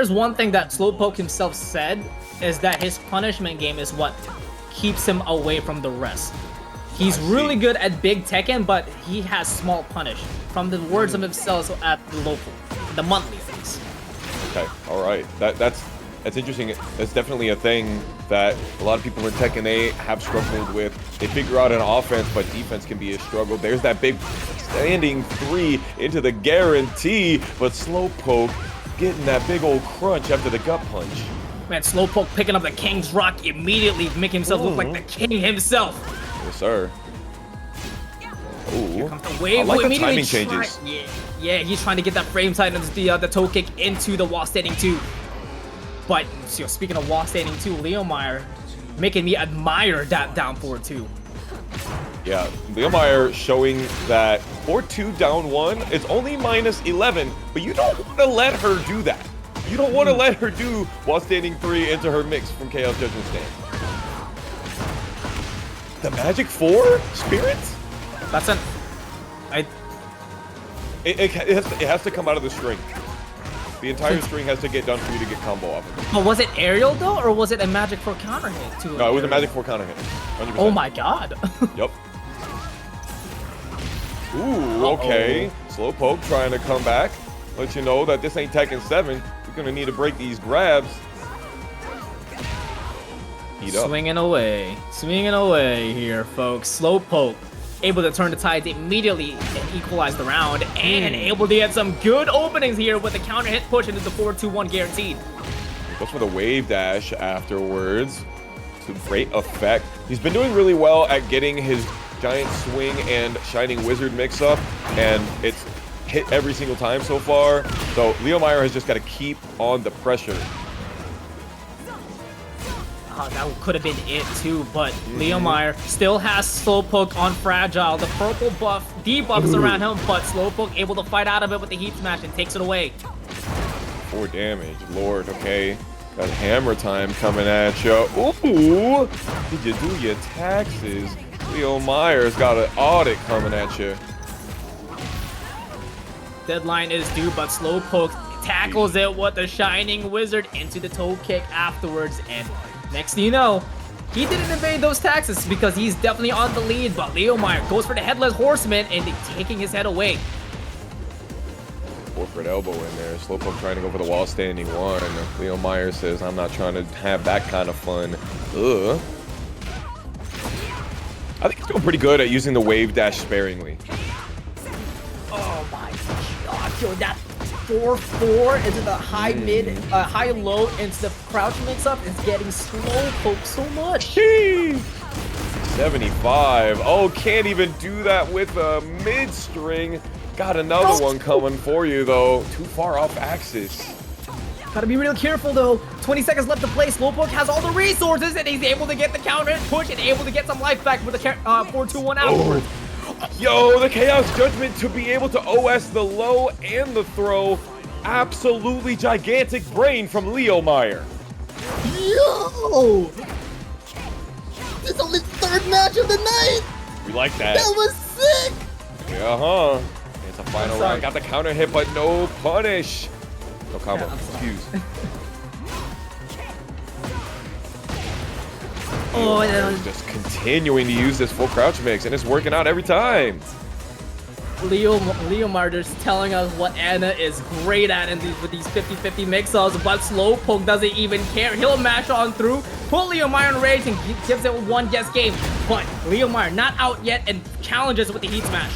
there's one thing that Slowpoke himself said, is that his punishment game is what keeps him away from the rest. He's really good at big Tekken, but he has small punish. From the words of himself at the local, the monthly things. Okay, all right. That's interesting. That's definitely a thing that a lot of people in Tekken 8 have struggled with. They figure out an offense, but defense can be a struggle. There's that big standing 3 into the guarantee, but Slowpoke getting that big old crunch after the gut punch. Man, Slowpoke picking up the King's Rock immediately, making himself look like the king himself. Yes, sir. Ooh. Here comes the wave. I like the timing changes. Yeah, he's trying to get that frame tight into the toe kick into the wall standing 2. But speaking of wall standing 2, Leomire making me admire that down forward 2. Yeah, Leomire showing that forward 2 down 1, it's only -11, but you don't want to let her do that. You don't want to let her do wall standing 3 into her mix from Chaos Judgment Stand. The Magic 4 Spirits? That's an... It has to come out of the string. The entire string has to get done for you to get combo off of it. But was it aerial though, or was it a Magic 4 counter hit too? No, it was a Magic 4 counter hit. 100%. Oh my god. Yep. Ooh, okay. Slowpoke trying to come back. Let you know that this ain't Tekken 7. You're gonna need to break these grabs. Heat up. Swinging away here, folks. Slowpoke able to turn the tides immediately and equalize the round, and able to get some good openings here with the counter hit push into the 4-2-1 guaranteed. He goes for the wave dash afterwards to great effect. He's been doing really well at getting his giant swing and shining wizard mix up, and it's hit every single time so far. So Leomire has just got to keep on the pressure. That could have been it too, but Leomire still has Slowpoke on Fragile. The purple buff debuff is around him, but Slowpoke able to fight out of it with the heat smash and takes it away. 4 damage, Lord, okay. Got hammer time coming at you. Ooh! Did you do your taxes? Leomire's got an audit coming at you. Deadline is due, but Slowpoke tackles it with the Shining Wizard into the toe kick afterwards, and next thing you know, he didn't evade those taxes because he's definitely on the lead, but Leomire goes for the Headless Horseman and taking his head away. Corporate elbow in there. Slowpoke trying to go for the wall standing 1. Leomire says, I'm not trying to have that kind of fun. Ugh. I think he's doing pretty good at using the wave dash sparingly. Oh my god, yo, that 4-4 into the high mid, high low into the crouch mix up is getting Slowpoke so much. 75. Oh, can't even do that with a mid string. Got another one coming for you though. Too far off axis. Gotta be real careful though. 20 seconds left to play. Slowpoke has all the resources and he's able to get the counter push and able to get some life back with the 4-2-1 afterwards. Yo, the Chaos Judgment to be able to OS the low and the throw. Absolutely gigantic brain from Leomire. Yo! This is only the 3rd match of the night! We like that. That was sick! Yeah, It's a final round. Got the counter hit, but no punish. No combo. Yeah, Excuse. Oh, just continuing to use this full crouch mix, and it's working out every time. Leomire just telling us what Anna is great at with these 50-50 mix-ups, but Slowpoke doesn't even care. He'll mash on through, put Leomire in rage, and gives it one guess game. But Leomire not out yet and challenges with the heat smash.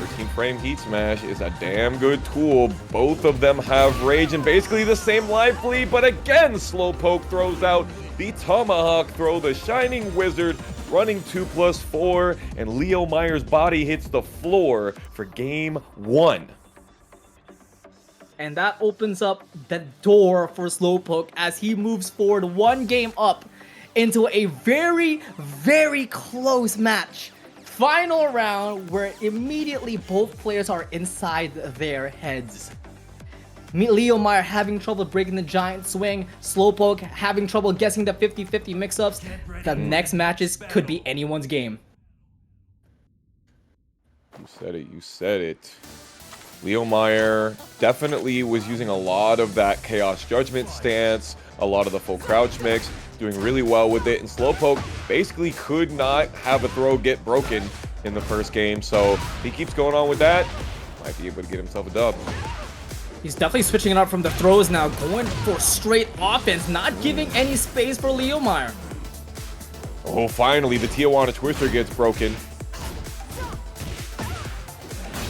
13-frame heat smash is a damn good tool. Both of them have rage and basically the same life lead, but again, Slowpoke throws out the tomahawk throw, the shining wizard, running 2+4, and Leomire's body hits the floor for game 1. And that opens up the door for Slowpoke as he moves forward 1 game up into a very, very close match. Final round where immediately both players are inside their heads. Leomire having trouble breaking the giant swing, Slowpoke having trouble guessing the 50-50 mix-ups. The next matches could be anyone's game. You said it, you said it. Leomire definitely was using a lot of that Chaos Judgment stance, a lot of the full crouch mix, doing really well with it. And Slowpoke basically could not have a throw get broken in the first game. So he keeps going on with that. Might be able to get himself a dub. He's definitely switching it up from the throws now, going for straight offense, not giving any space for Leomire. Oh, finally, the Tijuana Twister gets broken.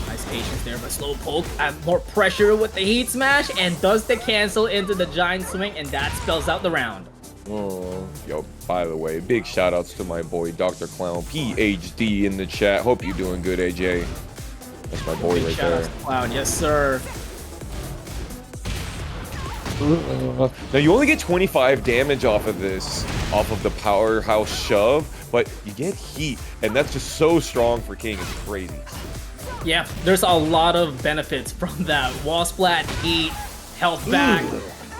Nice patience there, but Slowpoke adds more pressure with the Heat Smash and does the cancel into the Giant Swing, and that spells out the round. Oh, yo, by the way, big shout outs to my boy, Dr. Clown, PhD in the chat. Hope you're doing good, AJ. That's my boy right there. Clown, yes, sir. Now you only get 25 damage off of this, off of the powerhouse shove, but you get heat, and that's just so strong for King. It's crazy. Yeah, there's a lot of benefits from that. Wall splat, heat, health back,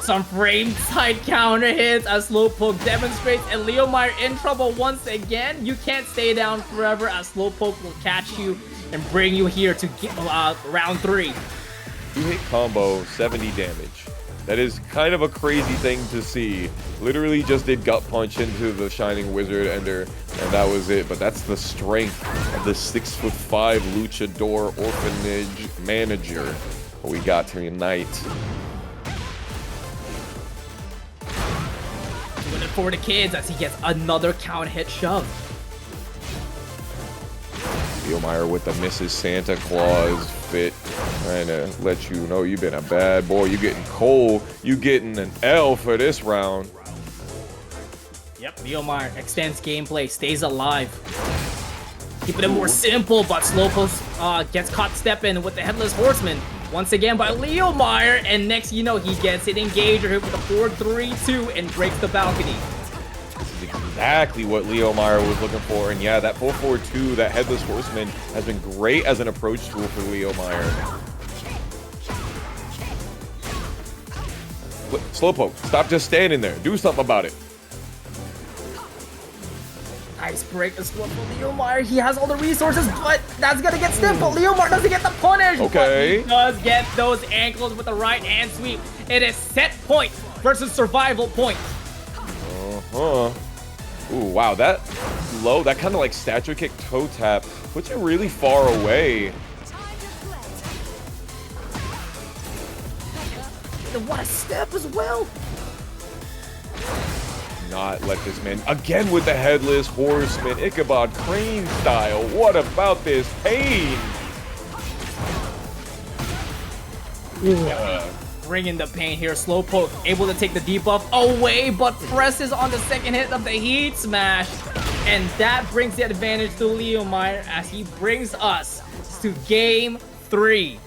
some frame side counter hits as Slowpoke demonstrates, and Leomire in trouble once again. You can't stay down forever as Slowpoke will catch you and bring you here to round 3. You hit combo 70 damage. That is kind of a crazy thing to see. Literally just did gut punch into the Shining Wizard Ender, and that was it. But that's the strength of the 6'5" luchador orphanage manager we got tonight. Doing it for the kids as he gets another count hit shove. Leomire with the Mrs. Santa Claus fit, trying to let you know you've been a bad boy. You getting cold. You getting an L for this round. Yep, Leomire extends gameplay, stays alive. Keeping it more simple, but Slowpoke gets caught stepping with the Headless Horseman. Once again by Leomire, and next you know he gets it Engager hit with a 4-3-2 and breaks the balcony. Exactly what Leomire was looking for, and yeah, that 4-4-2, that Headless Horseman has been great as an approach tool for Leomire. Slowpoke, stop just standing there. Do something about it. Nice break as well for Leomire. He has all the resources, but that's gonna get stiff, but Leomire doesn't get the punish. Okay. But he does get those ankles with the right hand sweep. It is set point versus survival point. Uh-huh. Ooh, wow, that low, that kind of like stature kick toe tap puts you really far away. And what a step as well. Not let this man, again with the Headless Horseman, Ichabod Crane style. What about this pain? Bringing the pain here. Slowpoke able to take the debuff away, but presses on the second hit of the Heat Smash. And that brings the advantage to Leomire as he brings us to game 3.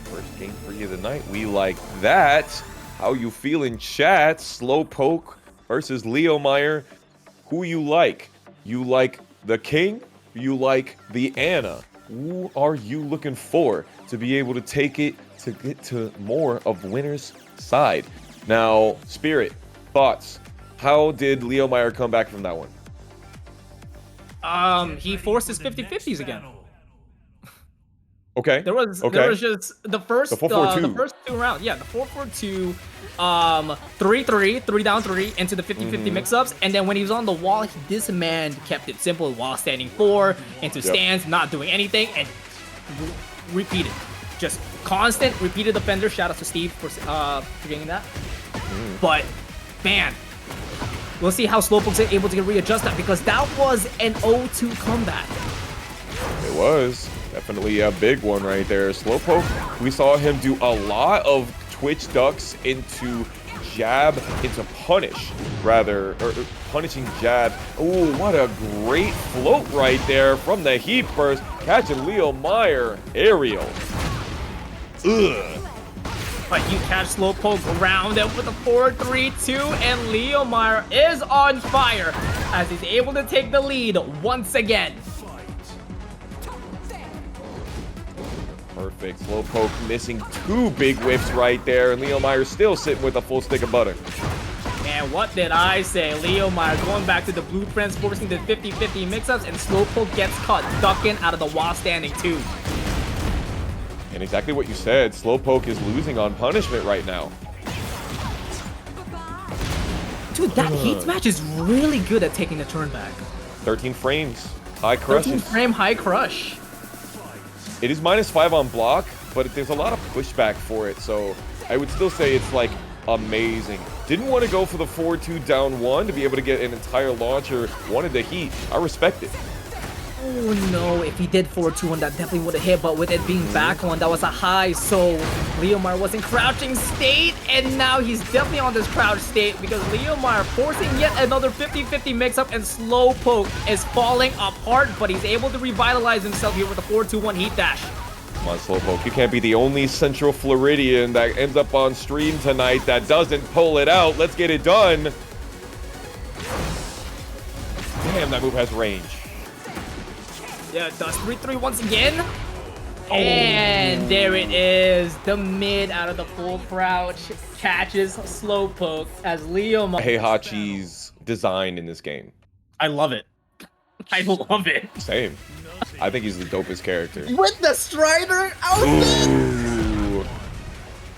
First game for you tonight. We like that. How you feeling, chat? Slowpoke versus Leomire. Who you like? You like the King? You like the Anna? Who are you looking for to be able to take it to get to more of winner's side? Now, Spirit, thoughts. How did Leomire come back from that one? He forced his 50-50s again. Okay. There was just the first The 4-4-2. the first 2 rounds. Yeah, the 4-4-2, 3-3, 3 down 3 into the 50-50 mix-ups, and then when he was on the wall, he dismanned, kept it simple while standing 4 into stands, not doing anything, and repeated. Just constant repeated defender. Shout out to Steve for getting that. But man, we'll see how Slowpoke's able to readjust that, because that was an 0-2 comeback. It was definitely a big one right there. Slowpoke, we saw him do a lot of twitch ducks into jab, into punish, rather, or punishing jab. Oh, what a great float right there from the Heat Burst, catching Leomire aerial. Ugh. But you catch Slowpoke around it with a 4-3-2, and Leomire is on fire as he's able to take the lead once again. Perfect. Slowpoke missing 2 big whiffs right there, and Leomire still sitting with a full stick of butter. Man, what did I say? Leomire going back to the blueprints, forcing the 50-50 mix-ups, and Slowpoke gets caught ducking out of the while standing 2. And exactly what you said, Slowpoke is losing on punishment right now. Dude, that heat match is really good at taking the turn back. 13 frames, high crushes. 13 frame high crush. It is -5 on block, but there's a lot of pushback for it, so I would still say it's like amazing. Didn't want to go for the 4-2 down 1 to be able to get an entire launcher. Wanted the heat. I respect it. Oh no, if he did 4-2-1, that definitely would have hit, but with it being back on, that was a high, so Leomire was in crouching state, and now he's definitely on this crouch state because Leomire forcing yet another 50-50 mix-up, and Slowpoke is falling apart, but he's able to revitalize himself here with a 4-2-1 heat dash. Come on, Slowpoke, you can't be the only Central Floridian that ends up on stream tonight that doesn't pull it out. Let's get it done. Damn, that move has range. Yeah, it does 3-3 once again. And there it is. The mid out of the full crouch catches Slowpoke as Leomire. Heihachi's design in this game. I love it. I love it. Same. I think he's the dopest character. With the Strider outfit! Ooh.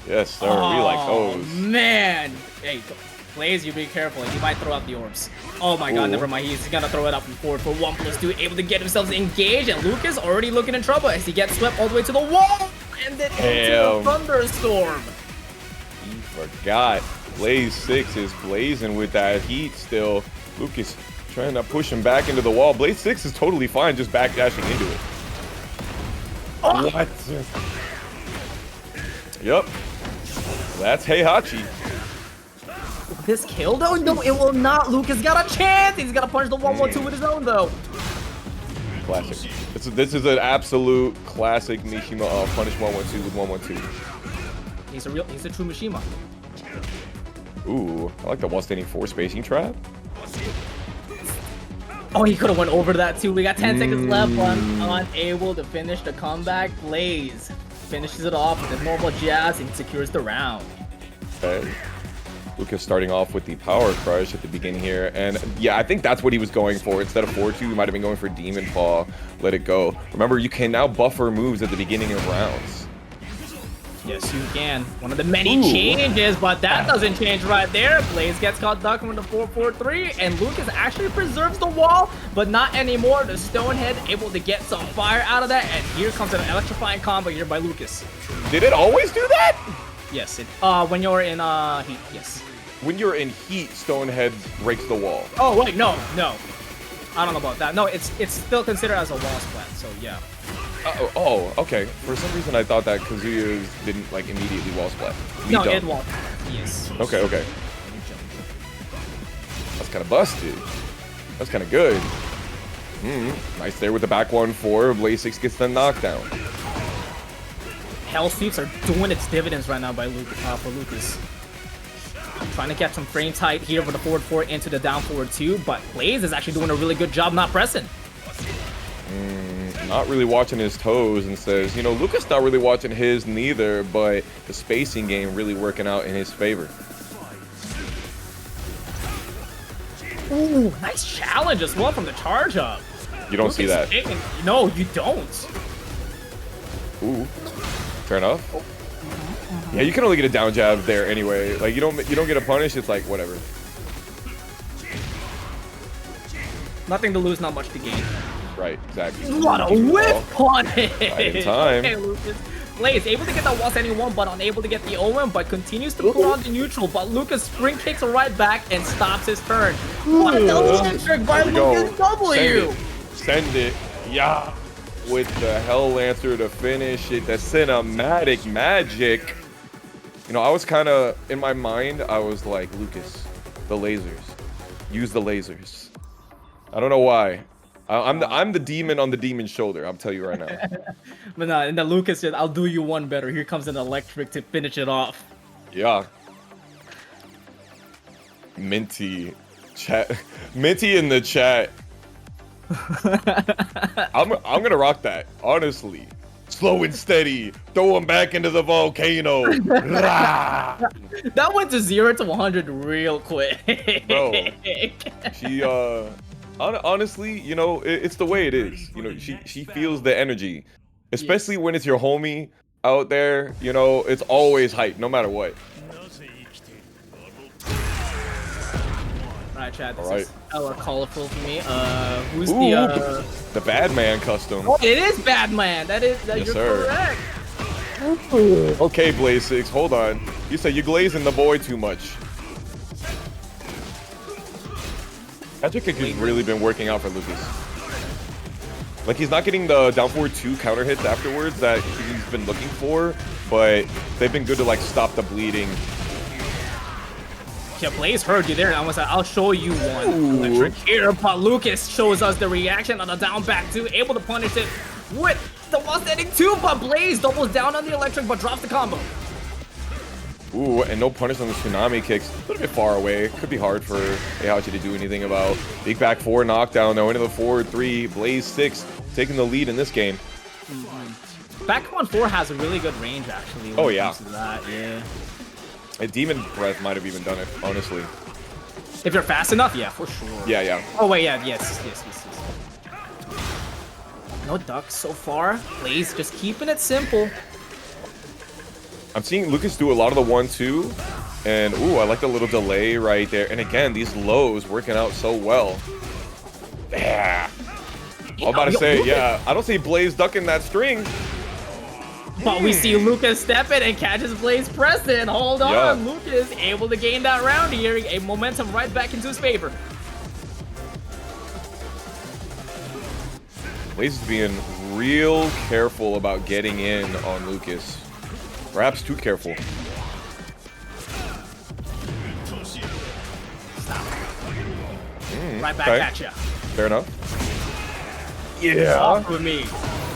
Yes, sir. We like those. Man. Hey, Blaze, you be careful. He might throw out the orbs. Oh my god, never mind. He's gonna throw it up from forward for 1+2. Able to get himself engaged. And Lucas already looking in trouble as he gets swept all the way to the wall. And then into the thunderstorm. He forgot. Blaze 6 is blazing with that heat still. Lucas trying to push him back into the wall. Blaze 6 is totally fine just backdashing into it. Oh. What? Yep. That's Heihachi. This kill though? No, it will not. Lucas got a chance. He's gonna punch the 1-1-2 with his own though. Classic. This is an absolute classic Mishima punish 1-1-2 with 1-1-2. He's a true Mishima. Ooh, I like the while standing 4 spacing trap. Oh, he could have went over that too. We got 10 seconds left. Unable to finish the comeback. Blaze finishes it off with a normal jazz and secures the round. Okay. Lucas starting off with the power crush at the beginning here, and yeah, I think that's what he was going for. Instead of 4-2, he might have been going for Demon Paw. Let it go. Remember, you can now buffer moves at the beginning of rounds. Yes, you can. One of the many changes, but that doesn't change right there. Blaze gets caught ducking with the 4-4-3, and Lucas actually preserves the wall, but not anymore. The Stonehead able to get some fire out of that, and here comes an electrifying combo here by Lucas. Did it always do that? Yes, when you're in heat, yes. When you're in heat, Stonehead breaks the wall. Oh wait, no. I don't know about that. No, it's still considered as a wall splat, so yeah. Oh, okay. For some reason, I thought that Kazuya didn't like immediately wall splat. No, it won't. Yes. Okay. That's kind of busted. That's kind of good. Nice there with the back 1-4. Blaze 6 gets the knockdown. Hell sweeps are doing its dividends right now by for Lucas. Trying to get some frames tight here with the forward 4 into the down forward 2, but Blaze is actually doing a really good job not pressing. Not really watching his toes, and says, you know, Lucas not really watching his neither, but the spacing game really working out in his favor. Ooh, nice challenge as well from the charge up. You don't see that. No, you don't. Ooh, fair enough. Yeah, you can only get a down jab there anyway. Like you don't get a punish. It's like whatever. Nothing to lose, not much to gain. Right, exactly. What a whip punish! Right in time. Okay, Lucas. Blaze able to get that wall standing 1, but unable to get the OM, but continues to put on the neutral. But Lucas spring kicks right back and stops his turn. What a double trick by Lucas W! Send it. Yeah. With the Hell Lancer to finish it. The cinematic magic. You know, I was kind of, in my mind, I was like, Lucas, the lasers. Use the lasers. I don't know why. I'm the demon on the demon's shoulder, I'll tell you right now. But no, and then Lucas said, I'll do you one better. Here comes an electric to finish it off. Yeah. Minty. Minty in the chat. I'm gonna rock that, honestly. Slow and steady. Throw him back into the volcano. That went to 0 to 100 real quick. Bro, she honestly, you know, it's the way it is. You know, she feels the energy, especially when it's your homie. out there, you know, it's always hype, no matter what. Alright, Chad, this All is hella colorful for me. Who's Ooh, the bad man custom. Oh, it is Batman. Yes, you're sir. correct. Okay, Blaze 6, hold on. You said you're glazing the boy too much. Magic has really been working out for Lucas. Like, he's not getting the down forward 2 counter hits afterwards that he's been looking for, but they've been good to, like, stop the bleeding. Yeah, Blaze heard you there, and I was like, I'll show you one. Ooh. Electric here, but Lucas shows us the reaction on the down back 2, able to punish it with the wall standing 2, but Blaze doubles down on the electric, but drops the combo. Ooh, and no punish on the tsunami kicks. A little bit far away. Could be hard for Heihachi to do anything about. Big back 4 knockdown, though, into the forward 3. Blaze 6 taking the lead in this game. Back 1-4 has a really good range, actually. Oh, yeah. To that. Yeah. A Demon Breath might have even done it, honestly. If you're fast enough, yeah, for sure. Yeah, yeah. Oh, wait, yeah, yes. No ducks so far. Blaze just keeping it simple. I'm seeing Lucas do a lot of the 1-2. And, ooh, I like the little delay right there. And again, these lows working out so well. Yeah. I'm about to say, yeah, I don't see Blaze ducking that string. But we see Lucas step in and catches Blaze pressing. Hold on, Yeah. Lucas able to gain that round here. A momentum right back into his favor. Blaze is being real careful about getting in on Lucas. Perhaps too careful. Right back okay. at ya. Fair enough. Yeah. Off with me.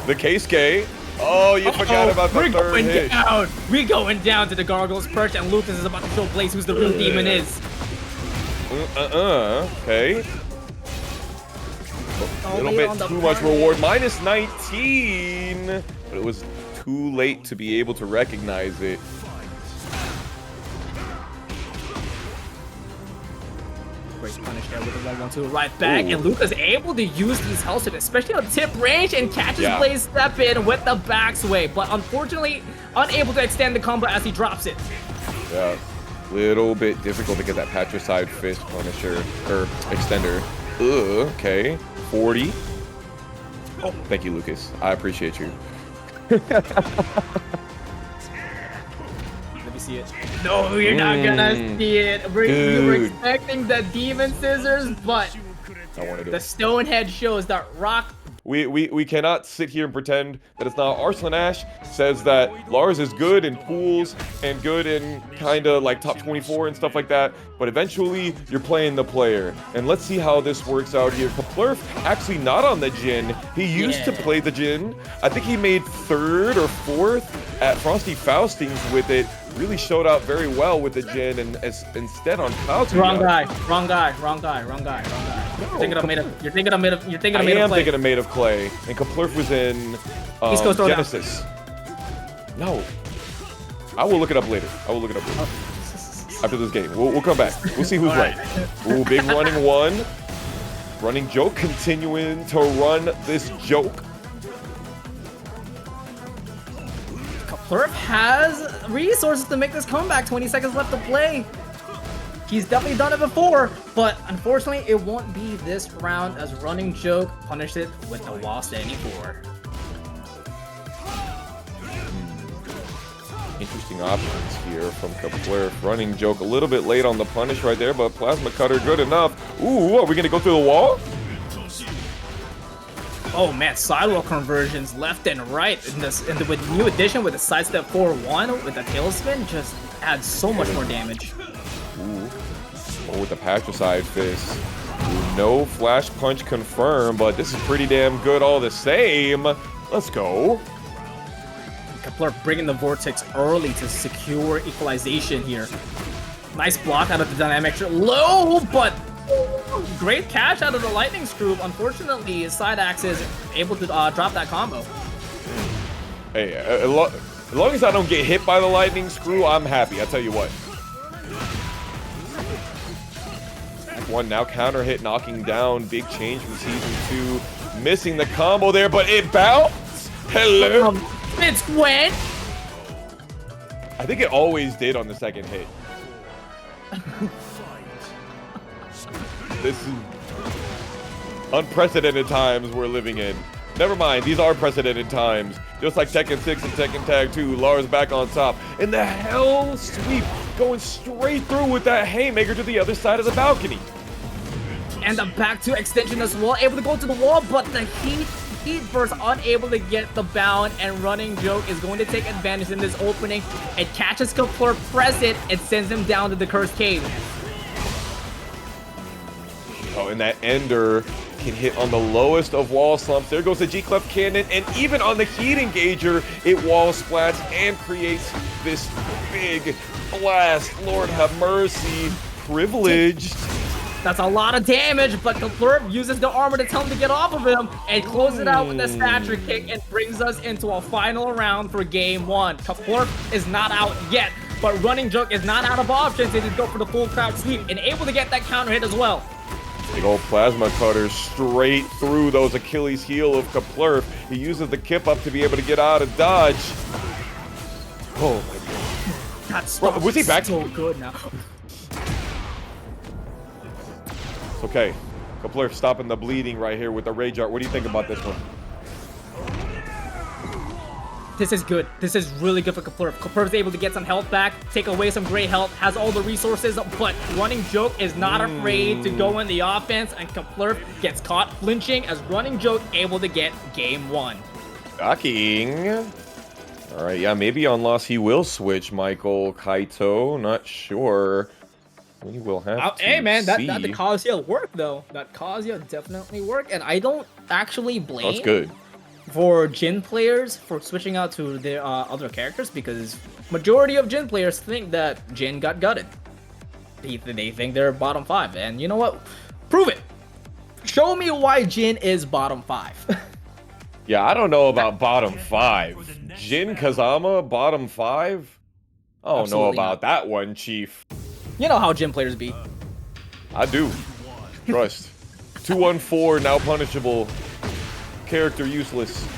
The Keisuke. Oh, you forgot about the We're third going hit. down. We're going down to the Gargoyle's perch, and Lucas is about to show Blaze who's the real demon is. Okay. A little bit too much reward. Minus 19. But it was too late to be able to recognize it. Great punish there with the 1-1-2 right back. Ooh. And Lucas able to use these health hits, especially on tip range, and catches Blaze step in with the back sway. But unfortunately, unable to extend the combo as he drops it. Yeah. Little bit difficult to get that patricide fist punisher or extender. Okay. 40. Oh, thank you, Lucas. I appreciate you. Let me see it. No, you're not gonna see it. We were expecting the demon scissors, but I wanted it. The Stonehead shows that rock. We cannot sit here and pretend that it's not. Arslan Ash says that Lars is good in pools and good in kind of like top 24 and stuff like that, but eventually you're playing the player. And let's see how this works out here. Kaplurf actually not on the Jin. He used to play the Jin. I think he made 3rd or 4th at Frosty Faustings with it. Really showed out very well with the Jin, and instead on Kazuya. Wrong guy. No, You're thinking of made of clay. I am thinking of made of clay, and Kaplurf was in Genesis. No, I will look it up later. After this game. We'll come back. We'll see who's right. Ooh, big running one. RunningJoke continuing to run this joke. Kaplurf has resources to make this comeback. 20 seconds left to play. He's definitely done it before, but unfortunately, it won't be this round as RunningJoke punished it with the wall standing 4. Interesting options here from Kaplurf. RunningJoke a little bit late on the punish right there, but Plasma Cutter good enough. Ooh, are we gonna go through the wall? Oh man, sidewall conversions left and right with new addition with the sidestep 4-1 with the tailspin just adds so much more damage. Ooh. Oh, with the patricide fist. Ooh, no flash punch confirmed, but this is pretty damn good all the same. Let's go. Kaplurf bringing the vortex early to secure equalization here. Nice block out of the dynamic low, but great catch out of the lightning screw. Unfortunately, his side axe is able to drop that combo. Hey, as long as I don't get hit by the lightning screw, I'm happy. I tell you what. One now counter hit, knocking down. Big change from season 2. Missing the combo there, but it bounced. Hello. It's went. I think it always did on the second hit. This is unprecedented times we're living in. Never mind, these are precedented times. Just like Tekken 6 and Tekken Tag 2, Lars back on top. And the hell sweep going straight through with that haymaker to the other side of the balcony. And the back two extension as well, able to go to the wall, but the heat burst unable to get the bound, and RunningJoke is going to take advantage in this opening. It catches Kaplurf, press it, and sends him down to the cursed cave. Oh, and that ender can hit on the lowest of wall slumps. There goes the G-Clef Cannon, and even on the heat engager, it wall splats and creates this big blast. Lord have mercy. Privileged. That's a lot of damage, but Kaplurf uses the armor to tell him to get off of him and close it out with the stature kick and brings us into a final round for game one. Kaplurf is not out yet, but RunningJoke is not out of options and he's go for the full crowd sweep and able to get that counter hit as well. Big old plasma cutter straight through those Achilles heel of Kaplurf. He uses the kip up to be able to get out of dodge. Oh my god. That's was he back? So good now. Okay, Kaplurf stopping the bleeding right here with the Rage Art. What do you think about this one? This is good. This is really good for Kaplurf. Kaplurf's able to get some health back, take away some great health, has all the resources, but RunningJoke is not afraid to go in the offense, and Kaplurf gets caught flinching as RunningJoke able to get game one. Shocking. All right, yeah, maybe on loss he will switch Michael Kaito. Not sure. We will have to hey man, that see. the Kazuya worked though. That Kazuya definitely worked, and I don't actually blame. That's good. For Jin players for switching out to their other characters, because majority of Jin players think that Jin got gutted. They think they're bottom 5, and you know what? Prove it. Show me why Jin is bottom 5. Yeah, I don't know about bottom 5. Jin Kazama bottom 5? I don't know about that one, Chief. You know how Jin players be. I do. Trust. 214 now punishable. Character useless.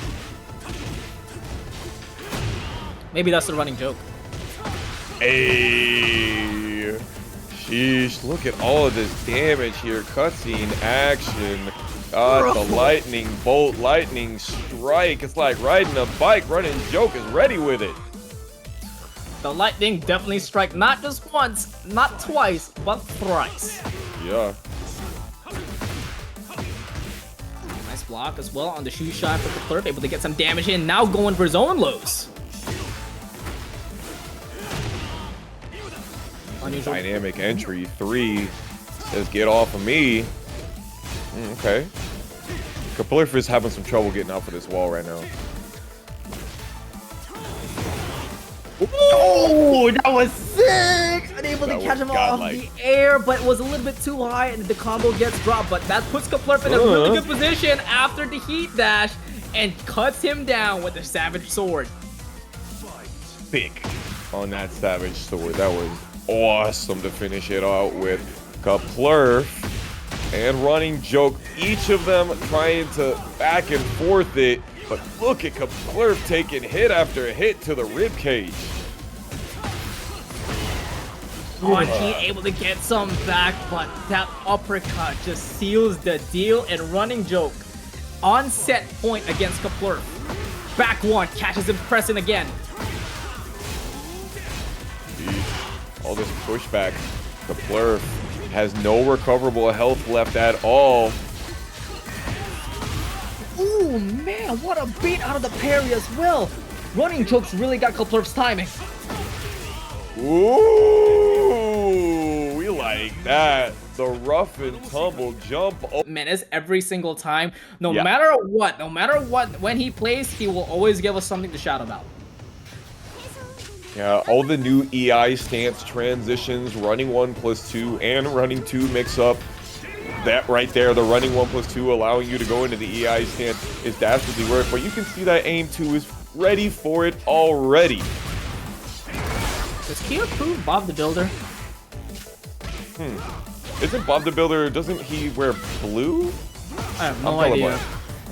Maybe that's the RunningJoke. Hey, sheesh! Look at all of this damage here. Cutscene action. The lightning bolt, lightning strike. It's like riding a bike. RunningJoke is ready with it. The lightning definitely strike not just once, not twice, but thrice. Yeah. Block as well on the shoe shot for Kaplurf, able to get some damage in, now going for his own lows. Unusual. Dynamic entry 3 says get off of me. Okay. Kaplurf is having some trouble getting off of this wall right now. Oh, that was sick! Unable to catch him off godlike. the air, but it was a little bit too high, and the combo gets dropped. But that puts Kaplurf in a really good position after the heat dash, and cuts him down with the Savage Sword. Big on that Savage Sword. That was awesome to finish it out with. Kaplurf and RunningJoke, each of them trying to back and forth it. But look at Kaplurf taking hit after hit to the ribcage. Oh, and he able to get some back, but that uppercut just seals the deal, and RunningJoke on set point against Kaplurf. Back one, catches him pressing again. All this pushback. Kaplurf has no recoverable health left at all. Ooh, man, what a beat out of the parry as well. RunningJoke's really got Kaplurf's timing. Ooh, we like that. The rough and tumble jump. Menace every single time. No matter what, when he plays, he will always give us something to shout about. Yeah, all the new EI stance transitions, running 1+2 and running 2 mix up. That right there, the running 1+2 allowing you to go into the EI stance is dastardly work, but you can see that Aimedtwo is ready for it already. Does keyofpoo Bob the Builder? Isn't Bob the Builder, doesn't he wear blue? I have no idea.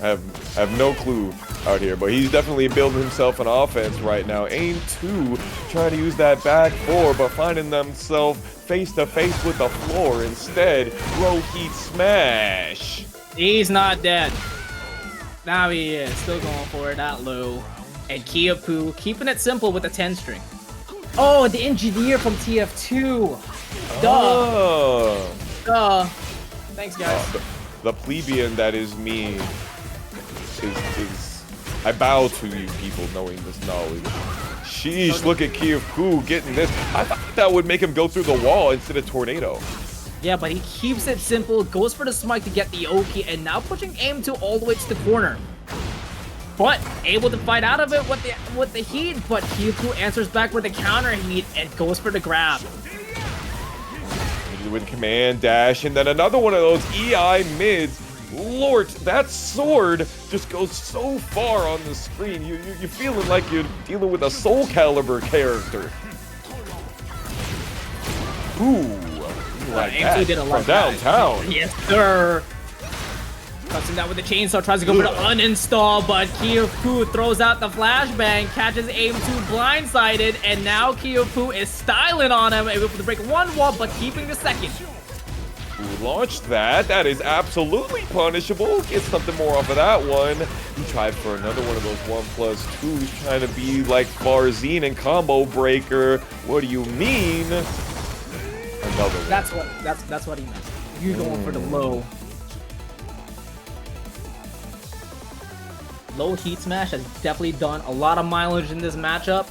I have no clue out here, but he's definitely building himself an offense right now. Aimedtwo trying to use that back four, but finding themselves face to face with the floor instead. Low heat smash. He's not dead. Now he is still going for it that low. And keyofpoo keeping it simple with the 10 string. Oh, the engineer from TF2. Duh. Oh. Duh. Thanks, guys. The plebeian that is me is I bow to you people knowing this knowledge. Sheesh, look at keyofpoo getting this. I thought that would make him go through the wall instead of tornado. Yeah, but he keeps it simple, goes for the smite to get the Oki, and now pushing Aimedtwo all the way to the corner. But able to fight out of it with the heat, but keyofpoo answers back with the counter heat and goes for the grab. With command dash, and then another one of those EI mids. Lord, that sword just goes so far on the screen. You're feeling like you're dealing with a Soul Calibur character. Ooh, like that did a lot from downtown. Yes, sir. Cuts him down with the chainsaw, tries to go for the uninstall, but keyofpoo throws out the flashbang, catches Aimedtwo blindsided, and now keyofpoo is styling on him, able to break one wall, but keeping the second. Who launched that? That is absolutely punishable. Get something more off of that one. He tried for another one of those 1+2s, trying to be like Farzine and combo breaker. What do you mean? Another one. That's what he meant. You're going for the low. Low heat smash has definitely done a lot of mileage in this matchup,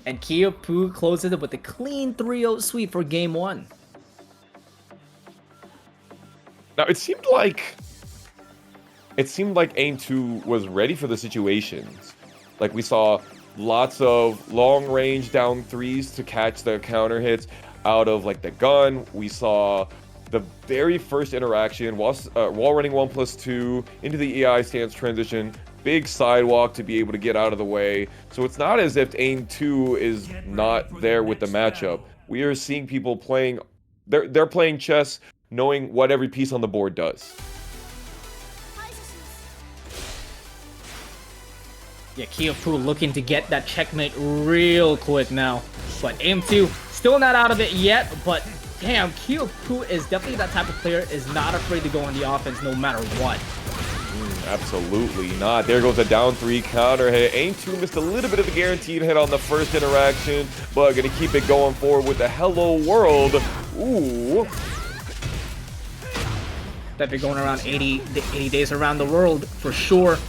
and keyofpoo closes it with a clean 3-0 sweep for game 1. Now it seemed like Aimedtwo was ready for the situations. Like we saw lots of long range down threes to catch the counter hits out of like the gun. We saw the very first interaction wall running 1+2 into the EI stance transition. Big sidewalk to be able to get out of the way. So it's not as if Aimedtwo is not there with the matchup. We are seeing people playing, they're playing chess knowing what every piece on the board does. Yeah, keyofpoo looking to get that checkmate real quick now. But Aimedtwo still not out of it yet, but damn, keyofpoo is definitely that type of player, is not afraid to go on the offense no matter what. Absolutely not. There goes a down 3 counter hit. Aimedtwo missed a little bit of the guaranteed hit on the first interaction, but gonna keep it going forward with the Hello World. Ooh. That they're going around 80 days around the world for sure.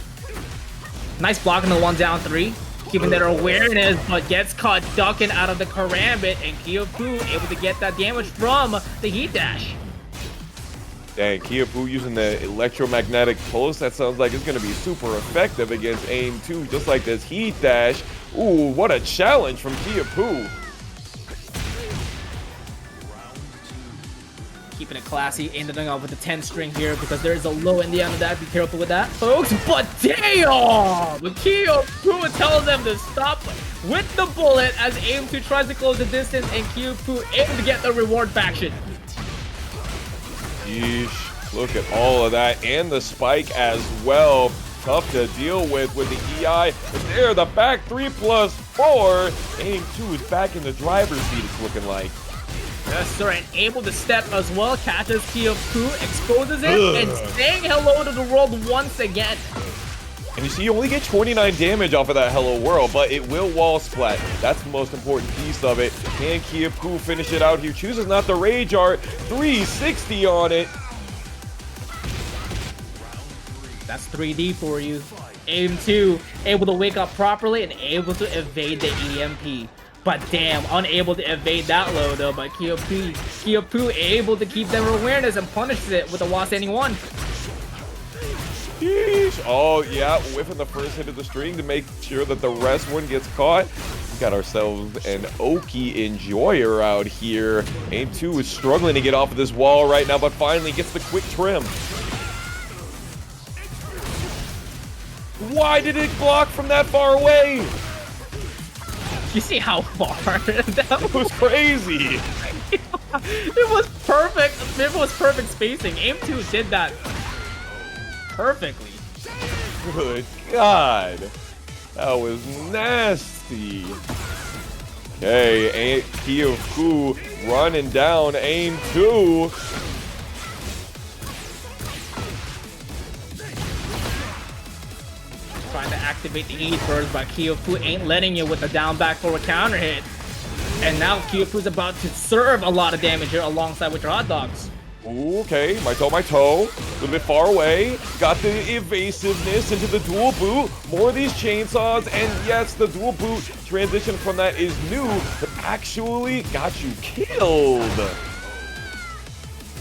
Nice blocking the 1 down 3, keeping their awareness, but gets caught ducking out of the karambit, and keyofpoo able to get that damage from the heat dash. Dang, keyofpoo using the electromagnetic pulse. That sounds like it's going to be super effective against Aimedtwo, just like this heat dash. Ooh, what a challenge from keyofpoo. Keeping it classy, ending up with the 10 string here because there is a low in the end of that. Be careful with that, folks. But damn! But keyofpoo tells them to stop with the bullet as Aimedtwo tries to close the distance, and keyofpoo able to get the reward faction. Yeesh, look at all of that, and the spike as well. Tough to deal with the EI. But there, the back 3+4. Aimedtwo is back in the driver's seat, it's looking like. Yes, sir, and able to step as well, catches keyofpoo, exposes it, and saying hello to the world once again. And you see, you only get 29 damage off of that Hello World, but it will wall splat. That's the most important piece of it. Can keyofpoo finish it out here? Chooses not the Rage Art. 360 on it. That's 3D for you. Aimedtwo able to wake up properly and able to evade the EMP. But damn, unable to evade that low though. But keyofpoo able to keep their awareness and punishes it with a wall standing 1. Sheesh. Oh yeah, whiffing the first hit of the string to make sure that the rest one gets caught. We got ourselves an Oki enjoyer out here. Aimedtwo is struggling to get off of this wall right now, but finally gets the quick trim. Why did it block from that far away? You see how far that was crazy. It was perfect. It was perfect spacing. Aimedtwo did that perfectly. Good God. That was nasty. Okay, keyofpoo running down Aimedtwo. Trying to activate the heat burst, but keyofpoo ain't letting you with the down back forward counter hit. And now keyofpoo's about to serve a lot of damage here alongside with your hot dogs. Ooh, okay, my toe. A little bit far away. Got the evasiveness into the dual boot. More of these chainsaws. And yes, the dual boot transition from that is new, but actually got you killed.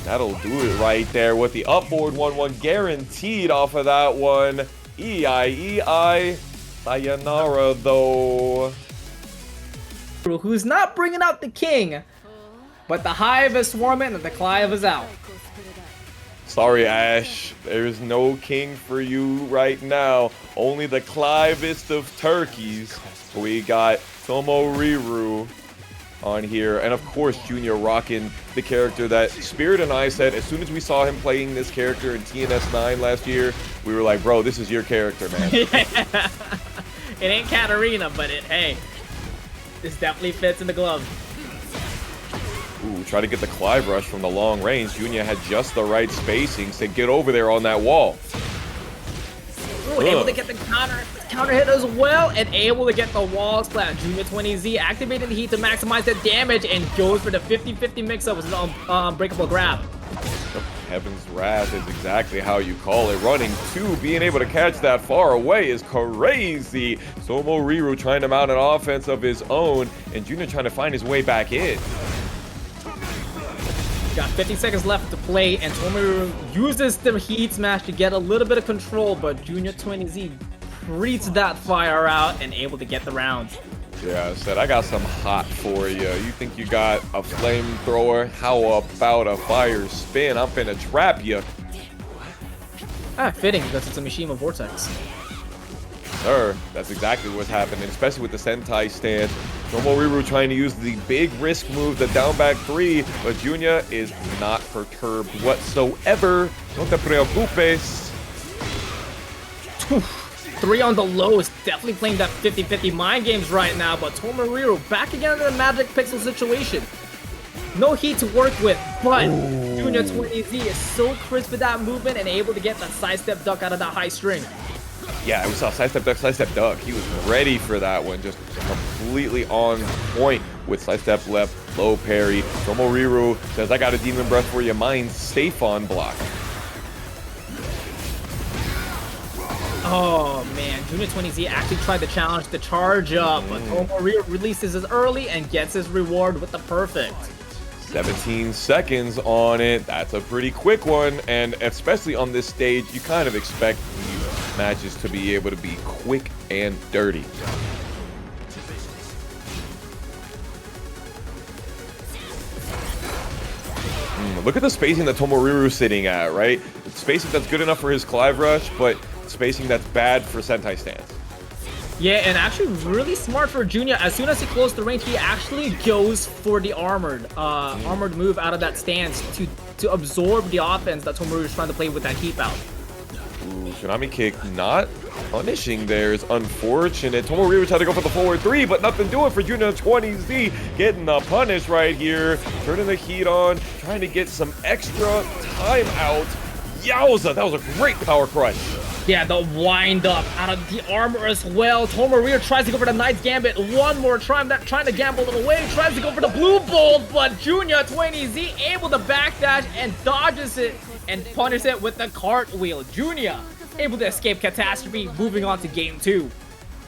That'll do it right there with the upboard 1-1 guaranteed off of that one. E-I-E-I. Sayonara, though. Who's not bringing out the king, but the hive is swarming and the Clive is out. Sorry, Ash. There's no king for you right now. Only the Clivest of turkeys. We got Tomoriru on here. And of course, Joonya rocking the character that Spirit and I said as soon as we saw him playing this character in TNS 9 last year, we were like, bro, this is your character, man. It ain't Katarina, but hey, this definitely fits in the glove. Ooh, try to get the Clive rush from the long range. Joonya had just the right spacing to get over there on that wall. Ooh, able to get the counter hit as well, and able to get the wall splash. Joonya 20Z activating the heat to maximize the damage and goes for the 50-50 mix-up with his unbreakable grab. Heaven's Wrath is exactly how you call it. Running 2, being able to catch that far away is crazy. Tomoriru trying to mount an offense of his own, and Joonya trying to find his way back in. Got 50 seconds left to play, and Tomoriru uses the heat smash to get a little bit of control, but Joonya 20Z breathes that fire out and able to get the round. Yeah, I said, I got some hot for you. You think you got a flamethrower? How about a fire spin? I'm finna trap you. Fitting, because it's a Mishima Vortex. Sir, that's exactly what's happening, especially with the Sentai stand. Tomoriru trying to use the big risk move, the down back 3, but Joonya is not perturbed whatsoever. No te preocupes. 3 on the low is definitely playing that 50-50 mind games right now, but Tomoriru back again in the Magic Pixel situation. No heat to work with, but Joonya 20Z is so crisp with that movement and able to get that sidestep duck out of that high string. Yeah, we saw sidestep duck. He was ready for that one, just completely on point with sidestep left, low parry. Tomoriru says, I got a demon breath for you, mine's safe on block. Oh man, Joonya 20Z actually tried to challenge the charge up, but Tomoriru releases his early and gets his reward with the perfect. 17 seconds on it. That's a pretty quick one, and especially on this stage, you kind of expect these matches to be able to be quick and dirty. Look at the spacing that Tomoriru's sitting at, right? Spacing that's good enough for his Clive rush, but spacing that's bad for Sentai stands. Yeah, and actually really smart for Joonya. As soon as he closed the range, he actually goes for the armored move out of that stance to absorb the offense that Tomoriru is trying to play with that keep out. Ooh, Tsunami kick not punishing there is unfortunate. Tomoriru tried to go for the forward 3, but nothing doing for Joonya 20Z. Getting the punish right here. Turning the heat on. Trying to get some extra time out. Yowza, that was a great power crush. Yeah, the wind up out of the armor as well. Tomoriru tries to go for the Knight's Gambit one more time. That trying to gamble it away. Tries to go for the Blue Bolt, but Joonya 20Z able to backdash and dodges it and punishes it with the cartwheel. Joonya able to escape catastrophe, moving on to game 2.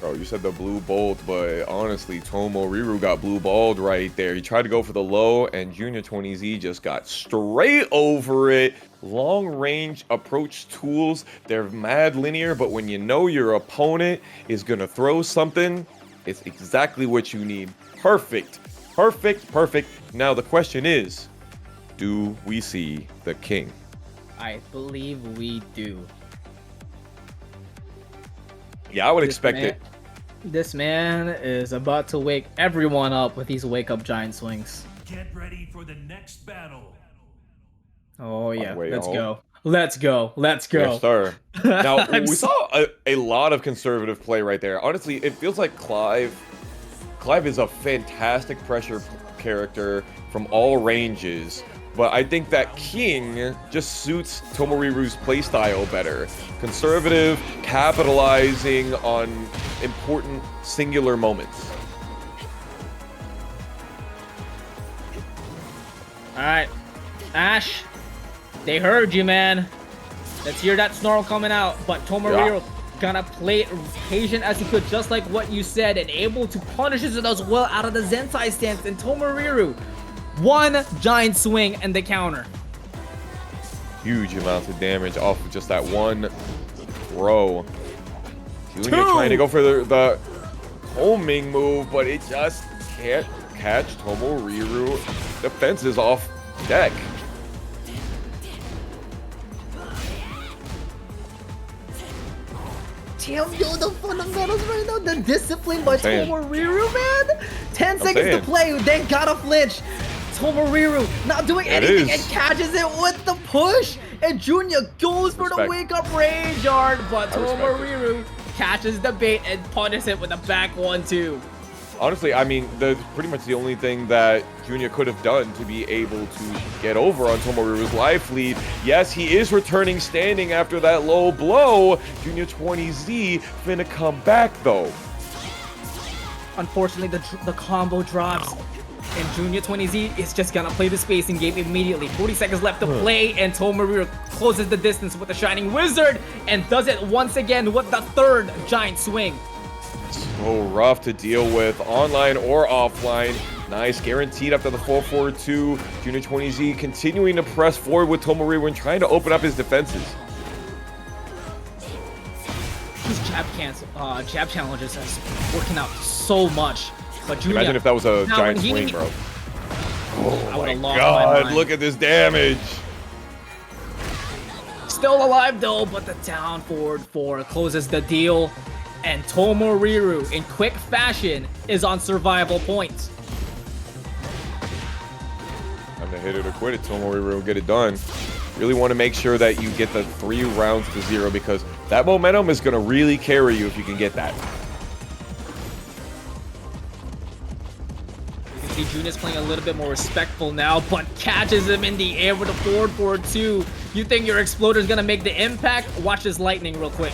Bro, you said the blue bolt, but honestly, Tomoriru got blue balled right there. He tried to go for the low, and Joonya 20Z just got straight over it. Long range approach tools, they're mad linear, but when you know your opponent is gonna throw something, it's exactly what you need. Perfect, perfect, perfect. Now the question is, do we see the king? I believe we do. Yeah, I would expect it. This man is about to wake everyone up with these wake-up giant swings. Get ready for the next battle. Oh on yeah, the way let's home. go. Let's go. Let's go. Yes, sir. Now, I'm we so- saw a lot of conservative play right there. Honestly, it feels like Clive is a fantastic pressure character from all ranges, but I think that King just suits Tomoriru's playstyle better. Conservative, capitalizing on important singular moments. Alright. Ash, they heard you, man. Let's hear that snarl coming out. But Tomoriru gonna play it patient as he could, just like what you said, and able to punish it as well out of the Zentai stance. And Tomoriru, one giant swing and the counter. Huge amounts of damage off of just that one throw. Joonya trying to go for the homing move, but it just can't catch Tomoriru. Defense is off deck. Damn, yo, the fundamentals right now, the discipline by saying. Tomoriru, man. 10 seconds saying. to play, they gotta flinch. Tomoriru not doing anything and is. catches it with the push. And Joonya goes for the Respect. wake-up rage art, but I respect it. Tomoriru catches the bait and punishes it with a back 1-2. Honestly, I mean, that's pretty much the only thing that Joonya could have done to be able to get over on Tomoriru's life lead. Yes, he is returning standing after that low blow. Joonya 20Z finna come back, though. Unfortunately, the combo drops. And Joonya 20Z is just gonna play the spacing game immediately. 40 seconds left to play, and Tomoriru closes the distance with the Shining Wizard and does it once again with the third giant swing. So rough to deal with, online or offline. Nice, guaranteed after the 4-4-2. Joonya 20Z continuing to press forward with Tomoriru and trying to open up his defenses. These jab challenges is working out so much. But Joonya, Imagine if that was a now giant when he swing, need- bro. I Oh would've my lost my god, mind. look at this damage. Still alive though, but the down forward 4 closes the deal. And Tomoriru, in quick fashion, is on survival points. Time to hit it or quit it, Tomoriru, get it done. Really want to make sure that you get the 3 rounds to 0 because that momentum is going to really carry you if you can get that. You can see Joonya's playing a little bit more respectful now, but catches him in the air with a forward 4-2. You think your Exploder's gonna make the impact? Watch this lightning real quick.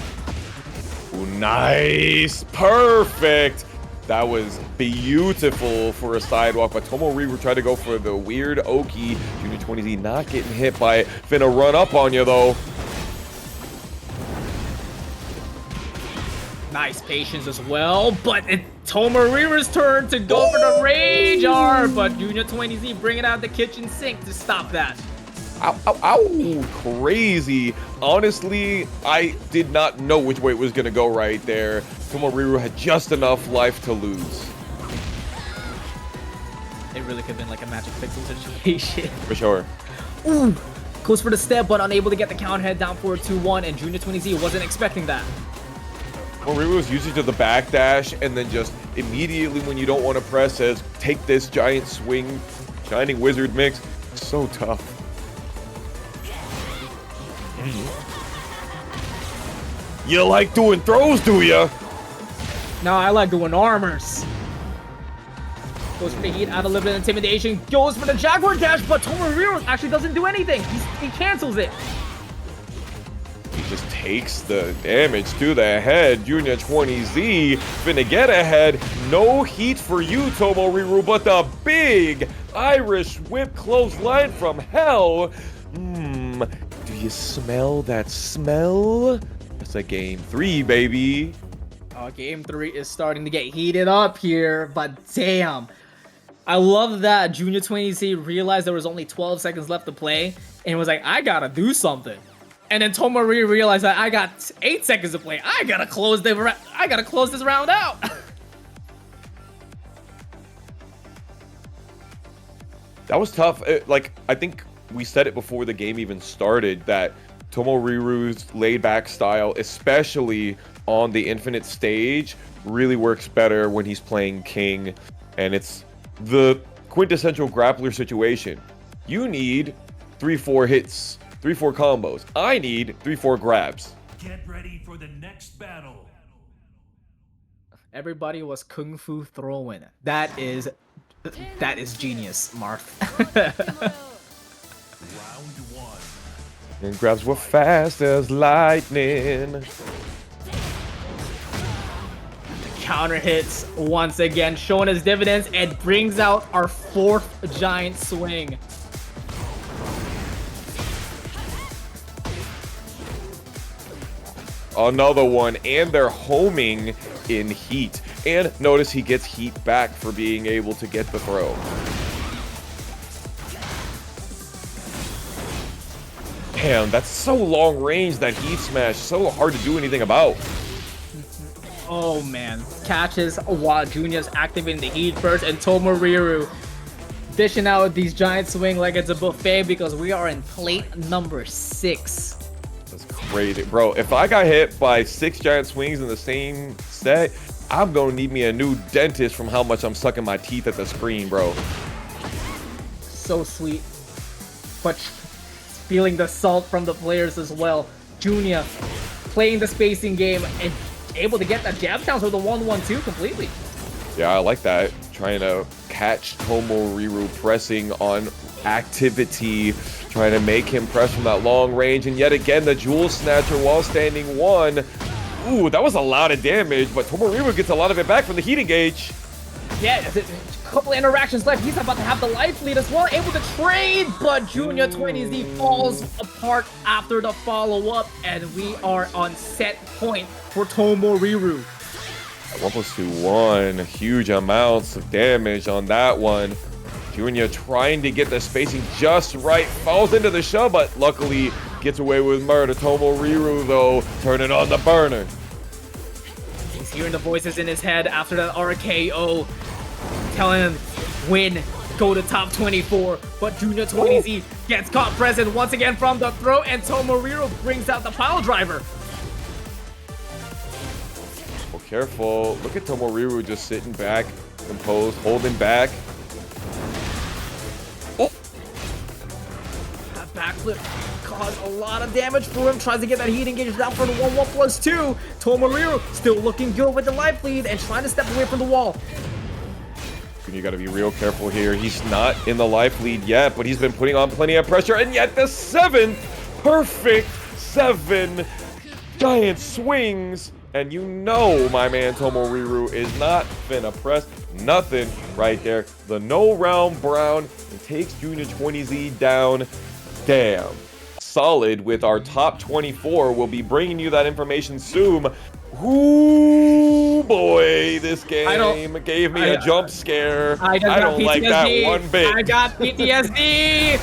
Ooh, nice, perfect. That was beautiful for a sidewalk, but Tomoriru tried to go for the weird Oki. Joonya 20Z not getting hit by it. Finna run up on you though. Nice patience as well, but it's Tomoriru's turn to go for the Rage Art, but Joonya 20Z bringing out the kitchen sink to stop that. Ow, ow, ow, crazy. Honestly, I did not know which way it was gonna go right there. Tomoriru had just enough life to lose. It really could have been like a Magic Pixel situation. For sure. Ooh, goes for the step, but unable to get the counter head down for a 2-1, and Joonya 20Z wasn't expecting that. Tomoriru was using to the backdash, and then just immediately when you don't want to press says, take this giant swing, Shining Wizard mix. So tough. You like doing throws, do ya? No, I like doing armors. Goes for the heat, out a little bit of intimidation. Goes for the Jaguar dash, but Tomoriru actually doesn't do anything. He cancels it. He just takes the damage to the head. Joonya 20Z finna get ahead. No heat for you, Tomoriru, but the big Irish whip clothesline from hell. Do you smell that smell? That's a game 3, baby. Game 3 is starting to get heated up here, but damn. I love that Joonya 20Z realized there was only 12 seconds left to play and was like, I gotta do something. And then Tomoriru realized that I got 8 seconds to play. I gotta close this round out. That was tough. I think we said it before the game even started that Tomoriru's laid-back style, especially on the Infinite stage, really works better when he's playing King, and it's the quintessential grappler situation. You need 3-4 hits, 3-4 combos. I need 3-4 grabs. Get ready for the next battle. Everybody was kung fu throwing. That is genius, Marth. Round one. And grabs were fast as lightning. Counter hits once again, showing his dividends, and brings out our 4th giant swing. Another one, and they're homing in heat. And notice he gets heat back for being able to get the throw. Damn, that's so long range, that heat smash, so hard to do anything about. Oh man, catches while Joonya's activating the heat burst, and Tomoriru dishing out these giant swing like it's a buffet because we are in plate number 6. That's crazy, bro. If I got hit by 6 giant swings in the same set, I'm gonna need me a new dentist from how much I'm sucking my teeth at the screen, bro. So sweet, but feeling the salt from the players as well. Joonya playing the spacing game and able to get that jab counter with the 1-1-2 completely. Yeah, I like that. Trying to catch Tomoriru pressing on activity, trying to make him press from that long range, and yet again the Jewel Snatcher while standing 1. Ooh, that was a lot of damage, but Tomoriru gets a lot of it back from the heat engage. Yeah, a couple interactions left. He's about to have the life lead as well, able to trade, but Joonya 20Z falls apart after the follow-up, and we are on set point for Tomoriru. 1+2-1, huge amounts of damage on that one. Joonya trying to get the spacing just right, falls into the shove, but luckily gets away with murder. Tomoriru, though, turning on the burner. He's hearing the voices in his head after that RKO, telling him, win, go to top 24, but Joonya 20Z gets caught present once again from the throw, and Tomoriru brings out the pile driver. Well, careful. Look at Tomoriru just sitting back, composed, holding back. Oh! That backflip caused a lot of damage for him. Tries to get that heat engage down for the 1-1+2. Tomoriru still looking good with the life lead and trying to step away from the wall. You gotta be real careful here. He's not in the life lead yet, but he's been putting on plenty of pressure, and yet the 7th perfect 7 giant swings. And you know my man Tomoriru is not finna press nothing right there. The no round brown and takes Joonya 20Z down. Damn. Solid with our top 24. We'll be bringing you that information soon. Ooh, boy, this game gave me a jump scare. I don't like that one bit. I got PTSD.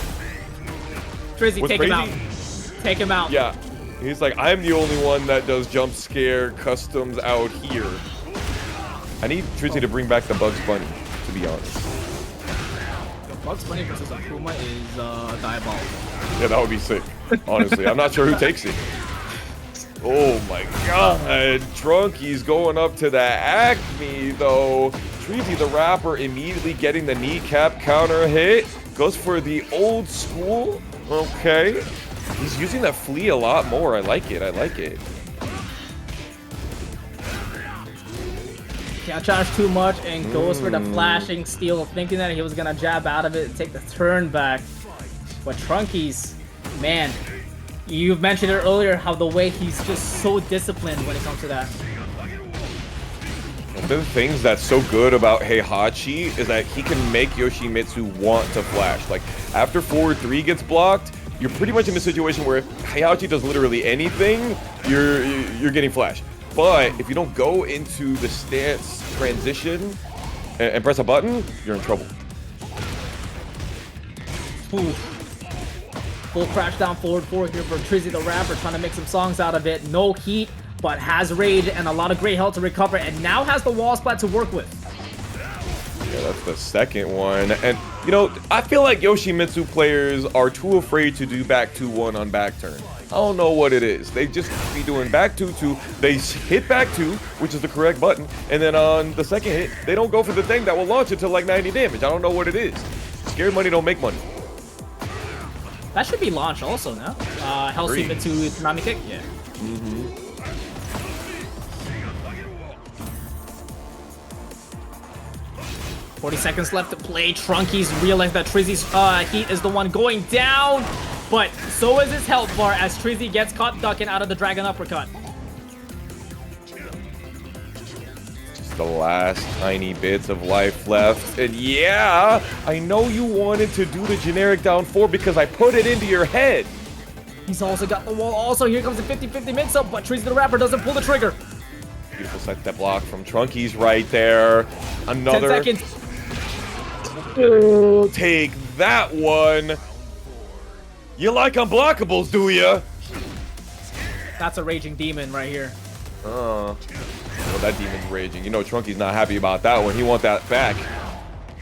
Trizzy, take him out. Take him out. Yeah. He's like, I'm the only one that does jump scare customs out here. I need Trizzy to bring back the Bugs Bunny, to be honest. The Bugs Bunny versus Akuma is diabolical. Yeah, that would be sick. Honestly, I'm not sure who takes it. Oh my god. Trunkiez going up to the Acme, though. TrizzyTheRapper immediately getting the kneecap counter hit. Goes for the old school. Okay. He's using that flea a lot more. I like it. I like it. Can't charge too much and goes for the flashing steal, thinking that he was gonna jab out of it and take the turn back. But Trunkiez, man, you've mentioned it earlier how the way he's just so disciplined when it comes to that. One of the things that's so good about Heihachi is that he can make Yoshimitsu want to flash. Like, after forward 3 gets blocked, you're pretty much in a situation where if Heihachi does literally anything, you're getting flash. But if you don't go into the stance transition and press a button, you're in trouble. Ooh. Full crash down forward 4 here for TrizzyTheRapper, trying to make some songs out of it. No heat, but has rage and a lot of great health to recover, and now has the wall splat to work with. Yeah, that's the second one. And, you know, I feel like Yoshimitsu players are too afraid to do back 2-1 on back turn. I don't know what it is. They just be doing back 2-2. They hit back 2, which is the correct button. And then on the second hit, they don't go for the thing that will launch it to like 90 damage. I don't know what it is. Scared money don't make money. That should be launched also now. Yoshimitsu Tsunami Kick? Yeah. 40 seconds left to play. Trunkiez realized that Trizzy's heat is the one going down, but so is his health bar as Trizzy gets caught ducking out of the Dragon Uppercut. Just the last tiny bits of life left. And yeah, I know you wanted to do the generic down 4 because I put it into your head. He's also got the wall. Also, here comes the 50-50 mix-up, but TrizzyTheRapper doesn't pull the trigger. Beautiful sidestep block from Trunkiez right there. Another. 10 seconds. Oh, take that one. You like unblockables, do ya? That's a raging demon right here. Well, that demon's raging. You know Trunkiez not happy about that one. He want that back.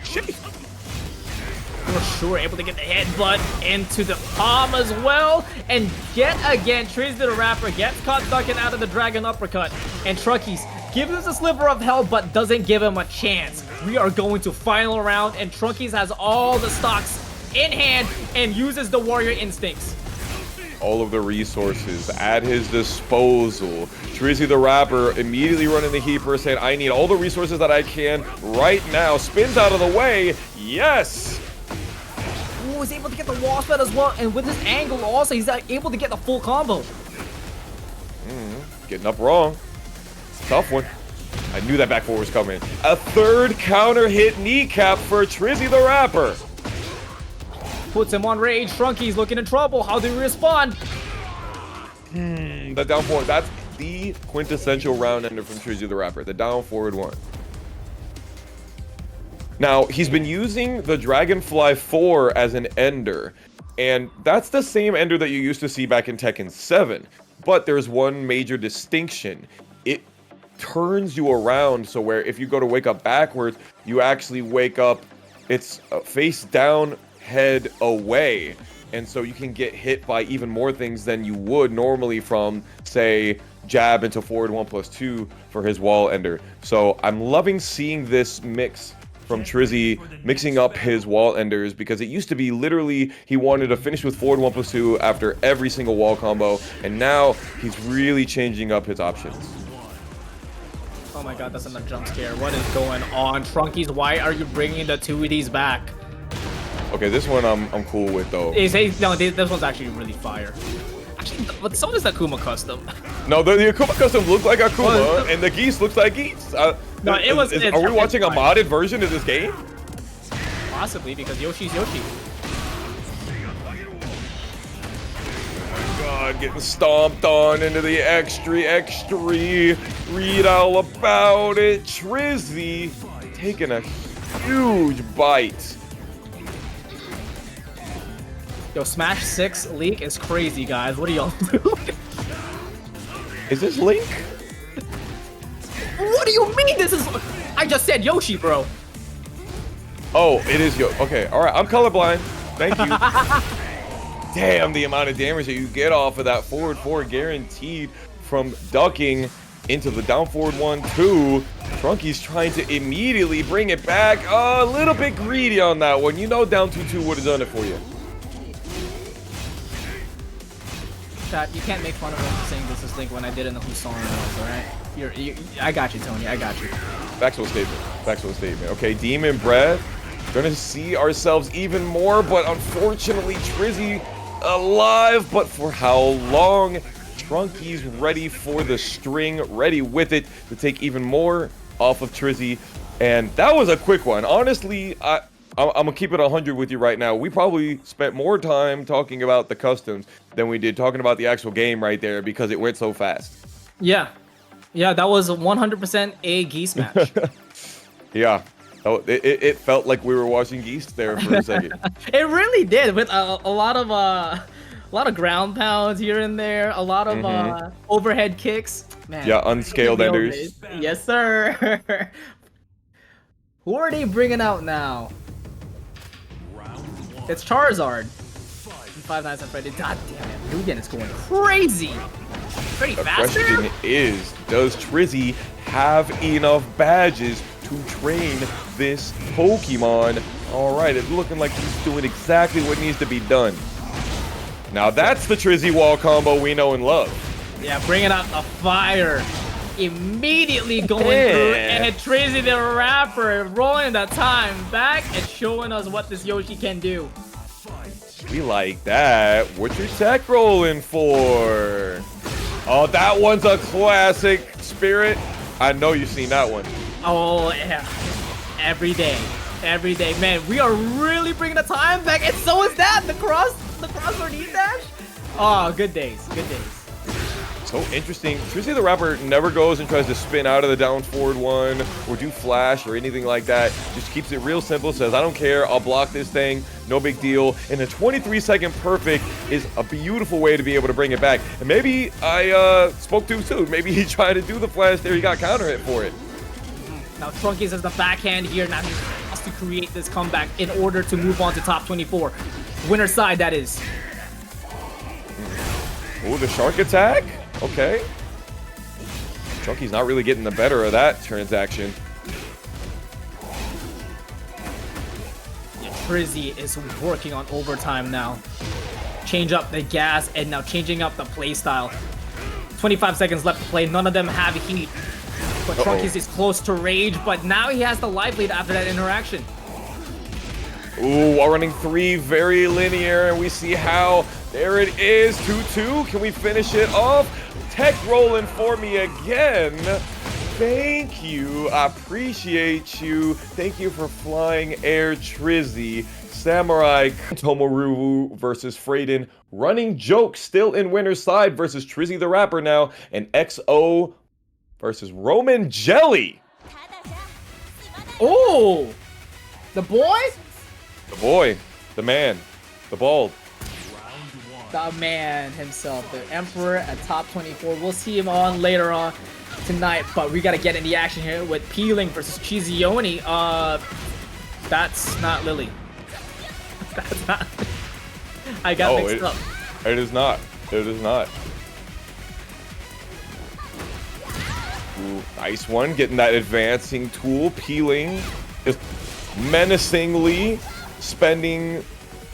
Shit. For sure, able to get the headbutt into the palm as well. And yet again, TrizzyTheRapper gets caught ducking out of the Dragon Uppercut. And Trunkiez gives us a sliver of health, but doesn't give him a chance. We are going to final round, and Trunkiez has all the stocks in hand and uses the warrior instincts. All of the resources at his disposal. TrizzyTheRapper immediately running the Heaper, saying, I need all the resources that I can right now. Spins out of the way. Yes! Ooh, he's able to get the wall spread as well, and with his angle also, he's able to get the full combo. Getting up wrong. Tough one. I knew that back four was coming. A third counter hit kneecap for TrizzyTheRapper. Puts him on rage. Trunkiez looking in trouble. How do we respond? The down forward. That's the quintessential round ender from TrizzyTheRapper. The down forward one. Now, he's been using the Dragonfly 4 as an ender. And that's the same ender that you used to see back in Tekken 7. But there's one major distinction. It turns you around, so where if you go to wake up backwards, you actually wake up, it's face down, head away. And so you can get hit by even more things than you would normally from, say, jab into forward 1+2 for his wall ender. So I'm loving seeing this mix from Trizzy, mixing up his wall enders, because it used to be literally he wanted to finish with forward 1+2 after every single wall combo, and now he's really changing up his options. Oh my god, that's another jump scare. What is going on? Trunkiez, why are you bringing the 2Ds back? Okay, this one I'm cool with though. No, this one's actually really fire. Actually, but so does the Akuma custom. No, the Akuma custom looks like Akuma, and the Geese looks like Geese. No, it was. Are we watching a modded version of this game? Possibly, because Yoshi's Yoshi. God, getting stomped on into the X3. Read all about it. Trizzy taking a huge bite. Yo, Smash 6 leak is crazy, guys. What are y'all doing? Is this Link? What do you mean this is... I just said Yoshi, bro. Oh, it is Yoshi. Okay, all right. I'm colorblind. Thank you. Damn, the amount of damage that you get off of that forward 4 guaranteed from ducking into the down forward 1-2. Trunkiez trying to immediately bring it back. A little bit greedy on that one. You know down 2-2 would have done it for you. Chat, you can't make fun of him saying this is Link when I didn't know who Song was, alright? I got you, Tony. I got you. Factual statement. Factual statement. Okay, Demon Breath. Gonna see ourselves even more, but unfortunately, Trizzy alive. But for how long? Trunkiez ready for the string, ready with it to take even more off of Trizzy. And that was a quick one. Honestly, I'm gonna keep it 100 with you right now. We probably spent more time talking about the customs than we did talking about the actual game right there because it went so fast. Yeah. Yeah, that was 100% a Geese match. Yeah. Oh, it felt like we were watching Geese there for a second. It really did, with a lot of ground pounds here and there, a lot of overhead kicks. Man, yeah, unscaled enders. Yes, sir. Who are they bringing out now? It's Charizard. 5 Nights at Freddy's. God damn it, Mugen is going crazy. Pretty fast. The question is, does Trizzy have enough badges to train this Pokemon? All right, it's looking like he's doing exactly what needs to be done. Now that's the Trizzy wall combo we know and love. Yeah, bringing out the fire. Immediately going through, and TrizzyTheRapper rolling the time back and showing us what this Yoshi can do. We like that. What's your tech rolling for? Oh, that one's a classic, Spirit. I know you've seen that one. Oh, yeah. Every day. Every day. Man, we are really bringing the time back, and so is that. The crossword E-dash. Oh, good days. Good days. So interesting. TrizzyTheRapper never goes and tries to spin out of the down forward one or do flash or anything like that. Just keeps it real simple. Says, I don't care. I'll block this thing. No big deal. And a 23-second perfect is a beautiful way to be able to bring it back. And maybe I spoke too soon. Maybe he tried to do the flash there. He got counter hit for it. Now Trunkiez has the backhand here. Now he has to create this comeback in order to move on to top 24. Winner side, that is. Oh, the shark attack? Okay. Trunkiez not really getting the better of that transaction. Yeah, Trizzy is working on overtime now. Change up the gas and now changing up the play style. 25 seconds left to play. None of them have heat. But Trunkiez is close to rage, but now he has the life lead after that interaction. Ooh, while running 3, very linear, and we see how. There it is, 2-2. Can we finish it off? Tech rolling for me again. Thank you. I appreciate you. Thank you for flying air Trizzy. Samurai Tomoriru versus Fradin. RunningJoke still in winner's side versus TrizzyTheRapper now. And XO versus romanjelly. Oh! The boy? The boy, the man, the bald. The man himself, the Emperor at top 24. We'll see him on later on tonight, but we gotta get in the action here with Pling versus CheeseYoni. That's not Lily. That's not. I got mixed up. It is not. It is not. Ooh, nice one. Getting that advancing tool. Pling just menacingly spending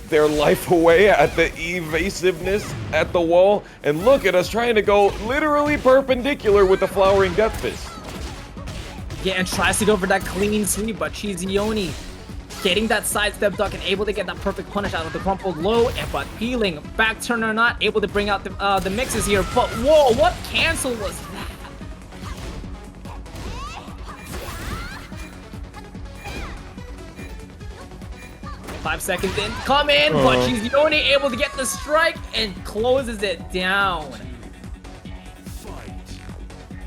their life away at the evasiveness at the wall. And look at us trying to go literally perpendicular with the flowering death fist. Yeah, and tries to go for that clean sweep, but CheeseYoni getting that sidestep duck and able to get that perfect punish out of the crumpled low. And but Pling, back turn or not, able to bring out the mixes here. But whoa, what cancel was that? 5 seconds in, come in, but CheeseYoni able to get the strike and closes it down.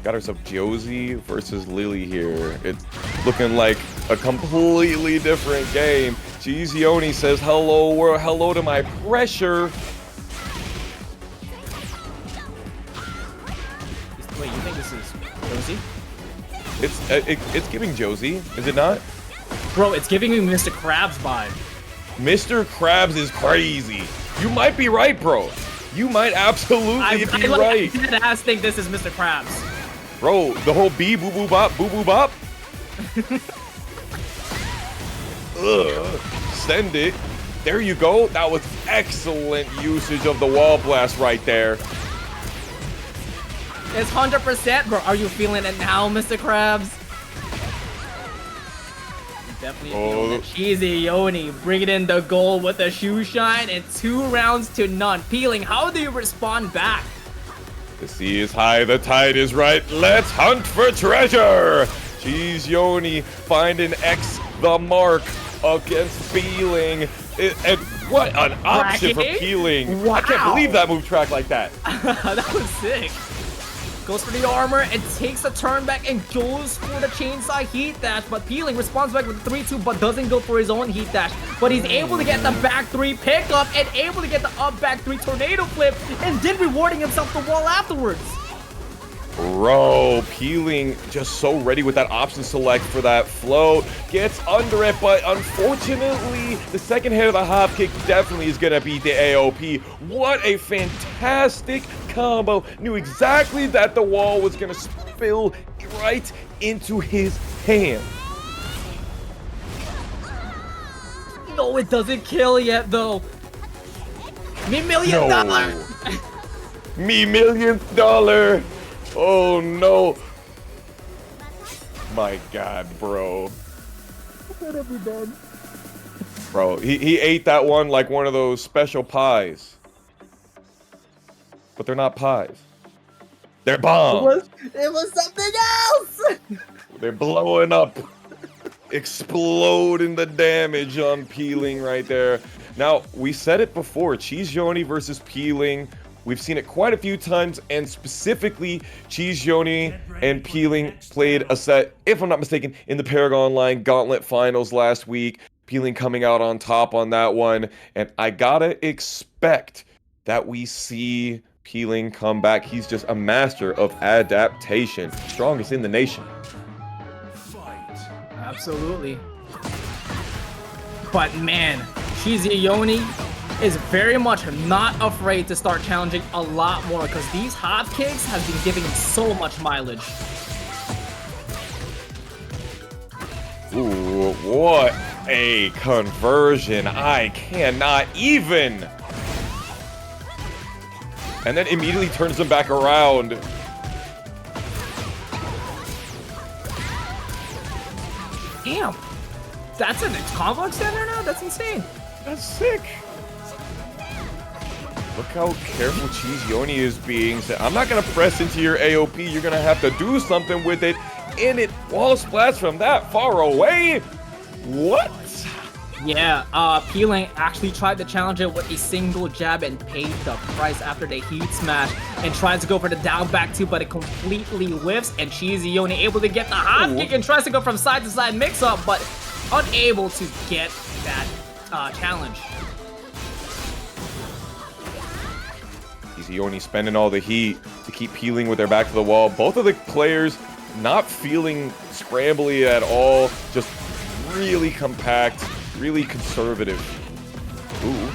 Got herself Josie versus Lily here. It's looking like a completely different game. CheeseYoni says hello, world, hello to my pressure. Wait, you think this is Josie? It's giving Josie, is it not? Bro, it's giving me Mr. Krabs vibe. Mr. Krabs is crazy. You might be right, bro. You might absolutely be right. I deadass think this is Mr. Krabs. Bro, the whole boo boo bop. Ugh. Send it. There you go. That was excellent usage of the wall blast right there. It's 100%, bro. Are you feeling it now, Mr. Krabs? Definitely feeling it. CheeseYoni bringing in the goal with a shoe shine and 2 rounds to none. Pling, how do you respond back? The sea is high, the tide is right. Let's hunt for treasure. CheeseYoni finding X the mark against Pling. And what an option for Pling. Wow. I can't believe that move track like that. That was sick. Goes for the armor and takes a turn back and goes for the chainsaw heat dash, but Pling responds back with the 3-2 but doesn't go for his own heat dash. But he's able to get the back 3 pickup and able to get the up back 3 tornado flip and then rewarding himself the wall afterwards. Bro, Pling just so ready with that option select for that float. Gets under it, but unfortunately, the second hit of the hop kick definitely is gonna beat the AOP. What a fantastic combo. Knew exactly that the wall was gonna spill right into his hand. No, it doesn't kill yet, though. Me million dollar. Me $1,000,000. Oh no. My God, bro. What have we done? Bro, he ate that one like one of those special pies. But they're not pies. They're bombs. It was something else! They're blowing up. Exploding the damage on Peeling right there. Now, we said it before. CheeseYoni versus Peeling. We've seen it quite a few times, and specifically, CheeseYoni and Peeling played a set, if I'm not mistaken, in the Paragon Line Gauntlet Finals last week. Peeling coming out on top on that one, and I gotta expect that we see Peeling come back. He's just a master of adaptation. Strongest in the nation. Absolutely. But man, CheeseYoni is very much not afraid to start challenging a lot more because these hop kicks have been giving him so much mileage. Ooh, what a conversion. I cannot even. And then immediately turns him back around. Damn. That's a combo extender now? That's insane. That's sick. Look how careful CheeseYoni is being. I'm not going to press into your AOP. You're going to have to do something with it. And it wall splats from that far away. What? Yeah, Peeling actually tried to challenge it with a single jab and paid the price after the heat smash and tries to go for the down back two, but it completely whiffs, and CheeseYoni able to get the hop kick and tries to go from side to side mix up, but unable to get that challenge. CheeseYoni spending all the heat to keep Peeling with their back to the wall. Both of the players not feeling scrambly at all, just really compact, really conservative. Ooh.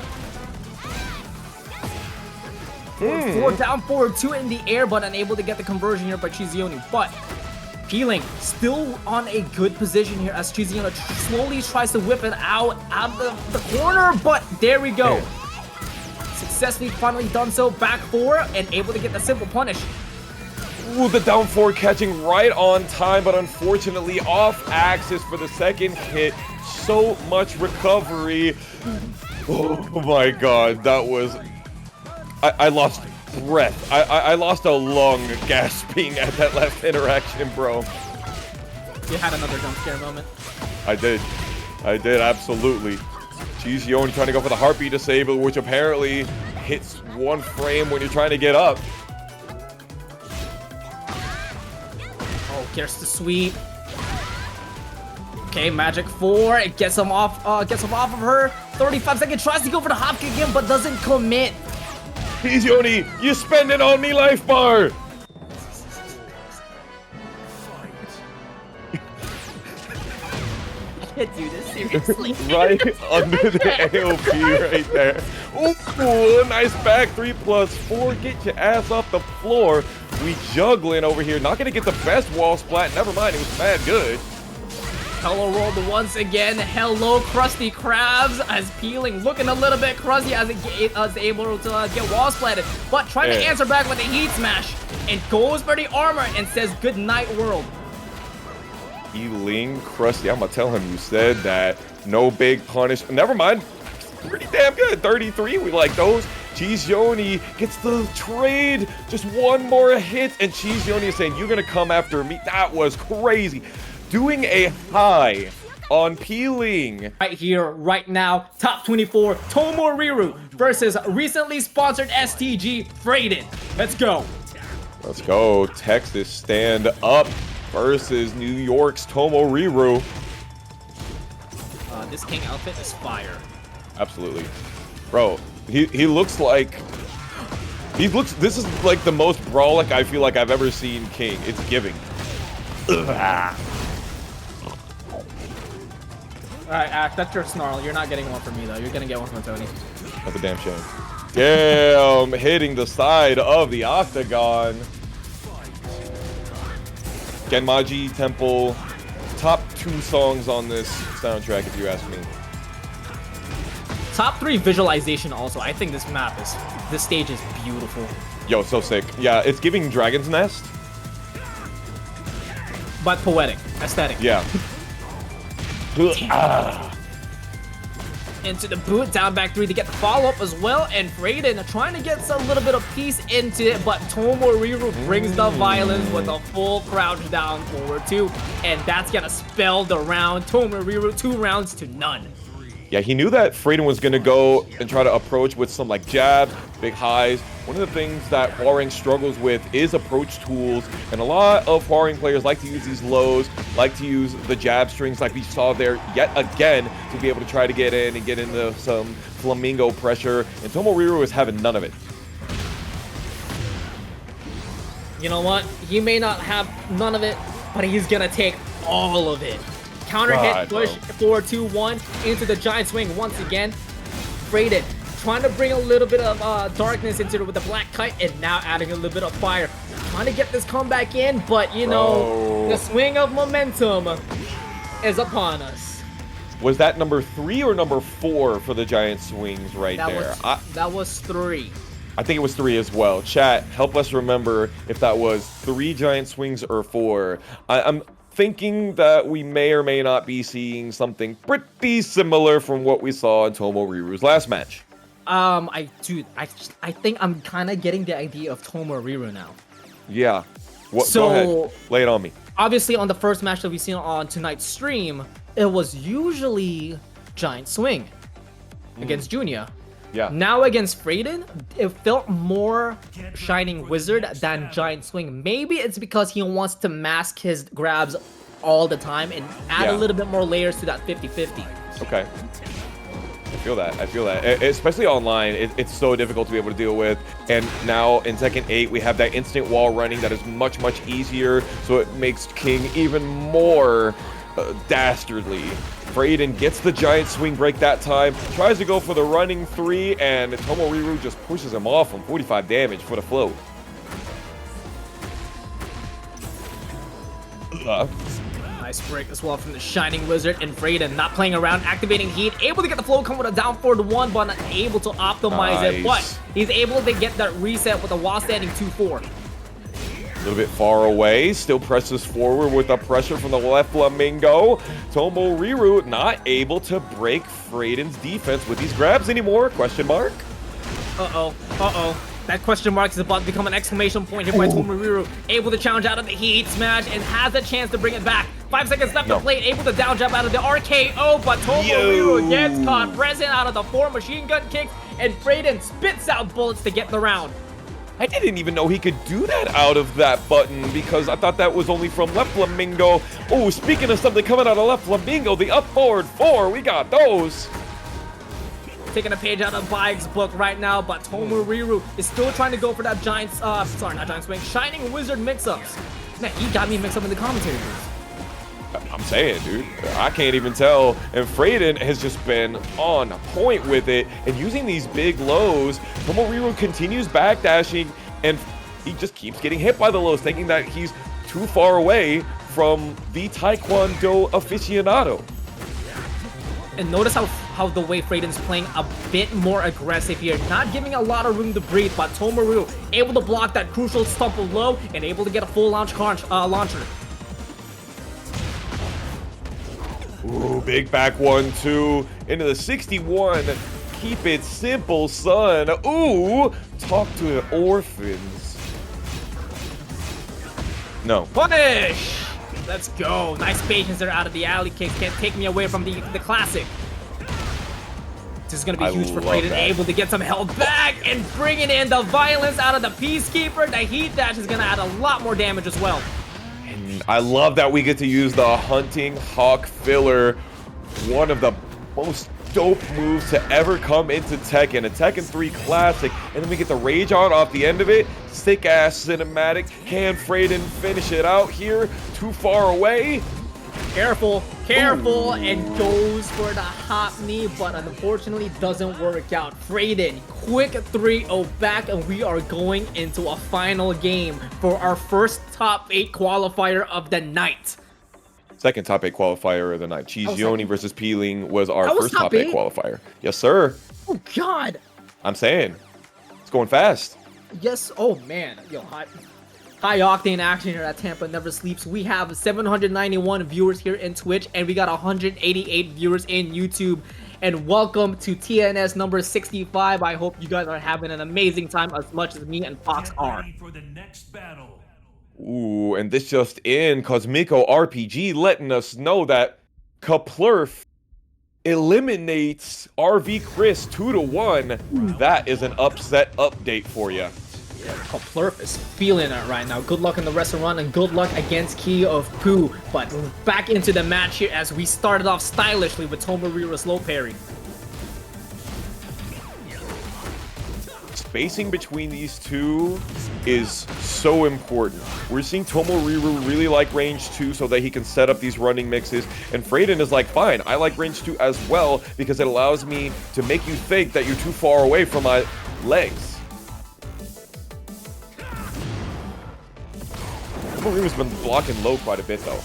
Four down forward, two in the air, but unable to get the conversion here by CheeseYoni. But Peeling still on a good position here as CheeseYoni slowly tries to whip it out of the corner, but there we go. Successfully finally done so, back four, and able to get the simple punish. Ooh, the down four catching right on time, but unfortunately off axis for the second hit. So much recovery. Oh my God, that was... I lost breath. I lost a lung gasping at that last interaction, bro. You had another jump scare moment. I did, absolutely. CheeseYoni trying to go for the heartbeat disable, which apparently hits one frame when you're trying to get up. Oh, gets the sweep. Okay, magic four. It gets him off of her. 35 seconds, tries to go for the hop kick again, but doesn't commit. CheeseYoni, you spend it on me, life bar. I can't do this seriously. Right under the AOP right there. Ooh, nice back 3+4. Get your ass off the floor. We juggling over here. Not gonna get the best wall splat. Never mind, it was mad good. Hello rolled once again. Hello, Krusty Krabs, as Peeling looking a little bit crusty as it is able to get wall splatted, but trying to answer back with a heat smash and goes for the armor and says good night, world. Ling, Krusty, I'm gonna tell him you said that. No big punish. Never mind. Pretty damn good. 33. We like those. CheeseYoni gets the trade. Just one more hit, and CheeseYoni is saying, "You're gonna come after me." That was crazy. Doing a high on Peeling. Right here, right now, top 24, Tomoriru versus recently sponsored STG, Fradin. Let's go. Let's go. Texas stand up versus New York's Tomoriru. This King outfit is fire. Absolutely. Bro, he looks like... This is like the most brawlic I feel like I've ever seen King. It's giving. Ugh. Alright, Ash, that's your snarl. You're not getting one from me, though. You're gonna get one from Tony. That's a damn shame. Damn, hitting the side of the octagon. Genmaji Temple, top 2 songs on this soundtrack, if you ask me. Top 3 visualization also. I think this stage is beautiful. Yo, so sick. Yeah, it's giving Dragon's Nest. But poetic, aesthetic. Yeah. Into the boot, down back 3 to get the follow-up as well, and Fradin trying to get a little bit of peace into it, but Tomoriru brings the violence with a full crouch down forward 2, and that's gonna spell the round. Tomoriru 2 rounds to none. Yeah, he knew that Fradin was going to go and try to approach with some like jabs, big highs. One of the things that Hwoarang struggles with is approach tools, and a lot of Hwoarang players like to use these lows, like to use the jab strings like we saw there yet again to be able to try to get in and get into some flamingo pressure, and Tomoriru is having none of it. You know what? He may not have none of it, but he's gonna take all of it. Counter hit, push, 4-2-1 into the giant swing once again. Fradin trying to bring a little bit of darkness into it with the black kite, and now adding a little bit of fire. Trying to get this comeback in, but you know, the swing of momentum is upon us. Was that number 3 or number 4 for the giant swings right there? That was 3. I think it was 3 as well. Chat, help us remember if that was 3 giant swings or 4. I'm thinking that we may or may not be seeing something pretty similar from what we saw in Tomoriru's last match. I think I'm kind of getting the idea of Tomoriru now. Yeah. Go ahead. Lay it on me. Obviously, on the first match that we've seen on tonight's stream, it was usually giant swing against Joonya. Yeah. Now against Fradin, it felt more Shining Wizard than Giant Swing. Maybe it's because he wants to mask his grabs all the time and add a little bit more layers to that 50-50. Okay. I feel that. Especially online, it's so difficult to be able to deal with. And now in Tekken 8, we have that instant wall running that is much, much easier. So it makes King even more dastardly. Fradin gets the giant swing break that time, tries to go for the running 3, and Tomoriru just pushes him off on 45 damage for the float. Nice break as well from the Shining Wizard, and Fradin not playing around, activating heat, able to get the flow come with a down forward 1, but not able to optimize it. But he's able to get that reset with a while standing 2-4. A little bit far away, still presses forward with the pressure from the left flamingo. Tomoriru not able to break Fradin's defense with these grabs anymore, question mark? That question mark is about to become an exclamation point here by Tomoriru. Able to challenge out of the heat smash and has a chance to bring it back. 5 seconds left to play, able to down jump out of the RKO, but Tomoriru gets caught present out of the 4 machine gun kicks, and Fradin spits out bullets to get the round. I didn't even know he could do that out of that button because I thought that was only from left flamingo. Oh, speaking of something coming out of left flamingo, the up forward 4, we got those. Taking a page out of Bike's book right now, but Tomoriru is still trying to go for that Shining Wizard mix-ups. Man, he got me mixed up in the commentary booth. I'm saying, dude, I can't even tell. And Fradin has just been on point with it and using these big lows. Tomoriru continues backdashing, and he just keeps getting hit by the lows, thinking that he's too far away from the Taekwondo aficionado. And notice how the way Fradin's playing a bit more aggressive here, not giving a lot of room to breathe, but Tomoriru able to block that crucial stump of low and able to get a full launcher. Ooh, big back 1-2 into the 61. Keep it simple, son. Ooh, talk to the orphans. No. Punish! Let's go. Nice patience there out of the alley kicks. Can't take me away from the classic. This is going to be huge for Fradin. Able to get some health back and bringing in the violence out of the Peacekeeper. The heat dash is going to add a lot more damage as well. And I love that we get to use the Hunting Hawk filler. One of the most dope moves to ever come into Tekken. A Tekken 3 classic. And then we get the Rage On off the end of it. Sick ass cinematic. Can Fradin finish it out here? Too far away. Careful, and goes for the hop knee, but unfortunately doesn't work out. Fradin, quick 3-0 back, and we are going into a final game for our first top 8 qualifier of the night. Second top 8 qualifier of the night. CheeseYoni versus Ling was our That was first top top 8 8? qualifier. Yes, sir. Oh God. I'm saying. It's going fast. Yes. Oh man. Yo, high octane action here at Tampa never sleeps. We have 791 viewers here in Twitch, and we got 188 viewers in YouTube. And welcome to TNS number 65. I hope you guys are having an amazing time as much as me and Fox Get are. ready for the next battle. Ooh, and this just in, Cosmico RPG letting us know that Kaplurf eliminates RV Chris 2-1. That is an upset update for you. Kaplurf is feeling it right now. Good luck in the restaurant and good luck against keyofpoo. But back into the match here as we started off stylishly with Tomoriru slow parry. Spacing between these two is so important. We're seeing Tomoriru really like range 2 so that he can set up these running mixes, and Fradin is like, fine, I like range 2 as well because it allows me to make you think that you're too far away from my legs. Tomoriru's been blocking low quite a bit though.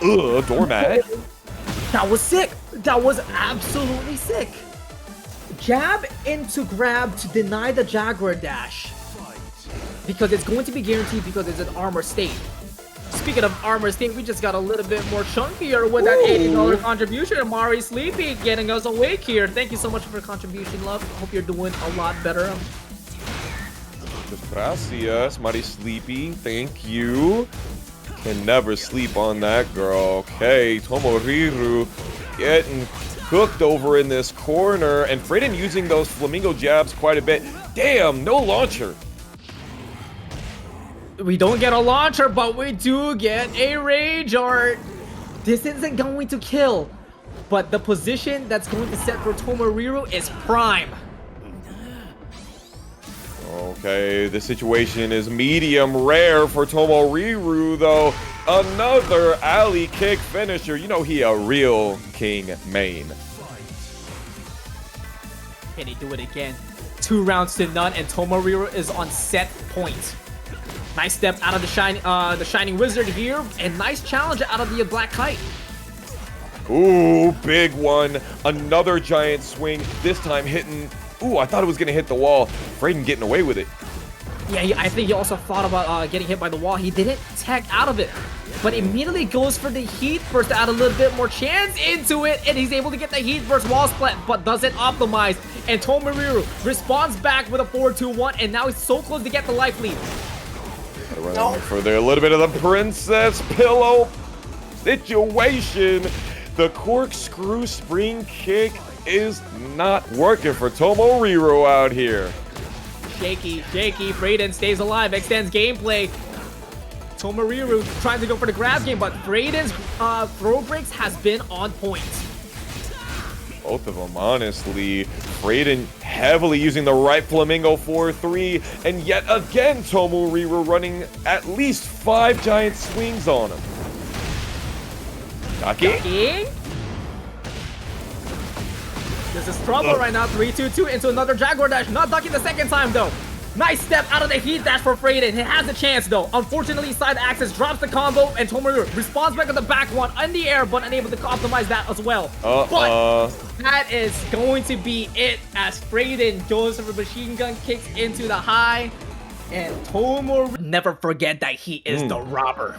Ugh, doormat. That was sick. That was absolutely sick. Jab into grab to deny the Jaguar dash. Because it's going to be guaranteed because it's an armor state. Speaking of armor state, we just got a little bit more chunkier with that $80 contribution. Amari Sleepy getting us awake here. Thank you so much for your contribution, love. Hope you're doing a lot better. Gracias, Mari Sleepy. Thank you. Can never sleep on that girl. Okay, Tomoriru getting cooked over in this corner, and Fradin using those flamingo jabs quite a bit. Damn, no launcher. We don't get a launcher, but we do get a rage art. This isn't going to kill, but the position that's going to set for Tomoriru is prime. Okay, the situation is medium rare for Tomoriru, though. Another alley kick finisher. You know he a real king main. Can he do it again? 2 rounds to none, and Tomoriru is on set point. Nice step out of the Shining Wizard here, and nice challenge out of the Black Kite. Ooh, big one. Another giant swing, this time hitting. Ooh, I thought it was going to hit the wall. Fradin getting away with it. Yeah, I think he also thought about getting hit by the wall. He didn't tech out of it, but immediately goes for the heat burst to add a little bit more chance into it, and he's able to get the heat burst wall split, but doesn't optimize. And Tomoriru responds back with a 4-2-1, and now he's so close to get the life lead. Running further, a little bit of the princess pillow situation. The corkscrew spring kick is not working for Tomoriru out here. Shaky. Fradin stays alive, extends gameplay. Tomoriru trying to go for the grab game, but Fradin's throw breaks has been on point. Both of them, honestly. Fradin heavily using the right flamingo 4-3, and yet again Tomoriru running at least 5 giant swings on him. Ducking? This is trouble right now. 3-2-2 into another Jaguar dash. Not ducking the second time though. Nice step out of the heat dash for Fradin. He has a chance though. Unfortunately, side axis drops the combo, and Tomoriru responds back with the back one in the air, but unable to optimize that as well. But that is going to be it as Fradin goes for machine gun kicks into the high, and Tomoriru. Never forget that he is the robber.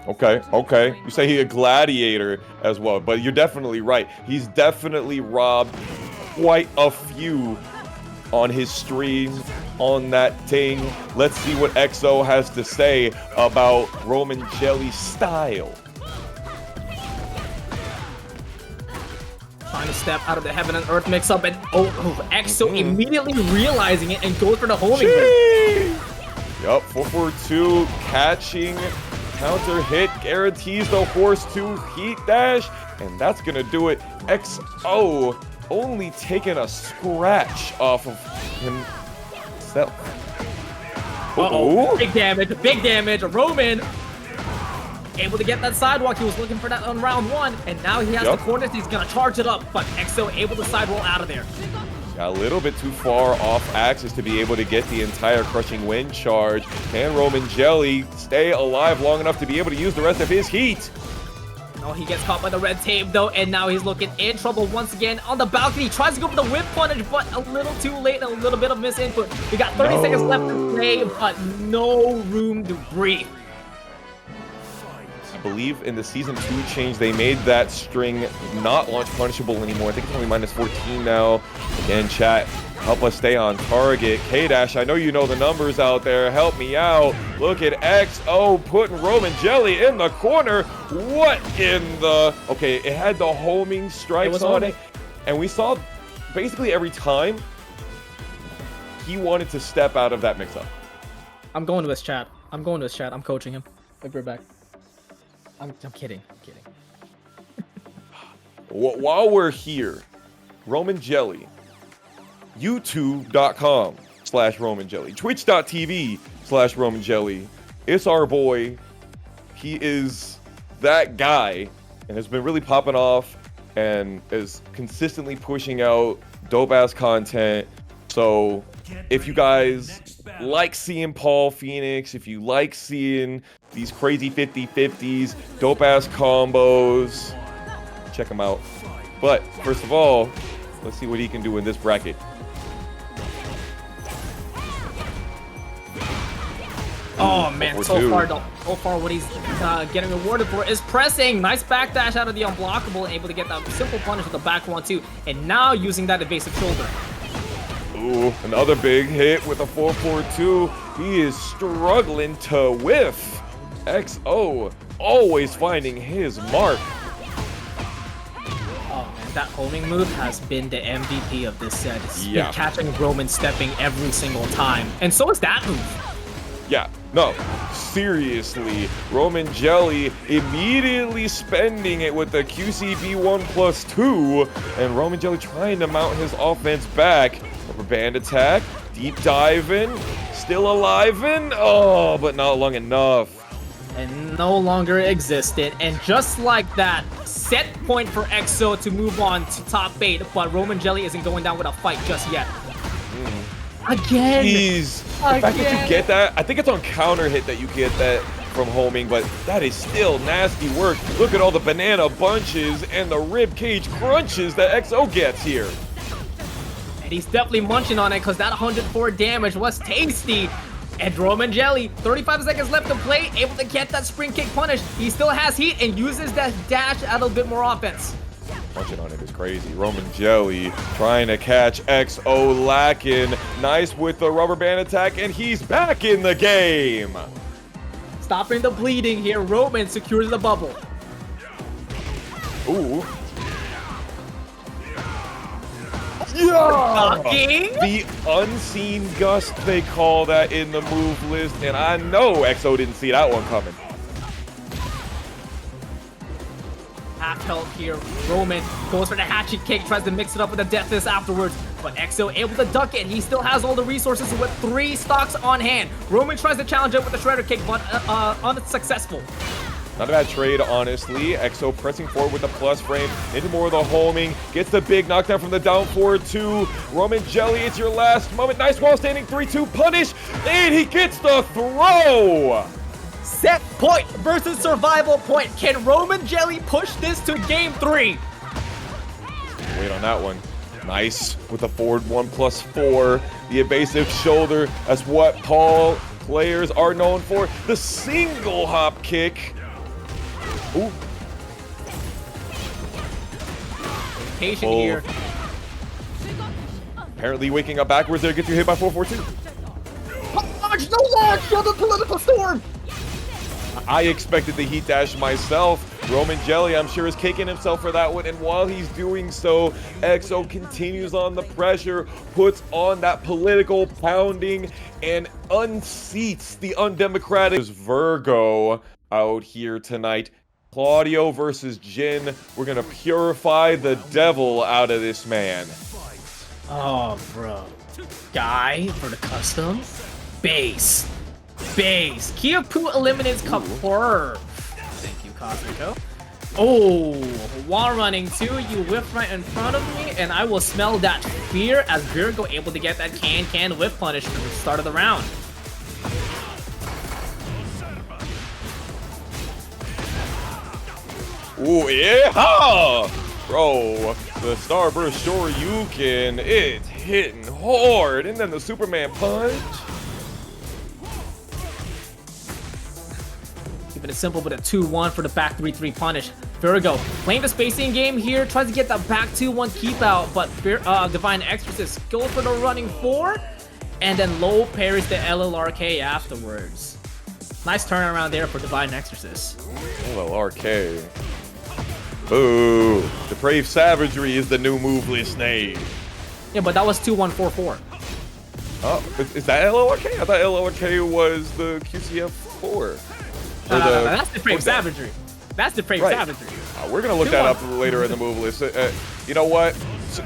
Okay. You say he a gladiator as well, but you're definitely right. He's definitely robbed quite a few on his stream on that thing. Let's see what EXO has to say about romanjelly style. Trying to step out of the heaven and earth mix up, and EXO immediately realizing it and goes for the homing. Yup, 4-4-2 catching. Counter hit guarantees the horse 2 heat dash, and that's gonna do it. EXO only taking a scratch off of himself. Big damage. Roman able to get that sidewalk. He was looking for that on round 1, and now he has the corners. He's gonna charge it up, but EXO able to side roll out of there. Got a little bit too far off axis to be able to get the entire crushing wind charge. Can romanjelly stay alive long enough to be able to use the rest of his heat? Oh, he gets caught by the red tape though, and now he's looking in trouble once again on the balcony. He tries to go for the whip punish, but a little too late and a little bit of misinput. We got 30 seconds left to play, but no room to breathe. I believe in the Season 2 change, they made that string not launch punishable anymore. I think it's only -14 now. Again, chat, help us stay on target. K-Dash, I know you know the numbers out there. Help me out. Look at XO putting romanjelly in the corner. What in the... Okay, it had the homing stripes on it. And we saw basically every time he wanted to step out of that mix-up. I'm going to his chat. I'm going to his chat. I'm coaching him. I'll be right back. I'm kidding. I'm kidding. While we're here, romanjelly, youtube.com/romanjelly, twitch.tv/romanjelly. It's our boy. He is that guy and has been really popping off and is consistently pushing out dope-ass content. So if you guys like seeing Paul Phoenix, if you like seeing these crazy 50-50s, dope-ass combos, check him out. But first of all, let's see what he can do in this bracket. Oh man, so far what he's getting rewarded for is pressing. Nice backdash out of the unblockable, able to get that simple punish with the back 1-2, and now using that evasive shoulder. Ooh, another big hit with a 4-4-2. He is struggling to whiff. XO always finding his mark. Oh man, that homing move has been the MVP of this set. It's been catching Roman stepping every single time. And so is that move. Yeah, no, seriously. romanjelly immediately spending it with the QCB 1+2. And romanjelly trying to mount his offense back. Rubber band attack, deep diving, still alive-in. Oh, but not long enough. And no longer existent. And just like that, set point for XO to move on to top 8, but romanjelly isn't going down with a fight just yet. Again! Jeez. The fact that you get that, I think it's on counter hit that you get that from homing, but that is still nasty work. Look at all the banana bunches and the rib cage crunches that XO gets here. And he's definitely munching on it because that 104 damage was tasty. And romanjelly, 35 seconds left to play, able to get that spring kick punish. He still has heat and uses that dash out a bit more offense. Punching on it is crazy. romanjelly trying to catch XO lacking. Nice with the rubber band attack, and he's back in the game. Stopping the bleeding here. Roman secures the bubble. Ooh. Yeah! The unseen gust, they call that in the move list, and I know XO didn't see that one coming. Half health here. Roman goes for the Heihachi kick, tries to mix it up with the deathless afterwards, but XO able to duck it, and he still has all the resources with 3 stocks on hand. Roman tries to challenge it with the shredder kick, but unsuccessful. Not a bad trade, honestly. XO pressing forward with the plus frame into more of the homing. Gets the big knockdown from the down forward 2. romanjelly, it's your last moment. Nice wall standing 3-2 punish. And he gets the throw. Set point versus survival point. Can romanjelly push this to game 3? Wait on that one. Nice with the forward 1+4. The evasive shoulder. That's what Paul players are known for. The single hop kick. Ooh. Patient here. Apparently waking up backwards there, gets you hit by 4-4-2. Launch, no launch, show the political storm. I expected the heat dash myself. romanjelly, I'm sure, is kicking himself for that one, and while he's doing so, XO continues on the pressure, puts on that political pounding, and unseats the undemocratic Virgoux out here tonight. Claudio versus Jin. We're gonna purify the devil out of this man. Oh, bro. Guy for the custom. Base. Keyofpoo eliminates Kaplurf. Thank you, Cosmico. Oh, while running too, you whiff right in front of me, and I will smell that fear as Virgoux able to get that can whiff punish at the start of the round. Ooh, yeah! Bro, the Starburst Shoryuken, it's hitting hard. And then the Superman punch. Keeping it simple with a 2-1 for the back 3-3 punish. Virgoux playing the spacing game here, tries to get that back 2-1 keep out, but Divine Exorcist goes for the running 4, and then low parries the LLRK afterwards. Nice turnaround there for Divine Exorcist. LLRK. Ooh, Depraved Savagery is the new moveless name. Yeah, but that was 2-1-4-4. Oh, is that LLRK? I thought LLRK was the QCF4. That's Depraved Savagery. That's Depraved Savagery. We're going to look that up later in the move list. You know what?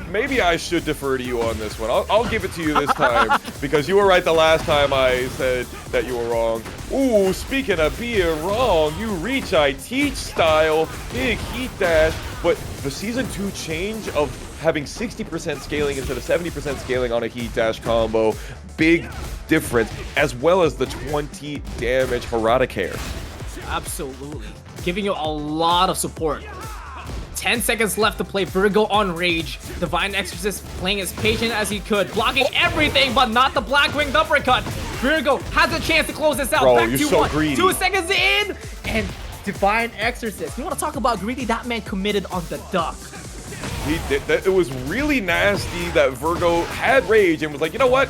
Maybe I should defer to you on this one. I'll give it to you this time because you were right the last time I said that you were wrong. Ooh, speaking of being wrong, you reach, I teach style, big heat dash, but the Season 2 change of having 60% scaling instead of 70% scaling on a heat dash combo, big difference, as well as the 20 damage Hwoarang. Absolutely. Giving you a lot of support. 10 seconds left to play. Virgoux on rage. Divine Exorcist playing as patient as he could, blocking everything but not the black winged uppercut. Virgoux has a chance to close this out. Bro, Back you're to so 1. greedy. 2 seconds in, and Divine Exorcist. You want to talk about greedy? That man committed on the duck. He did that. It was really nasty that Virgoux had rage and was like, you know what?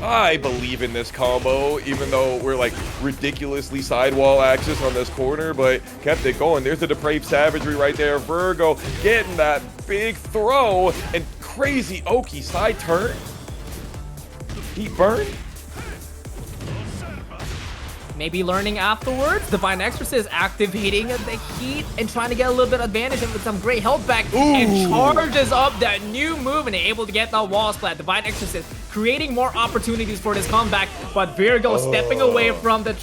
I believe in this combo, even though we're like ridiculously sidewall axis on this corner, but kept it going. There's the Depraved Savagery right there. Virgoux getting that big throw and crazy Oki side turn. Heat burn. Maybe learning afterwards. Divine Exorcist activating the heat and trying to get a little bit of advantage and with some great health back. Ooh. And charges up that new move and able to get the wall splat. Divine Exorcist creating more opportunities for this comeback, but Virgoux stepping away from the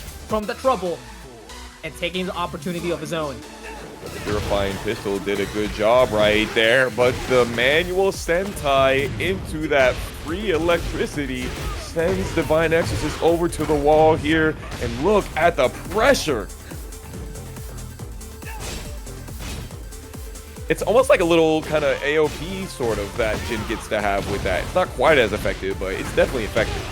trouble and taking the opportunity of his own. The Purifying Pistol did a good job right there, but the manual Sentai into that free electricity sends Divine Exorcist over to the wall here, and look at the pressure. It's almost like a little kind of AOP sort of that Jin gets to have with that. It's not quite as effective, but it's definitely effective.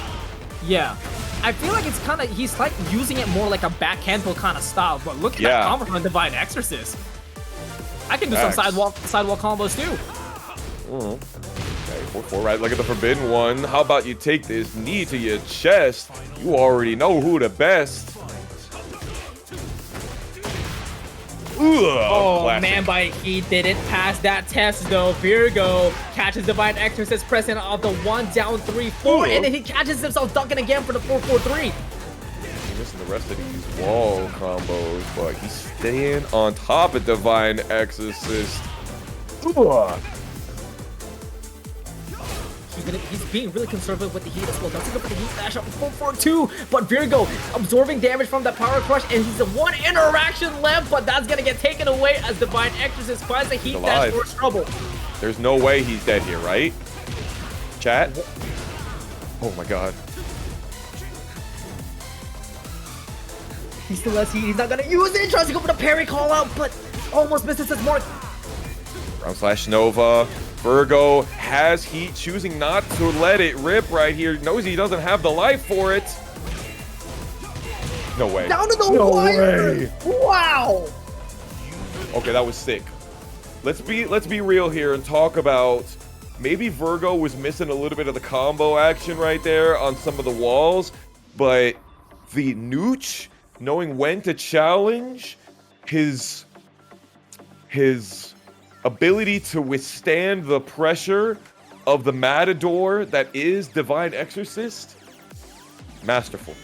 Yeah. I feel like it's kind of, he's like using it more like a backhandle kind of style, but look at that combo from Divine Exorcist. I can do some sidewall combos too. Okay, 4-4, right? Look at the forbidden one. How about you take this knee to your chest? You already know who the best. Oh classic. man, but he didn't pass that test though. Virgoux catches Divine Exorcist pressing off the 1 down 3-4, and then he catches himself dunking again for the 4-4-3. He's missing the rest of these wall combos, but he's staying on top of Divine Exorcist. He's being really conservative with the heat as well. Doesn't go for the heat dash up 4-4-2, but Virgoux absorbing damage from that power crush, and he's the one interaction left, but that's gonna get taken away as Divine Exorcist finds the heat dash for trouble. There's no way he's dead here, right? Chat? Oh my god. He still has heat. He's not gonna use it. Tries to go for the parry call out, but almost misses his mark. Round slash Nova. Virgoux has heat, choosing not to let it rip right here. Knows he doesn't have the life for it. No way. Down to the wire. Wow. Okay, that was sick. Let's be real here and talk about maybe Virgoux was missing a little bit of the combo action right there on some of the walls, but the nooch, knowing when to challenge, his ability to withstand the pressure of the matador that is Divine Exorcist, masterful.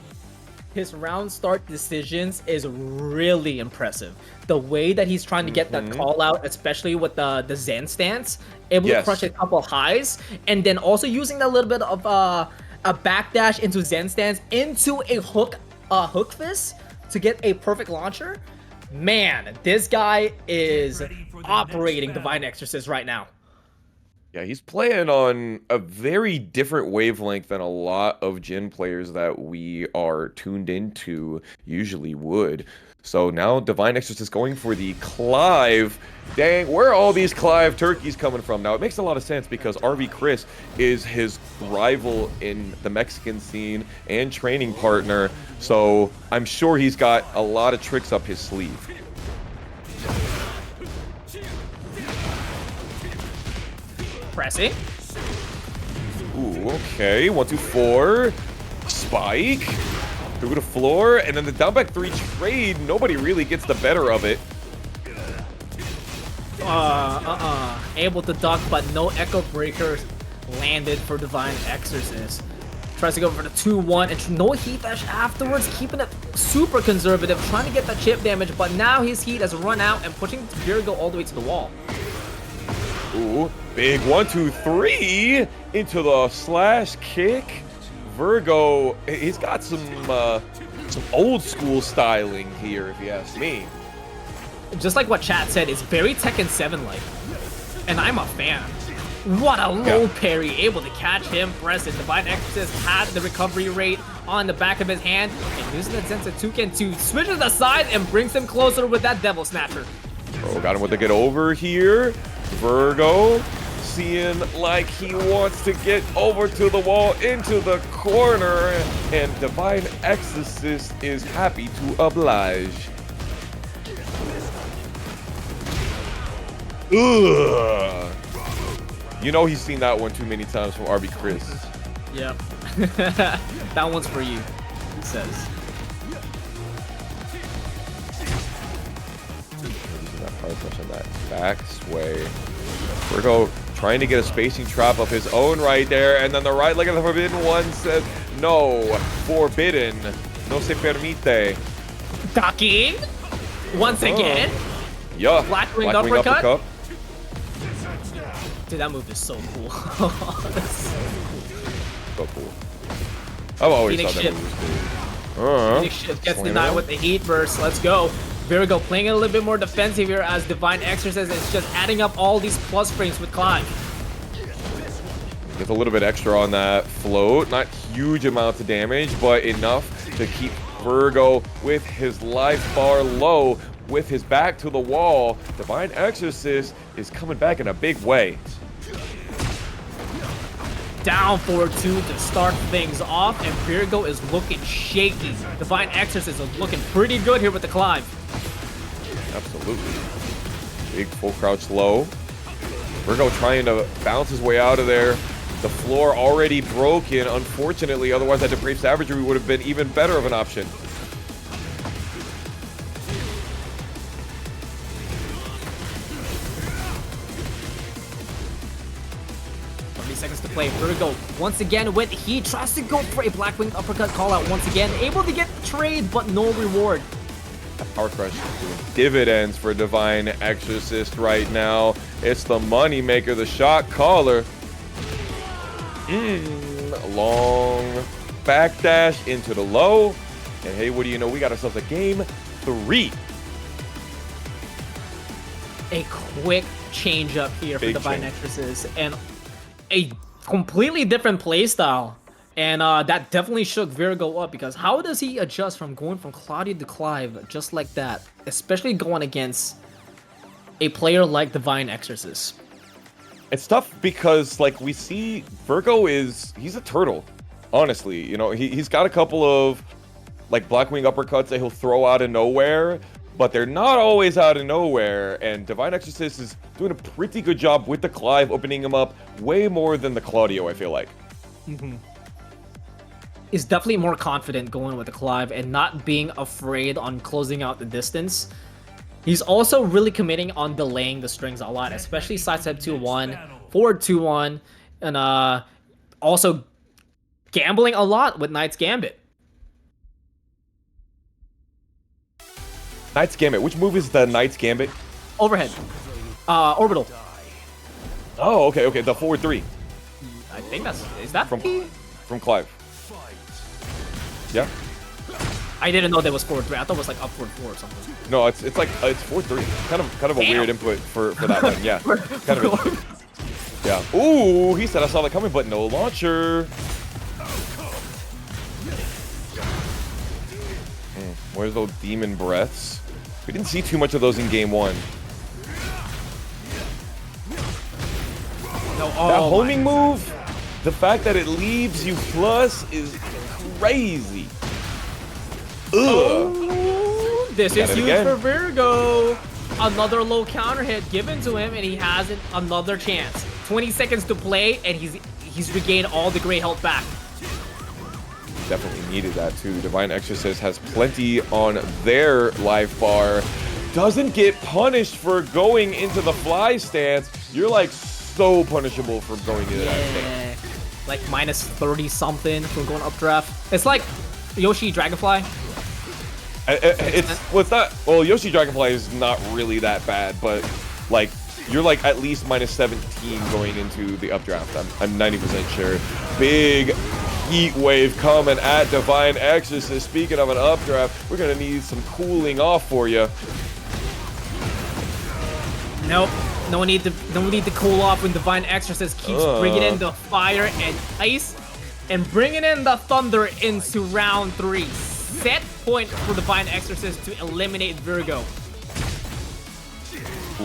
His round start decisions is really impressive. The way that he's trying to get that call out, especially with the Zen stance, able to crush a couple highs, and then also using that little bit of a backdash into Zen stance into a hook fist to get a perfect launcher. Man, this guy is operating Divine Exorcist right now. Yeah, he's playing on a very different wavelength than a lot of Jin players that we are tuned into usually would. So now Divine Exorcist going for the Clive. Dang, where are all these Clive turkeys coming from? Now, it makes a lot of sense because RV Chris is his rival in the Mexican scene and training partner. So I'm sure he's got a lot of tricks up his sleeve. Pressing. Ooh, okay. 1, 2, 4. Spike. Through the floor. And then the down back 3 trade. Nobody really gets the better of it. Able to duck, but no Echo Breakers landed for Divine Exorcist. Tries to go for the 2-1 and no heat dash afterwards, keeping it super conservative, trying to get that chip damage, but now his heat has run out and pushing Virgoux all the way to the wall. Ooh, big 1, 2, 3 into the slash kick. Virgoux, he's got some old school styling here, if you ask me. Just like what chat said, it's very Tekken 7 like, and I'm a fan. What a low parry, able to catch him, press it. Divine Exorcist had the recovery rate on the back of his hand, and using that Zensetsuken to switch it aside and brings him closer with that Devil Snatcher. Oh, got him with the get over here. Virgoux seeing like he wants to get over to the wall, into the corner, and Divine Exorcist is happy to oblige. Ugh. You know he's seen that one too many times from RB Chris. Yep. That one's for you, he says. Using that power push on that back sway. Virgoux trying to get a spacing trap of his own right there, and then the right leg of the Forbidden One says, no, forbidden, no se permite. Ducking once again. Yeah, Black Wing uppercut. Dude, that move is so cool. So cool. I've always Phoenix thought that Ship. move was cool. Phoenix Ship gets denied with the heat burst. Let's go. Virgoux playing it a little bit more defensive here as Divine Exorcist is just adding up all these plus frames with Clive. Gets a little bit extra on that float. Not huge amounts of damage, but enough to keep Virgoux with his life bar low, with his back to the wall. Divine Exorcist is coming back in a big way. Down 4-2 to start things off, and Virgoux is looking shaky. Divine Exorcist is looking pretty good here with the Clive. Absolutely. Big full crouch low. Virgoux trying to bounce his way out of there. The floor already broken, unfortunately. Otherwise, that Depraved Savagery would have been even better of an option. Seconds to play. Virgoux once again with heat, tries to go for a Black Wing uppercut call out once again, able to get the trade but no reward. Power crush doing dividends for Divine Exorcist right now. It's the money maker, the shot caller. Long backdash into the low, and hey, what do you know? We got ourselves a game 3. A quick change up here for Big Divine change. Exorcist and a completely different playstyle, and that definitely shook Virgoux up, because how does he adjust from going from Claudio to Clive just like that, especially going against a player like Divine Exorcist? It's tough because, like, we see Virgoux he's a turtle, honestly. You know, he's got a couple of, like, Black Wing uppercuts that he'll throw out of nowhere, but they're not always out of nowhere, and Divine Exorcist is doing a pretty good job with the Clive, opening him up way more than the Claudio, I feel like. Is definitely more confident going with the Clive and not being afraid on closing out the distance. He's also really committing on delaying the strings a lot, especially sidestep 2-1, forward 2-1, and also gambling a lot with Knight's Gambit. Knight's Gambit. Which move is the Knight's Gambit? Overhead. Orbital. Oh, okay, okay. The forward 3 I think that's... Is that from Clive. Yeah. I didn't know there was forward 3. I thought it was like up forward 4 or something. No, it's like it's forward 3. Kind of a weird input for that one. Yeah. Kind of. Yeah. Ooh, he said I saw that coming, but no launcher. Where's those demon breaths? We didn't see too much of those in game 1. No, That homing move, the fact that it leaves you plus is crazy. Ugh. This is huge again. for Virgoux. Another low counter hit given to him, and he has another chance. 20 seconds to play, and he's regained all the gray health back. Definitely needed that too. Divine Exorcist has plenty on their life bar. Doesn't get punished for going into the fly stance. You're like so punishable for going into that stance. Like minus 30 something for going updraft. It's like Yoshi Dragonfly. It's not. Well, Yoshi Dragonfly is not really that bad, but like you're like at least minus 17 going into the updraft. I'm 90% sure. Big heat wave coming at Divine Exorcist. Speaking of an updraft, we're gonna need some cooling off for you. Nope. No need to cool off when Divine Exorcist keeps bringing in the fire and ice and bringing in the thunder into round 3. Set point for Divine Exorcist to eliminate Virgoux.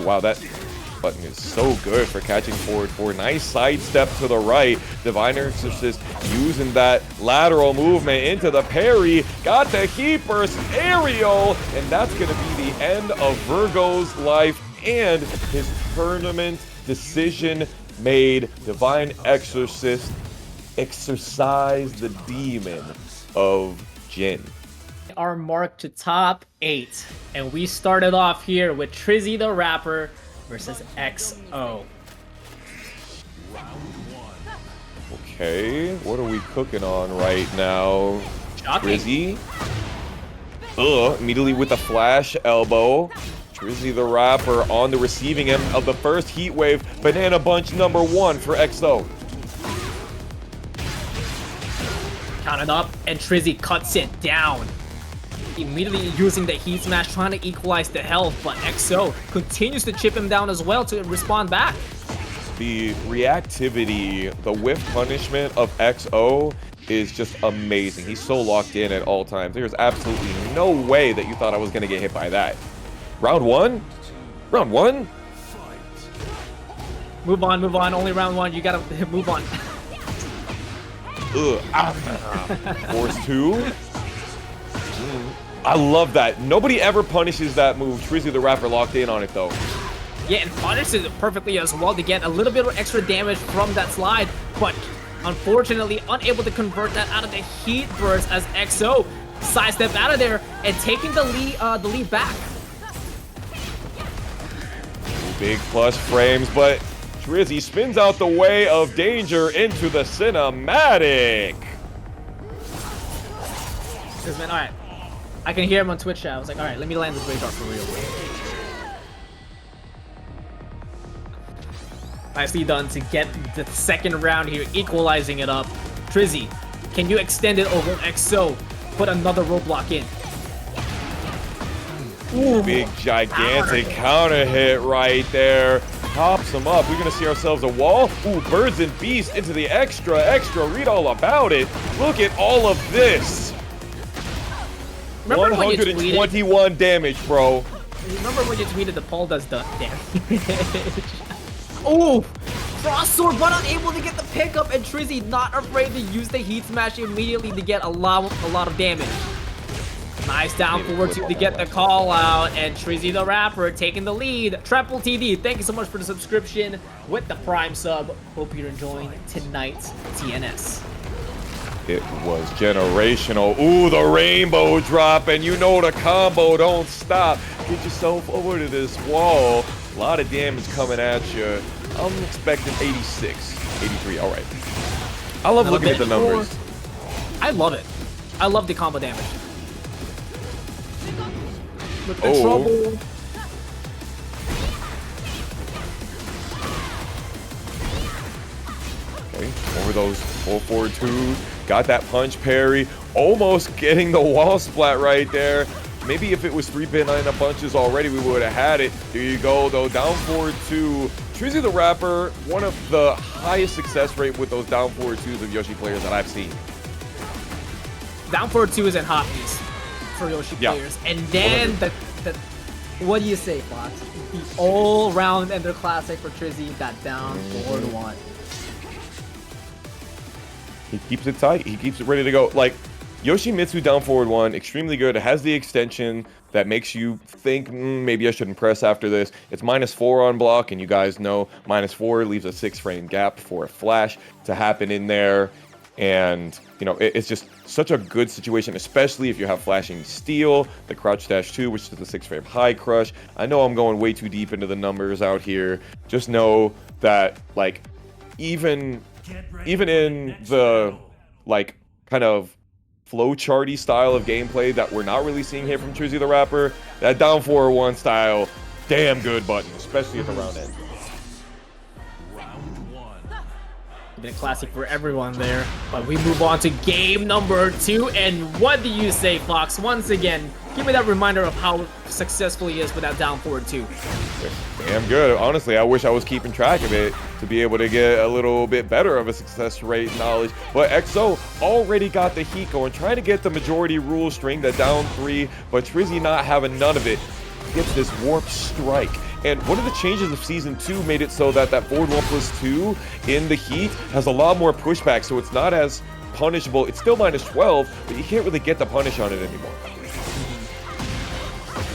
Wow, that button is so good for catching forward 4. Nice sidestep to the right. Divine Exorcist using that lateral movement into the parry. Got the heat burst aerial, and that's going to be the end of Virgoux's life and his tournament decision made. Divine Exorcist exorcise the demon of Jin. Our mark to top 8, and we started off here with TrizzyTheRapper versus XO. Okay, what are we cooking on right now? Shocking. Trizzy. Immediately with the flash elbow. TrizzyTheRapper on the receiving end of the first heat wave. Banana bunch number 1 for XO. Counted up, and Trizzy cuts it down. Immediately using the heat smash, trying to equalize the health, but XO continues to chip him down as well to respond back. The reactivity, the whiff punishment of XO is just amazing. He's so locked in at all times. There's absolutely no way that you thought I was going to get hit by that. Round 1? Round 1? Move on. Only round 1. You gotta move on. Force 2. I love that. Nobody ever punishes that move. TrizzyTheRapper locked in on it though. Yeah, and punishes it perfectly as well to get a little bit of extra damage from that slide, but unfortunately unable to convert that out of the heat burst as XO sidestep out of there and taking the lead back. Big plus frames, but Trizzy spins out the way of danger into the cinematic. Because man, alright. I can hear him on Twitch chat. I was like, alright, let me land this radar for real. Nicely done to get the second round here, equalizing it up. Trizzy, can you extend it over XO? Put another roadblock in. Ooh, big gigantic counter hit right there. Pops him up. We're gonna see ourselves a wall. Ooh, birds and beasts into the extra. Read all about it. Look at all of this. 121 damage, bro. Remember when you tweeted the Paul does the damage? Oh, cross sword, but unable to get the pickup, and Trizzy not afraid to use the heat smash immediately to get a lot of damage. Nice down forward to get the call out, and TrizzyTheRapper taking the lead. Triple TD, thank you so much for the subscription with the Prime sub. Hope you're enjoying tonight's TNS. It was generational. Ooh, the rainbow drop, and you know the combo don't stop. Get yourself over to this wall. A lot of damage coming at you. I'm expecting 86, 83, all right. I love looking at the numbers. I love it. I love the combo damage. Look at the trouble. Okay, over those 4-4-2s. Got that punch parry. Almost getting the wall splat right there. Maybe if it was 3-bit 9 bunches already, we would have had it. There you go, though. Down forward 2. TrizzyTheRapper, one of the highest success rate with those down forward 2s of Yoshi players that I've seen. Down forward 2 is in hotkeys. for Yoshi Yeah. players. And then the what do you say, Fox? The all-round ender classic for Trizzy, that down 4-1. He keeps it tight. He keeps it ready to go. Like, Yoshimitsu down forward 1, extremely good. It has the extension that makes you think, maybe I shouldn't press after this. It's -4 on block, and you guys know -4 leaves a 6-frame gap for a flash to happen in there. And, you know, it's just such a good situation, especially if you have flashing steel, the crouch dash 2, which is the 6-frame high crush. I know I'm going way too deep into the numbers out here. Just know that, like, even in the, like, kind of flowcharty style of gameplay that we're not really seeing here from TrizzyTheRapper, that down 4-1 style, damn good button, especially at the round end. Been a classic for everyone there, but we move on to game number 2. And what do you say, Fox? Once again, give me that reminder of how successful he is with that down forward 2. Damn good. Honestly, I wish I was keeping track of it to be able to get a little bit better of a success rate knowledge. But XO already got the heat going, trying to get the majority rule string, the down 3, but Trizzy not having none of it. Gets this warp strike. And one of the changes of Season 2 made it so that forward 1+2 in the heat has a lot more pushback, so it's not as punishable. It's still -12, but you can't really get the punish on it anymore.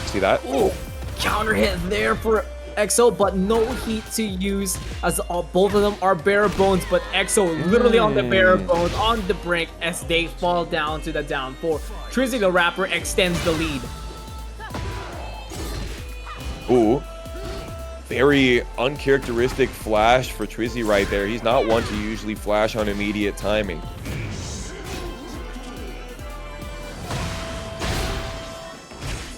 See that? Ooh, counter hit there for EXO, but no heat to use as both of them are bare bones, but EXO literally on the bare bones, on the brink as they fall down to the down 4. TrizzyTheRapper extends the lead. Ooh. Very uncharacteristic flash for Trizzy right there. He's not one to usually flash on immediate timing.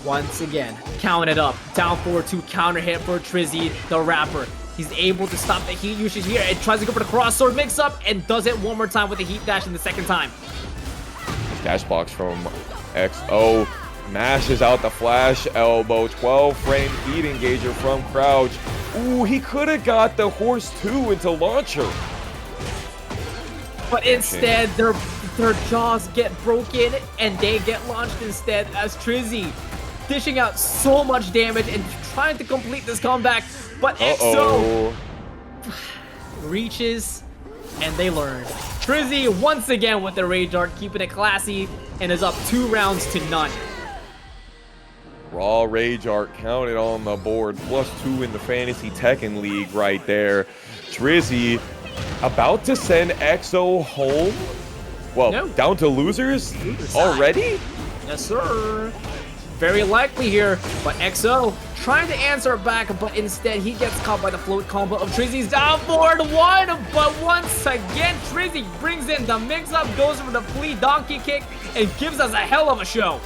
Once again, count it up. Down 4-2 counter hit for TrizzyTheRapper. He's able to stop the heat usage here and tries to go for the cross sword mix up and does it one more time with the heat dash in the second time. Dash box from XO. Mashes out the flash elbow, 12-frame heat engager from crouch. Ooh, he could have got the horse 2 into launcher. But instead, their jaws get broken and they get launched instead as Trizzy dishing out so much damage and trying to complete this comeback. But EXO reaches and they learn. Trizzy once again with the Rage Art, keeping it classy and is up 2 rounds to none. Raw Rage Art counted on the board, +2 in the Fantasy Tekken League right there. Trizzy about to send EXO home? Well, No. down to losers already? Yes, sir. Very likely here, but EXO trying to answer back, but instead he gets caught by the float combo of Trizzy's down forward 1. But once again, Trizzy brings in the mix-up, goes for the flea donkey kick, and gives us a hell of a show.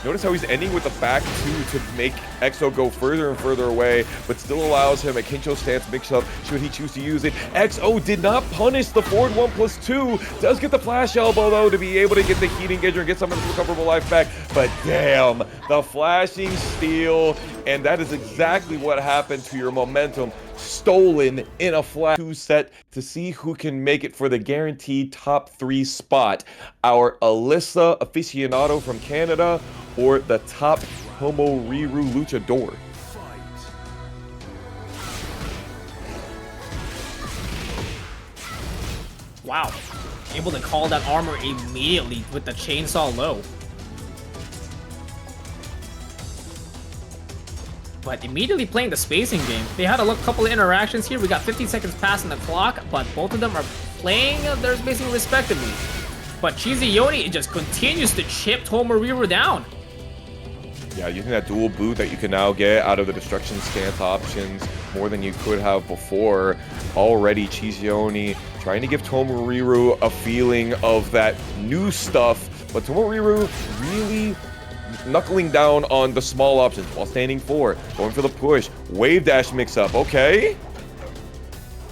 Notice how he's ending with the back 2 to make EXO go further and further away, but still allows him a Kincho stance mix-up should he choose to use it. EXO did not punish the forward 1+2. Does get the flash elbow, though, to be able to get the heat engager and get some of his recoverable life back. But damn, the flashing steel, and that is exactly what happened to your momentum. Stolen in a flash 2 set to see who can make it for the guaranteed top 3 spot. Our Alisa aficionado from Canada or the top Tomoriru luchador. Wow, able to call that armor immediately with the chainsaw low. But immediately playing the spacing game. They had a couple of interactions here. We got 15 seconds passing the clock, but both of them are playing their spacing respectively. But CheeseYoni just continues to chip Tomoriru down. Yeah, using that dual boot that you can now get out of the destruction stance options more than you could have before. Already CheeseYoni trying to give Tomoriru a feeling of that new stuff, but Tomoriru really knuckling down on the small options while standing 4, going for the push, wave dash mix up. Okay,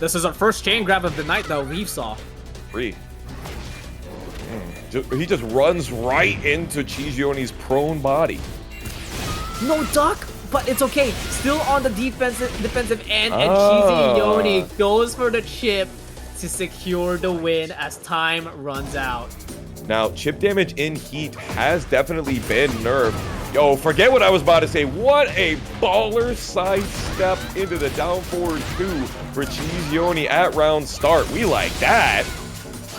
This is our first chain grab of the night though, we saw. 3. He just runs right into CheeseYoni's prone body. No duck, but it's okay. Still on the defensive end, and CheeseYoni goes for the chip to secure the win as time runs out. Now, chip damage in Heat has definitely been nerfed. Yo, forget what I was about to say. What a baller sidestep into the down forward 2 for CheeseYoni at round start. We like that.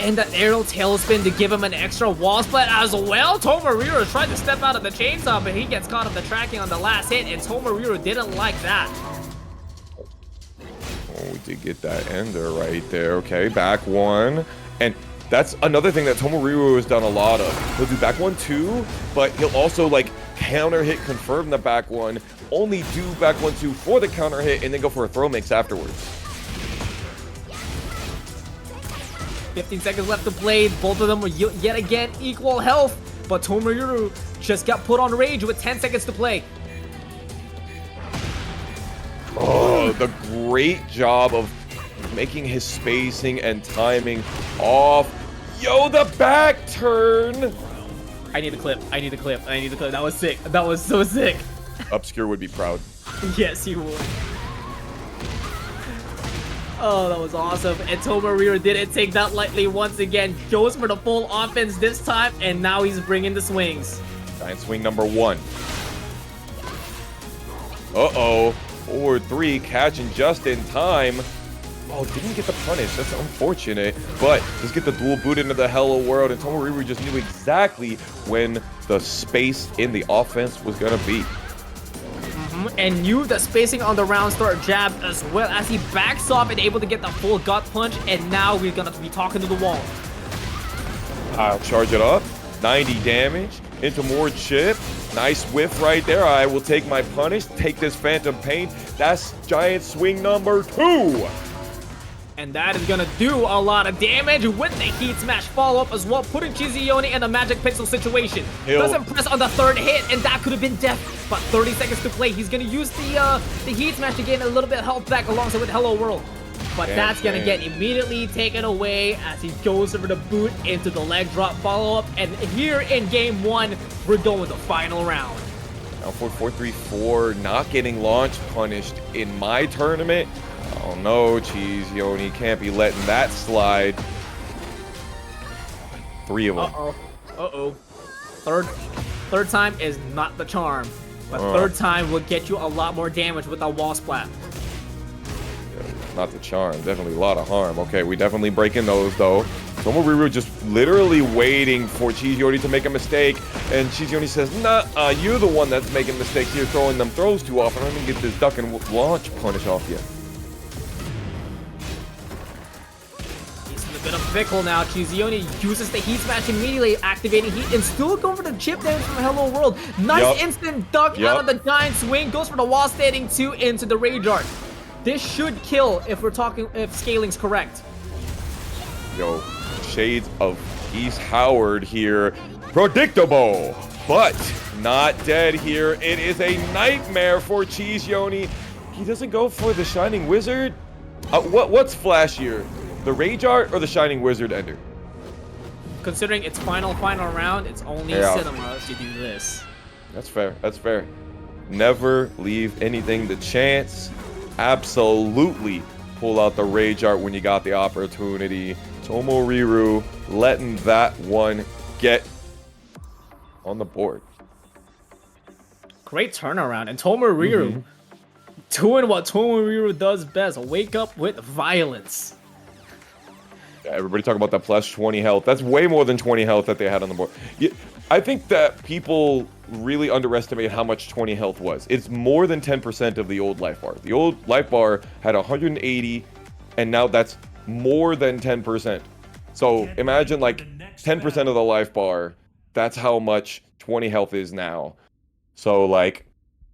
And the aerial tailspin to give him an extra wall split as well. Tomoriru tried to step out of the chainsaw, but he gets caught on the tracking on the last hit, and Tomoriru didn't like that. Oh, we did get that ender right there. Okay, back one. And that's another thing that Tomoriru has done a lot of. He'll do back one too, but he'll also like counter hit confirm the back one, only do back one two for the counter hit, and then go for a throw mix afterwards. 15 seconds left to play. Both of them were yet again equal health, but Tomoriru just got put on rage with 10 seconds to play. Oh, the great job of making his spacing and timing off. Yo, the back turn. I need a clip. I need a clip. I need a clip. That was sick. That was so sick. Obscure would be proud. Yes, he would. Oh, that was awesome. And Tomoriru didn't take that lightly once again. Goes for the full offense this time, and now he's bringing the swings. Giant swing number 1. Uh-oh. Forward 3, catching just in time. Oh, didn't get the punish. That's unfortunate. But just get the dual boot into the hello world, and Tomoriru just knew exactly when the space in the offense was going to be. And knew the spacing on the round start jab as well as he backs off and able to get the full gut punch, and now we're gonna be talking to the wall. I'll charge it up. 90 damage into more chip. Nice whiff right there. I will take my punish, take this phantom pain. That's giant swing number 2. And that is gonna do a lot of damage with the heat smash follow-up as well, putting CheeseYoni in a magic pistol situation. Doesn't press on the third hit, and that could have been death. But 30 seconds to play. He's gonna use the heat smash to gain a little bit of health back alongside with Hello World. But that's gonna get immediately taken away as he goes over the boot into the leg drop follow-up. And here in game 1, we're going with the final round. Now for 4-3-4, not getting launch punished in my tournament. Oh no, CheeseYoni can't be letting that slide. 3 of them. Uh-oh. Third time is not the charm. But third time will get you a lot more damage with a wall splat. Not the charm, definitely a lot of harm. Okay, we definitely breaking those though. Tomoriru just literally waiting for CheeseYoni to make a mistake, and CheeseYoni says, nah, you're the one that's making mistakes. You're throwing them throws too often. I'm gonna get this duck and launch punish off you. Bit of fickle now. CheeseYoni uses the heat smash immediately, activating heat and still going for the chip damage from Hello World. Nice instant duck out of the giant swing. Goes for the wall standing 2 into the rage art. This should kill if we're talking if scaling's correct. Yo, shades of East Howard here. Predictable, but not dead here. It is a nightmare for CheeseYoni. He doesn't go for the Shining Wizard. What's flashier? The Rage Art or the Shining Wizard Ender? Considering it's final round, it's only cinema to do this. That's fair. That's fair. Never leave anything to chance. Absolutely pull out the Rage Art when you got the opportunity. Tomoriru letting that one get on the board. Great turnaround. And Tomoriru doing what Tomoriru does best. Wake up with violence. Everybody talk about that plus 20 health. That's way more than 20 health that they had on the board. I think that people really underestimate how much 20 health was. It's more than 10% of the old life bar. The old life bar had 180, and now that's more than 10%. So imagine like 10% of the life bar. That's how much 20 health is now. So like,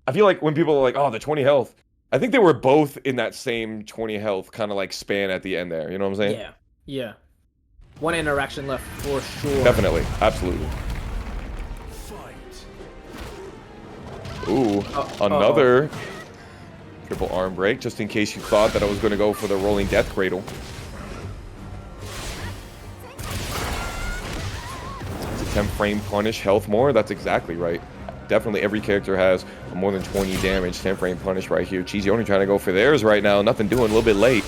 I feel like when people are like, oh, the 20 health, I think they were both in that same 20 health kind of like span at the end there. You know what I'm saying? Yeah. Yeah. One interaction left for sure. Definitely. Absolutely. Ooh, another triple arm break, just in case you thought that I was going to go for the rolling death cradle. It's a 10 frame punish health more. That's exactly right. Definitely every character has more than 20 damage. 10 frame punish right here. CheeseYoni trying to go for theirs right now. Nothing doing, a little bit late.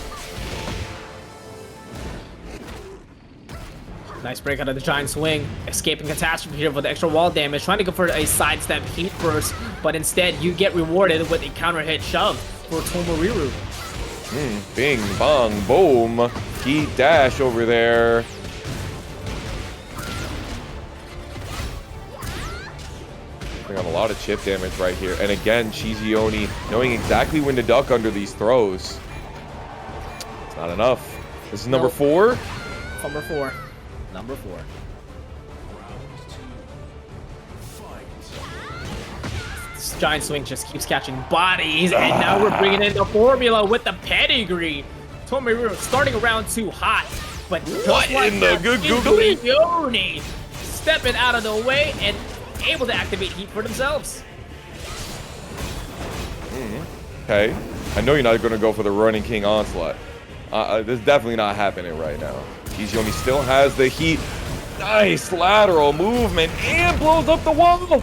Nice break out of the giant swing. Escaping catastrophe here with the extra wall damage. Trying to go for a sidestep heat burst, but instead you get rewarded with a counter hit shove for Tomoriru. Bing, bong, boom. Heat dash over there. Bring on a lot of chip damage right here. And again, CheeseYoni knowing exactly when to duck under these throws. It's not enough. This is number 4. Number 4. Number 4. This giant swing just keeps catching bodies, and now we're bringing in the formula with the pedigree. Tomoriru starting around 2 hot, but just What like in the that, good googly? Yoni stepping out of the way and able to activate heat for themselves. Okay. I know you're not going to go for the running king onslaught. This is definitely not happening right now. CheeseYoni still has the heat. Nice lateral movement and blows up the wall.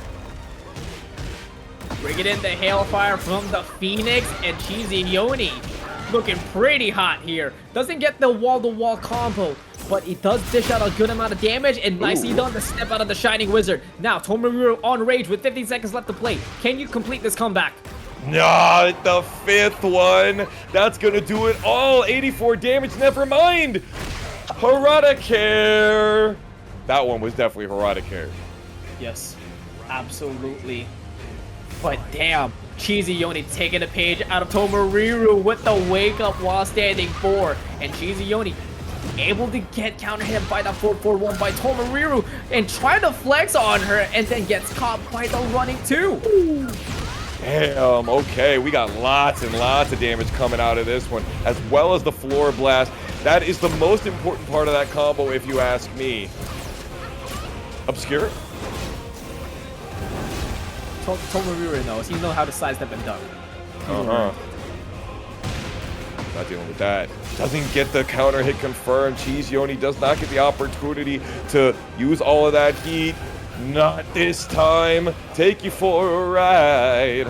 Bringing in the hailfire from the Phoenix, and CheeseYoni looking pretty hot here. Doesn't get the wall-to-wall combo, but he does dish out a good amount of damage, and nicely done to step out of the Shining Wizard. Now, Tomoriru on rage with 15 seconds left to play. Can you complete this comeback? Not the 5th one. That's going to do it all. 84 damage. Never mind. Heroicare. That one was definitely Heroicare. Yes, absolutely. But damn, CheeseYoni taking a page out of Tomoriru with the wake up while standing 4. And CheeseYoni able to get counter hit by the 441 by Tomoriru and try to flex on her, and then gets caught by the running 2. Damn, okay, we got lots and lots of damage coming out of this one, as well as the floor blast. That is the most important part of that combo, if you ask me. Obscure? Tomoriru knows. He knows how to sidestep and duck. Not dealing with that. Doesn't get the counter hit confirmed. CheeseYoni does not get the opportunity to use all of that heat. Not this time. Take you for a ride.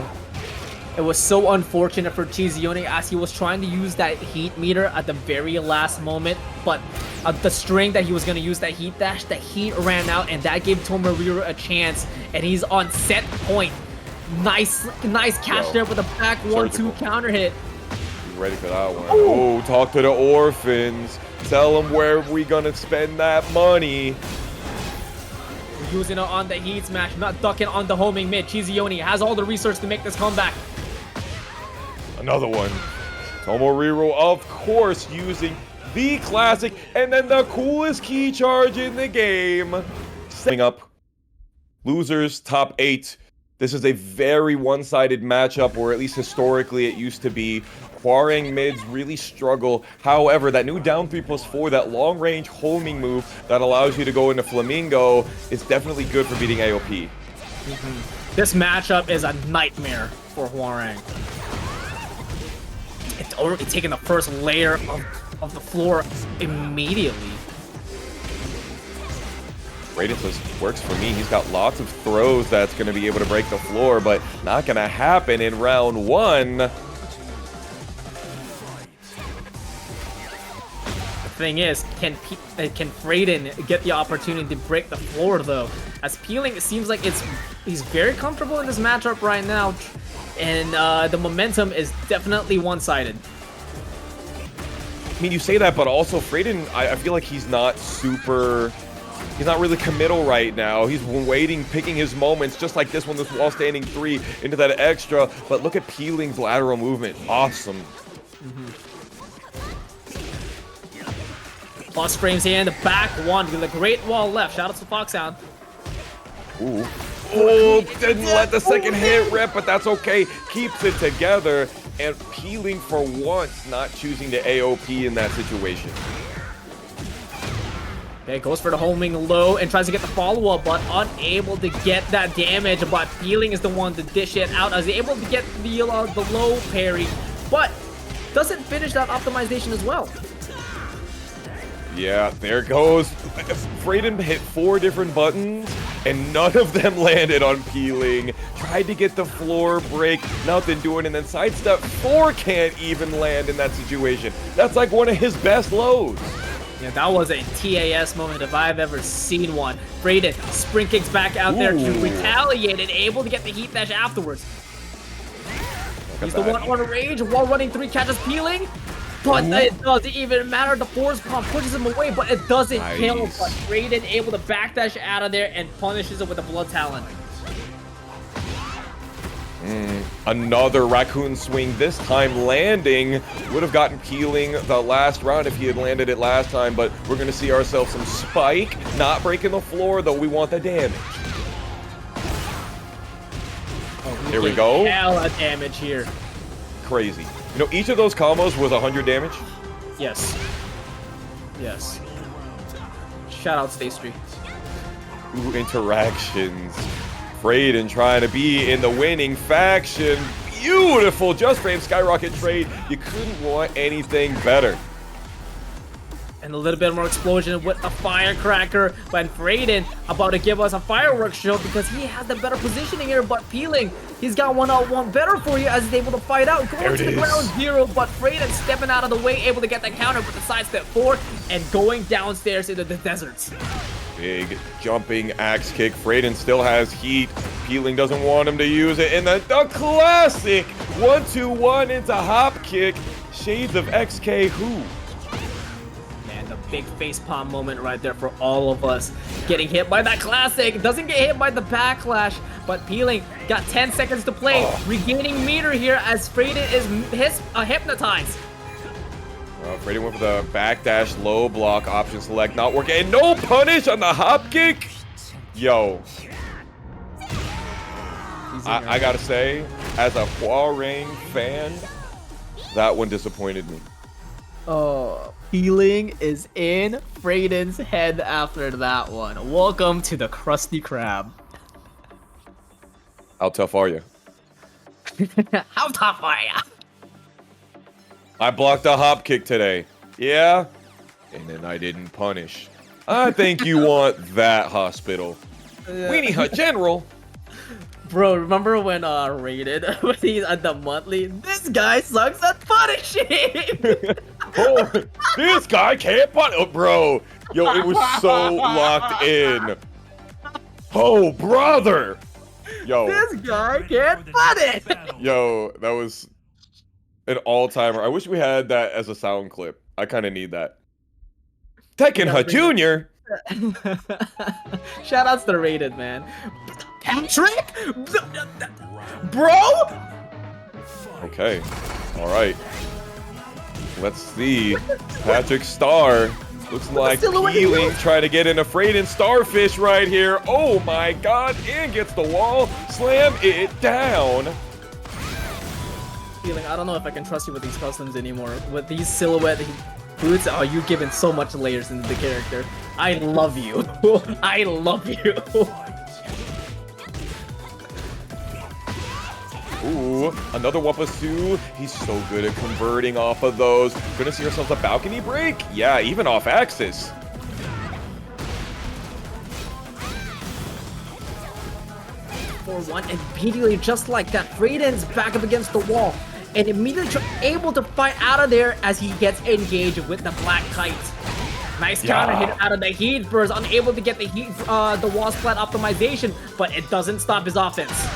It was so unfortunate for CheeseYoni as he was trying to use that heat meter at the very last moment, but the string that he was going to use that heat dash, the heat ran out, and that gave Tomoriru a chance, and he's on set point. Nice catch there with a back 1-2 counter hit. You ready for that one? Oh, talk to the orphans. Tell them where we gonna spend that money. Using it on the heat smash, not ducking on the homing mid. CheeseYoni has all the resources to make this comeback. Another one. Tomoriru, of course, using the classic and then the coolest key charge in the game. Setting up losers top 8. This is a very one-sided matchup, or at least historically it used to be. Hwoarang mids really struggle. However, that new down 3+4, that long-range homing move that allows you to go into Flamingo is definitely good for beating AOP. This matchup is a nightmare for Hwoarang. It's already taking the first layer of the floor immediately. Fradin says, works for me. He's got lots of throws that's going to be able to break the floor, but not going to happen in round 1. The thing is, can Fradin get the opportunity to break the floor though? As Peeling, it seems like he's very comfortable in this matchup right now, and the momentum is definitely one-sided. I mean, you say that, but also Fradin, I feel like he's not really committal right now. He's waiting, picking his moments, just like this one, this wall standing 3 into that extra. But look at Peeling's lateral movement. Awesome. Plus frames here in the back 1 with a great wall left. Shout out to Foxhound. Ooh. Oh, didn't let the second hit rip, but that's okay. Keeps it together, and Peeling for once not choosing to AOP in that situation. Okay, goes for the homing low and tries to get the follow-up, but unable to get that damage. But Peeling is the one to dish it out, as he's able to get the low parry, but doesn't finish that optimization as well. Yeah, there goes. Fradin hit 4 different buttons, and none of them landed on Peeling. Tried to get the floor break, nothing doing, and then sidestep 4 can't even land in that situation. That's like one of his best lows. Yeah, that was a TAS moment if I've ever seen one. Fradin sprint kicks back out there to retaliate and able to get the heat dash afterwards. He's the one on rage while running 3 catches peeling. But it doesn't even matter. The force pump pushes him away, but it doesn't kill. But Fradin able to backdash out of there and punishes it with a blood talon. Another raccoon swing, this time landing. Would have gotten peeling the last round if he had landed it last time, but we're going to see ourselves some spike. Not breaking the floor, though. We want the damage. Here we go. Hella damage here. Crazy. You know, each of those combos was 100 damage. Yes. Yes. Shout out Stay Street. Ooh, interactions. Fradin trying to be in the winning faction. Beautiful just frame skyrocket trade. You couldn't want anything better. And a little bit more explosion with a firecracker. But Fradin about to give us a fireworks show because he has the better positioning here. But peeling, he's got one better for you as he's able to fight out. Going to the ground zero, but Fradin stepping out of the way, able to get the counter with the sidestep 4 and going downstairs into the deserts. Big jumping axe kick. Fradin still has heat. Peeling doesn't want him to use it. And the classic 1-2-1 into hop kick. Shades of XK who? Man, the big facepalm moment right there for all of us. Getting hit by that classic. Doesn't get hit by the backlash. But Peeling got 10 seconds to play. Regaining meter here as Fradin is hypnotized. Fradin went for the backdash low block option select, not working. And no punish on the hop kick. Yo. I gotta say, as a Hwoarang fan, that one disappointed me. Oh, Peeling is in Fradin's head after that one. Welcome to the Krusty Krab. How tough are you? How tough are ya? I blocked a hop kick today. Yeah? And then I didn't punish. I think you want that hospital. Weenie Hut General. Bro, remember when rated when he's at the monthly? This guy sucks at punishing. Oh, this guy can't punish. Oh, bro. Yo, it was so locked in. Oh, brother. Yo. This guy can't punish. Yo, that was an all-timer. I wish we had that as a sound clip. I kind of need that. Tekken Hut Jr. Shoutouts to Rated, man. Patrick? Bro? Okay. All right. Let's see. Patrick Star. Looks like Peeling trying to get in a Fradin Starfish right here. Oh my god. And gets the wall. Slam it down. Peeling, I don't know if I can trust you with these customs anymore. With these silhouette boots, oh, you've given so much layers into the character. I love you. I love you. Ooh, another Wapasu. He's so good at converting off of those. Gonna see ourselves a balcony break? Yeah, even off axis. For one, immediately just like that, Fradin's back up against the wall. And immediately able to fight out of there as he gets engaged with the black kite. Nice counter hit out of the heat burst, unable to get the heat, the wall splat optimization, but it doesn't stop his offense.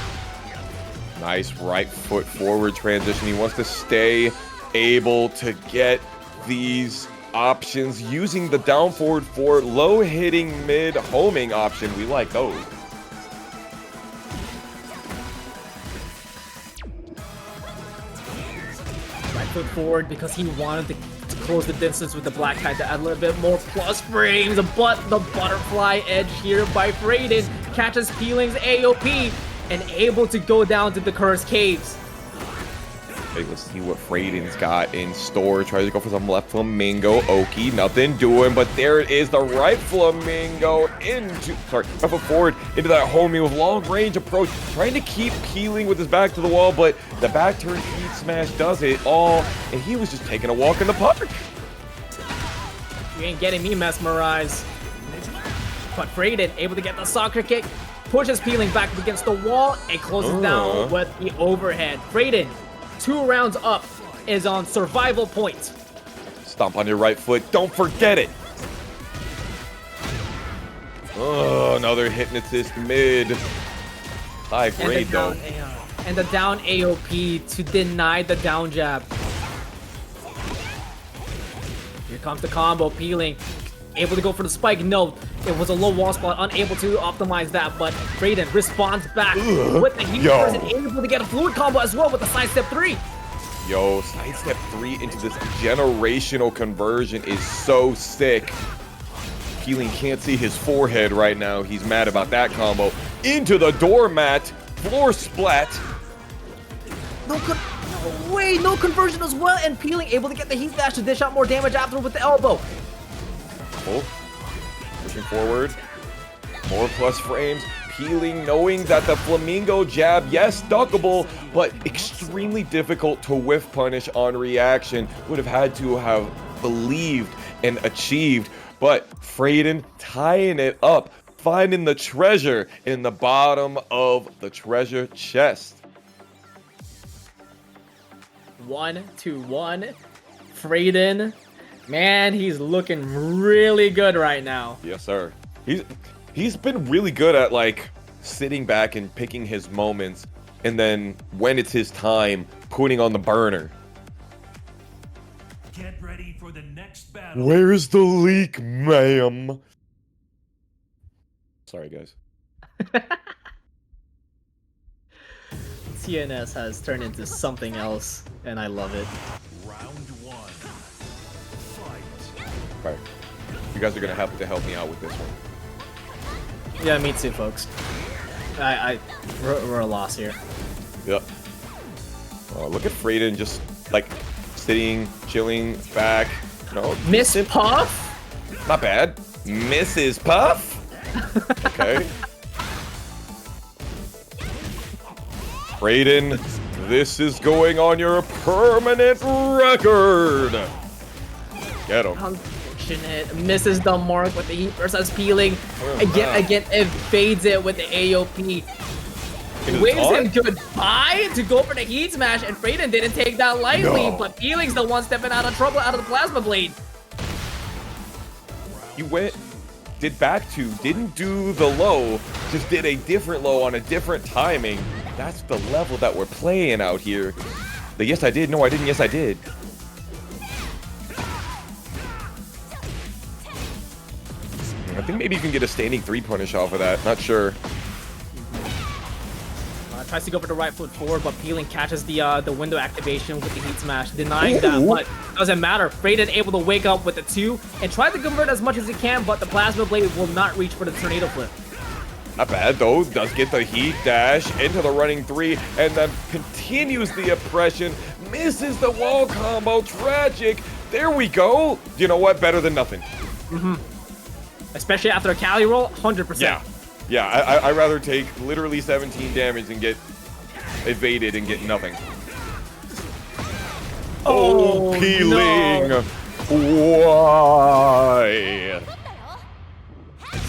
Nice right foot forward transition. He wants to stay able to get these options using the down forward for low hitting mid homing option. We like those. Right foot forward because he wanted to close the distance with the black kite to add a little bit more plus frames, but the butterfly edge here by Fradin catches Peeling's AOP and able to go down to the cursed caves. Okay, let's see what Fradin's got in store. Tries to go for some left flamingo. Oki, nothing doing, but there it is, the right flamingo into, right foot forward into that homie with long range approach. Trying to keep Peeling with his back to the wall, but the back turn heat smash does it all, and he was just taking a walk in the park. You ain't getting me mesmerized. But Fradin able to get the soccer kick, pushes Peeling back against the wall, and closes down with the overhead. Fradin, 2 rounds up, is on survival point. Stomp on your right foot. Don't forget it. Oh, another hypnotist mid. High grade though. And the down AOP to deny the down jab. Here comes the combo, peeling. Able to go for the spike. No, it was a low wall spot, unable to optimize that, but Fradin responds back with the heat burst and able to get a fluid combo as well with the sidestep 3. Yo, sidestep 3 into this generational conversion is so sick. Peeling can't see his forehead right now. He's mad about that combo. Into the doormat. Floor splat. No way, no conversion as well, and Peeling able to get the heat dash to dish out more damage after with the elbow. Oh, pushing forward. More plus frames. Peeling, knowing that the flamingo jab, yes, duckable, but extremely difficult to whiff punish on reaction. Would have had to have believed and achieved. But Fradin tying it up, finding the treasure in the bottom of the treasure chest. 1-1. Fradin, man, he's looking really good right now. Yes, sir. He's been really good at like sitting back and picking his moments, and then when it's his time, putting on the burner. Get ready for the next battle. Where's the leak, ma'am? Sorry, guys. TNS has turned into something else, and I love it. Round 1. Fight. All right, you guys are gonna have to help me out with this one. Yeah, me too, folks. We're a loss here. Yep. Oh, look at Fradin just like sitting, chilling back. No, Miss Puff? not bad. Mrs. Puff. Okay. Fradin, this is going on your permanent record. Get him. Unfortunate. Misses the mark with the heat versus Peeling. Again, evades it with the AOP. Waves him goodbye to go for the heat smash, and Fradin didn't take that lightly, but Peeling's the one stepping out of trouble out of the plasma blade. You did back two, didn't do the low, just did a different low on a different timing. That's the level that we're playing out here. The yes I did, no I didn't, yes I did. I think maybe you can get a standing 3 punish off of that, not sure. Tries to go for the right foot forward, but Peeling catches the window activation with the heat smash, denying that, but doesn't matter. Fradin able to wake up with the 2 and try to convert as much as he can, but the plasma blade will not reach for the tornado flip. Not bad though, does get the heat dash into the running 3 and then continues the oppression, misses the wall combo, tragic. There we go. You know what, better than nothing. Especially after a Cali roll, 100%. Yeah, I'd rather take literally 17 damage and get evaded and get nothing. Oh, Peeling! No. Why?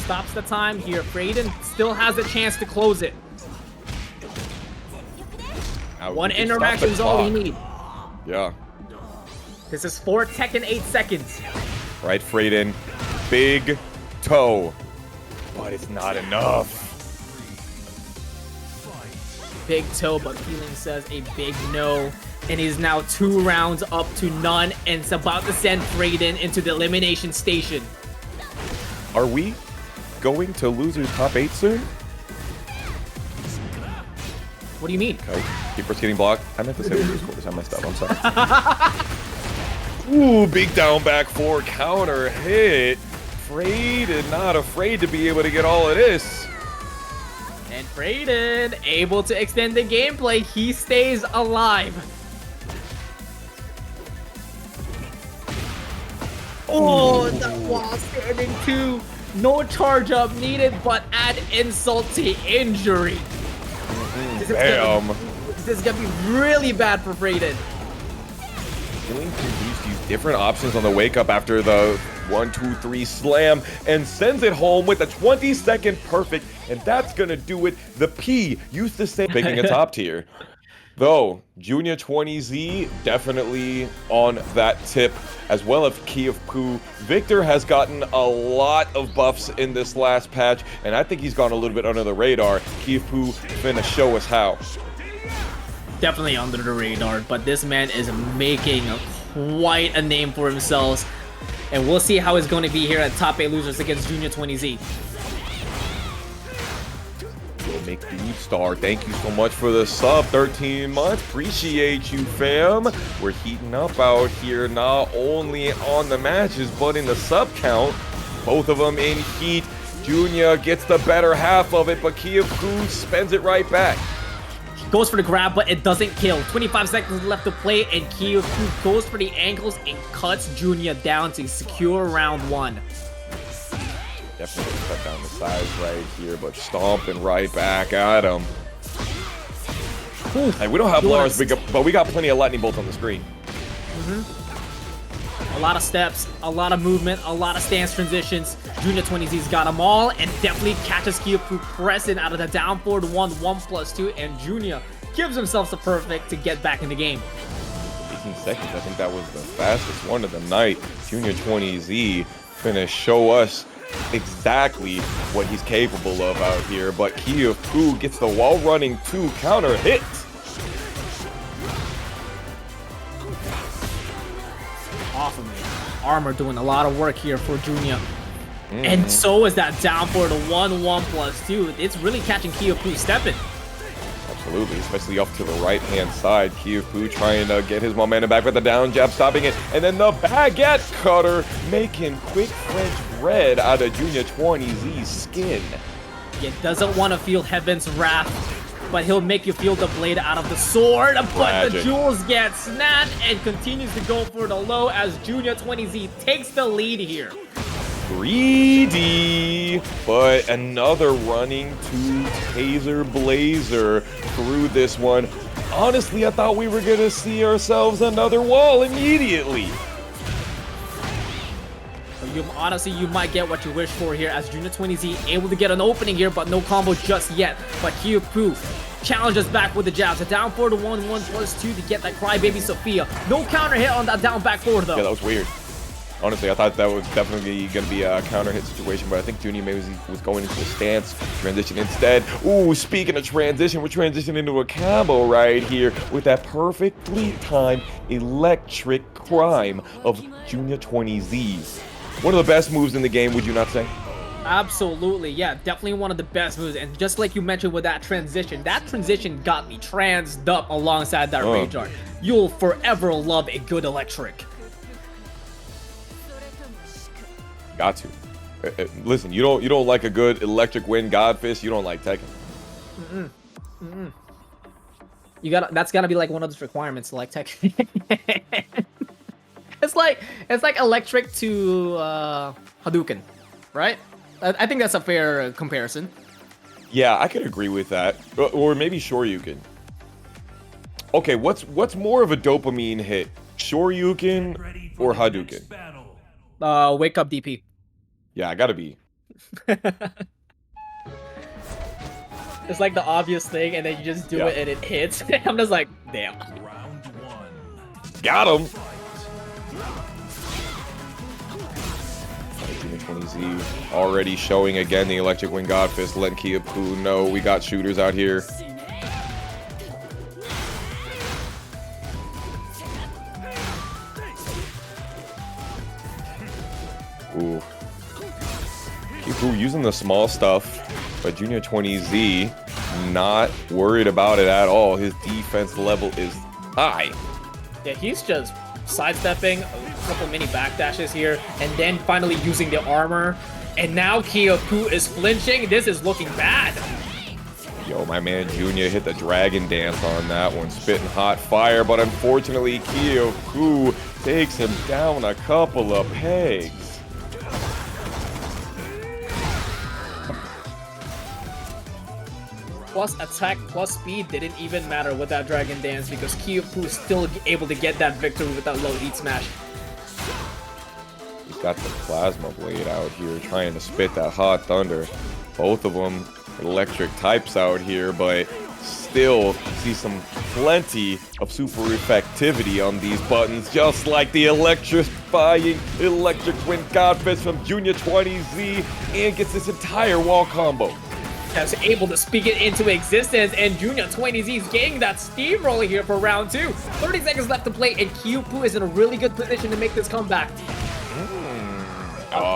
Stops the time here. Fradin still has a chance to close it. Now, One we can interaction stop is the all we clock. need. Yeah. This is 4 Tekken 8 seconds. Right, Fradin. Big toe. But it's not enough. Big toe, but Peeling says a big no. And he's now 2 rounds up to none, and it's about to send Fradin into the elimination station. Are we going to losers top 8 soon? What do you mean? Okay, keeper's getting blocked. I meant to say losers quarters. I messed up. I'm sorry. Ooh, big down back 4 counter hit. Fradin not afraid to be able to get all of this. And Fradin able to extend the gameplay. He stays alive. Oh, that while standing 2. No charge up needed, but add insult to injury. Damn. This is gonna be really bad for Fradin. Ling can use these different options on the wake up after the 1, 2, 3 slam and sends it home with a 20-second perfect, and that's gonna do it. The P used to say picking a top tier. Though, Joonya 20Z definitely on that tip, as well as keyofpoo. Victor has gotten a lot of buffs in this last patch, and I think he's gone a little bit under the radar. keyofpoo finna show us how. Definitely under the radar, but this man is making quite a name for himself. And we'll see how it's going to be here at Top 8 Losers against Joonya 20Z. Make Dude Star, thank you so much for the sub, 13 months. Appreciate you, fam. We're heating up out here, not only on the matches, but in the sub count. Both of them in heat. Joonya gets the better half of it, but keyofpoo spends it right back. Goes for the grab, but it doesn't kill. 25 seconds left to play, and keyofpoo goes for the ankles and cuts Joonya down to secure round 1. Definitely cut down the size right here, but stomping right back at him. Hey, we don't have Lars, but we got plenty of lightning bolts on the screen. A lot of steps, a lot of movement, a lot of stance transitions. Joonya 20Z's got them all, and definitely catches keyofpoo pressing out of the down forward 1/1+2, and Joonya gives himself the perfect to get back in the game. 18 seconds, I think that was the fastest one of the night. Joonya 20Z finna show us exactly what he's capable of out here, but keyofpoo gets the wall running 2 counter hit. Awesome. Armor doing a lot of work here for Joonya. And so is that down for the 1/1+2. It's really catching keyofpoo stepping. Absolutely, especially off to the right-hand side. keyofpoo trying to get his momentum back with the down jab, stopping it. And then the baguette cutter making quick French bread out of Joonya 20Z's skin. He doesn't want to feel Heaven's wrath, but he'll make you feel the blade out of the sword. But the jewels get snatched and continues to go for the low as Joonya 20Z takes the lead here. Greedy, but another running 2 taser blazer through this one. Honestly, I thought we were gonna see ourselves another wall immediately. Honestly, you might get what you wish for here as Joonya 20Z able to get an opening here, but no combo just yet. But keyofpoo challenges back with the jabs. A down forward 1/1+2 to get that crybaby Sophia. No counter hit on that down back forward though. Yeah, that was weird. Honestly, I thought that was definitely going to be a counter hit situation, but I think Joonya maybe was going into a stance transition instead. Ooh, speaking of transition, we're transitioning into a combo right here with that perfectly timed electric crime of Joonya 20Z. One of the best moves in the game, would you not say? Absolutely, yeah, definitely one of the best moves. And just like you mentioned with that transition got me transed up alongside that rage art. You'll forever love a good electric. Got to. Listen, you don't like a good electric wind god fist, you don't like Tekken. That's gotta be like one of those requirements to like Tekken. it's like electric to Hadouken, right? I think that's a fair comparison. Yeah, I could agree with that. Or maybe Shoryuken. Okay, what's more of a dopamine hit? Shoryuken or Hadouken? Wake up DP. Yeah, I gotta be. It's like the obvious thing, and then you just do it and it hits. I'm just like, damn. Round 1. Got him. 20Z already showing again the electric wind god fist, letting keyofpoo know we got shooters out here. Ooh. keyofpoo using the small stuff, but Joonya 20Z not worried about it at all. His defense level is high. Yeah, he's just sidestepping, a couple mini backdashes here, and then finally using the armor. And now keyofpoo is flinching. This is looking bad. Yo, my man Joonya hit the dragon dance on that one, spitting hot fire, but unfortunately keyofpoo takes him down a couple of pegs. Plus attack, plus speed didn't even matter with that dragon dance because keyofpoo is still able to get that victory with that low eat smash. He's got the plasma blade out here trying to spit that hot thunder. Both of them electric types out here, but still see some plenty of super effectivity on these buttons, just like the electrifying electric wind godfist from Joonya 20Z, and gets this entire wall combo. That's able to speak it into existence, and Joonya 20Z is getting that steamroller here for round 2. 30 seconds left to play, and keyofpoo is in a really good position to make this comeback.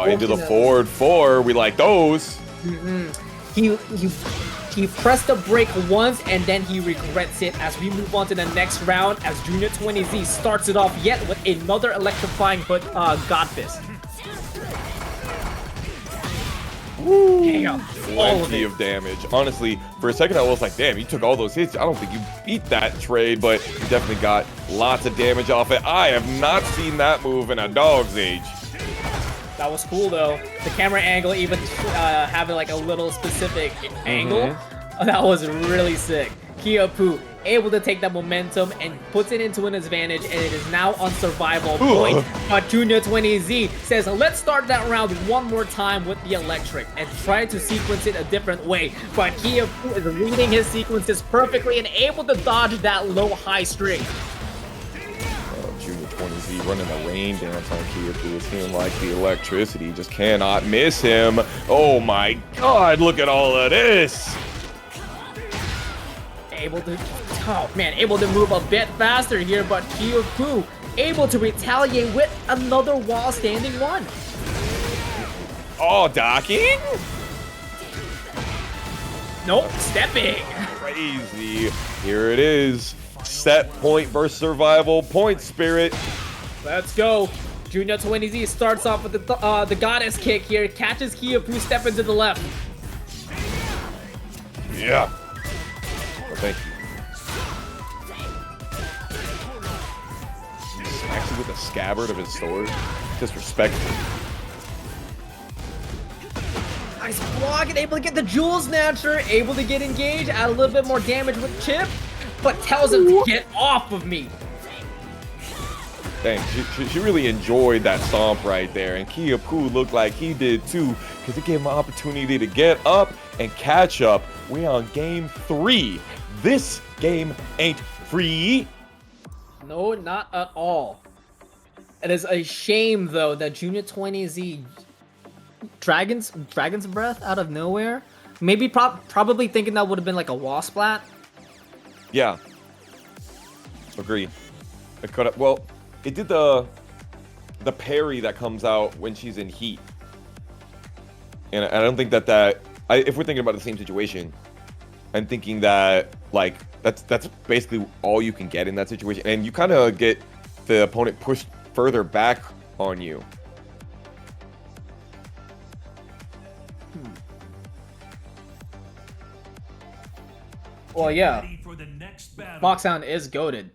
Into the forward 4, we like those. He pressed the brake once, and then he regrets it as we move on to the next round, as Joonya 20Z starts it off yet with another electrifying godfist. Damn, Plenty of damage. Honestly, for a second I was like, damn, you took all those hits. I don't think you beat that trade, but you definitely got lots of damage off it. I have not seen that move in a dog's age. That was cool though. The camera angle even having like a little specific angle. That was really sick. keyofpoo able to take that momentum and puts it into an advantage, and it is now on survival point. But Joonya 20Z says, let's start that round one more time with the electric and try to sequence it a different way. But keyofpoo is reading his sequences perfectly and able to dodge that low-high string. Joonya 20Z running a rain dance on keyofpoo. It's feeling like the electricity just cannot miss him. Oh my god, look at all of this. Able to move a bit faster here, but keyofpoo able to retaliate with another wall standing one. Oh, docking? Nope, stepping. Crazy. Here it is. Set point versus survival point spirit. Let's go. Joonya 20Z starts off with the goddess kick here, catches keyofpoo stepping to the left. Yeah. Oh, thank you. He smacks it with the scabbard of his sword. Disrespectful. Nice block and able to get the jewel snatcher, able to get engaged, add a little bit more damage with chip, but tells him to get off of me. Dang, she really enjoyed that stomp right there, and keyofpoo looked like he did too, because it gave him an opportunity to get up and catch up. We on game 3. This game ain't free. No, not at all. It is a shame though that Joonya 20Z Dragon's Breath out of nowhere. Maybe probably thinking that would have been like a wall splat. Yeah. Agree. It could have. Well, it did the parry that comes out when she's in heat, and I don't think that if we're thinking about the same situation, I'm thinking that like that's basically all you can get in that situation, and you kind of get the opponent pushed further back on you. Well, yeah. Ready for the next battle. Foxhound is goated.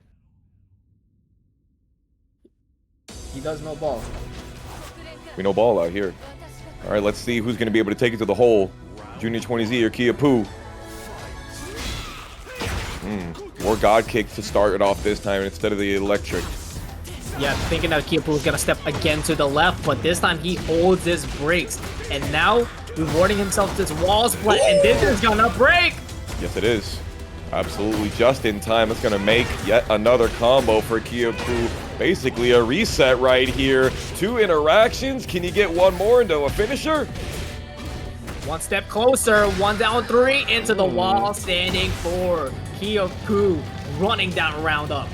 He does know ball. We know ball out here. All right, let's see who's going to be able to take it to the hole. Joonya 20Z or keyofpoo. More god kicks to start it off this time instead of the electric. Yeah, thinking that keyofpoo is gonna step again to the left, but this time he holds his brakes, and now rewarding himself this wall split, and this is gonna break. Yes, it is. Absolutely just in time. It's going to make yet another combo for keyofpoo. Basically a reset right here. 2 interactions. Can you get one more into a finisher? One step closer. 1 down 3 into the wall. Standing for keyofpoo. Running down round up.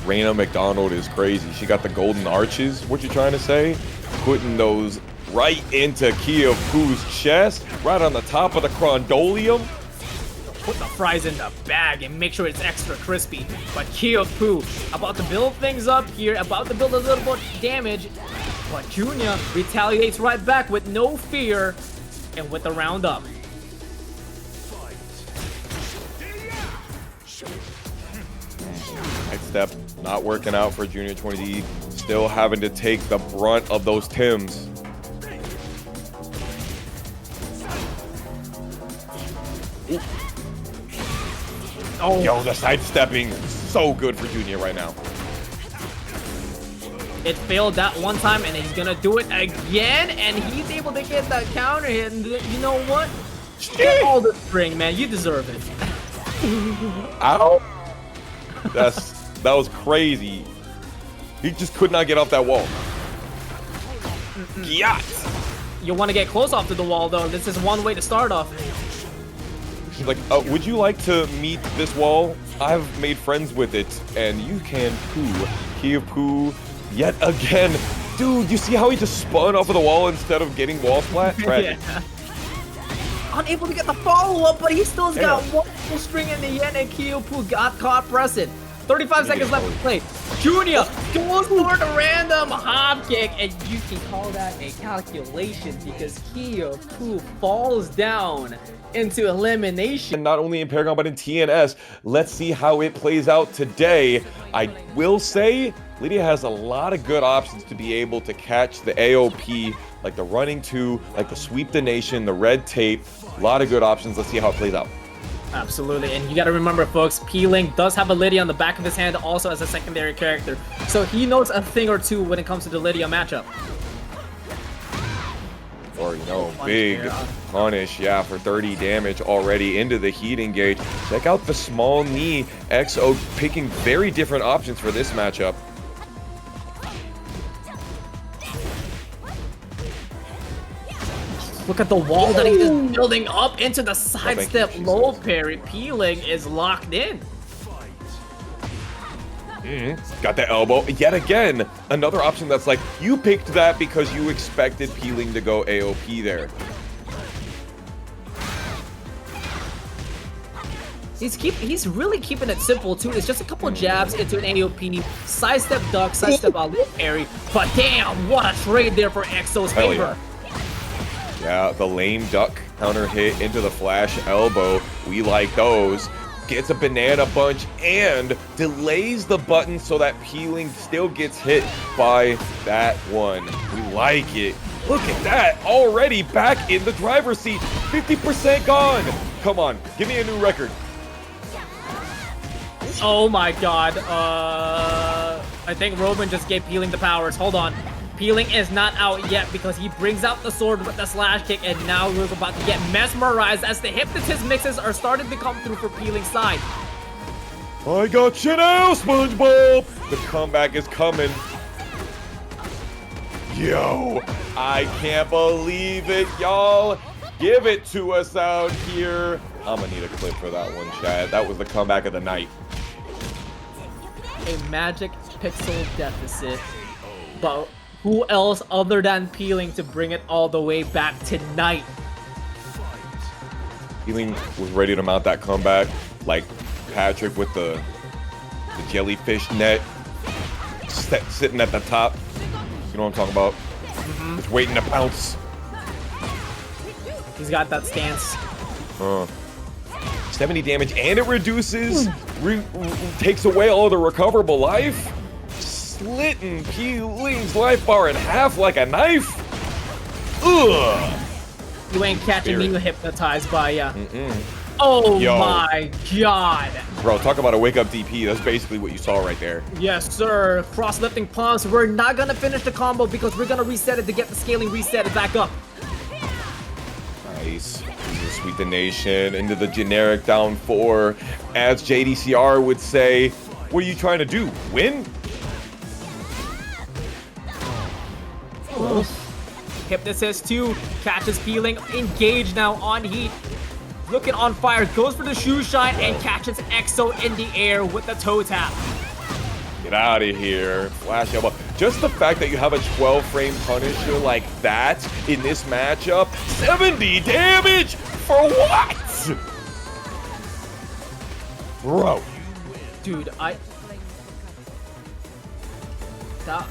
Reina McDonald is crazy. She got the golden arches. What you trying to say? Putting those right into keyofpoo's chest. Right on the top of the crondolium. Put the fries in the bag and make sure it's extra crispy. But keyofpoo about to build things up here, about to build a little bit of damage. But Joonya retaliates right back with no fear and with the round up. Next step, not working out for Joonya 20Z. Still having to take the brunt of those Tims. Oh, Yo, the sidestepping so good for Joonya right now. it failed that one time, and he's gonna do it again, and he's able to get that counter hit. And you know what? Get all the string, man. You deserve it. Ow! That was crazy. He just could not get off that wall. Yacht! You want to get close off to the wall, though. This is one way to start off. She's like, would you like to meet this wall? I've made friends with it, and you can poo. Keyofpoo yet again. Dude, you see how he just spun off of the wall instead of getting wall splat? Tragic. Yeah. Unable to get the follow-up, but he still's got one full string in the end, and Keyofpoo got caught pressing. 35 seconds left to play. Joonya goes for the random hop kick, and you can call that a calculation because Keyofpoo falls down into elimination. And not only in Paragon, but in TNS. Let's see how it plays out today. I will say, Lidia has a lot of good options to be able to catch the AOP, like the running two, like the sweep the nation, the red tape. A lot of good options. Let's see how it plays out. Absolutely, and you gotta remember, folks, Ling does have a Lidia on the back of his hand also as a secondary character, so he knows a thing or two when it comes to the Lidia matchup. Or, you know, big punish, yeah, for 30 damage already into the heat engage. Check out the small knee. XO picking very different options for this matchup. Look at the wall that he is building up into the sidestep low parry. Ling is locked in. Got the elbow yet again. Another option that's like, you picked that because you expected Ling to go AOP there. He's really keeping it simple too. It's just a couple jabs into an AOP, sidestep duck, sidestep low parry. But damn, what a trade there for XO's favor. Yeah, the lame duck counter hit into the flash elbow. We like those. Gets a banana bunch and delays the button so that Ling still gets hit by that one. We like it. Look at that, already back in the driver's seat. 50% gone. Come on, give me a new record. Oh my god. I think Roman just gave Ling the powers. Hold on. Ling is not out yet because he brings out the sword with the slash kick, and now we're about to get mesmerized as the hypnotist mixes are starting to come through for Ling's side. I got you now, SpongeBob! The comeback is coming. Yo, I can't believe it, y'all. Give it to us out here. I'm gonna need a clip for that one, Chad. That was the comeback of the night. A magic pixel deficit, but who else other than Ling to bring it all the way back tonight? Ling was ready to mount that comeback, like Patrick with the jellyfish net sitting at the top. You know what I'm talking about? Just waiting to pounce. He's got that stance. 70 damage, and it reduces, takes away all the recoverable life. Slitting Ling's life bar in half like a knife. Ugh. You ain't catching me hypnotized by ya. Oh my god. Bro, talk about a wake up DP. That's basically what you saw right there. Yes, sir. Cross lifting palms. We're not gonna finish the combo because we're gonna reset it to get the scaling reset it back up. Nice. Sweep the nation into the generic down 4. As JDCR would say, what are you trying to do? Win? Hypnotist 2 catches Ling, engaged now on heat. Looking on fire, goes for the shoe shine and catches XO in the air with the toe tap. Get out of here. Flash elbow. Just the fact that you have a 12 frame Punisher like that in this matchup. 70 damage for what? Bro. Dude, that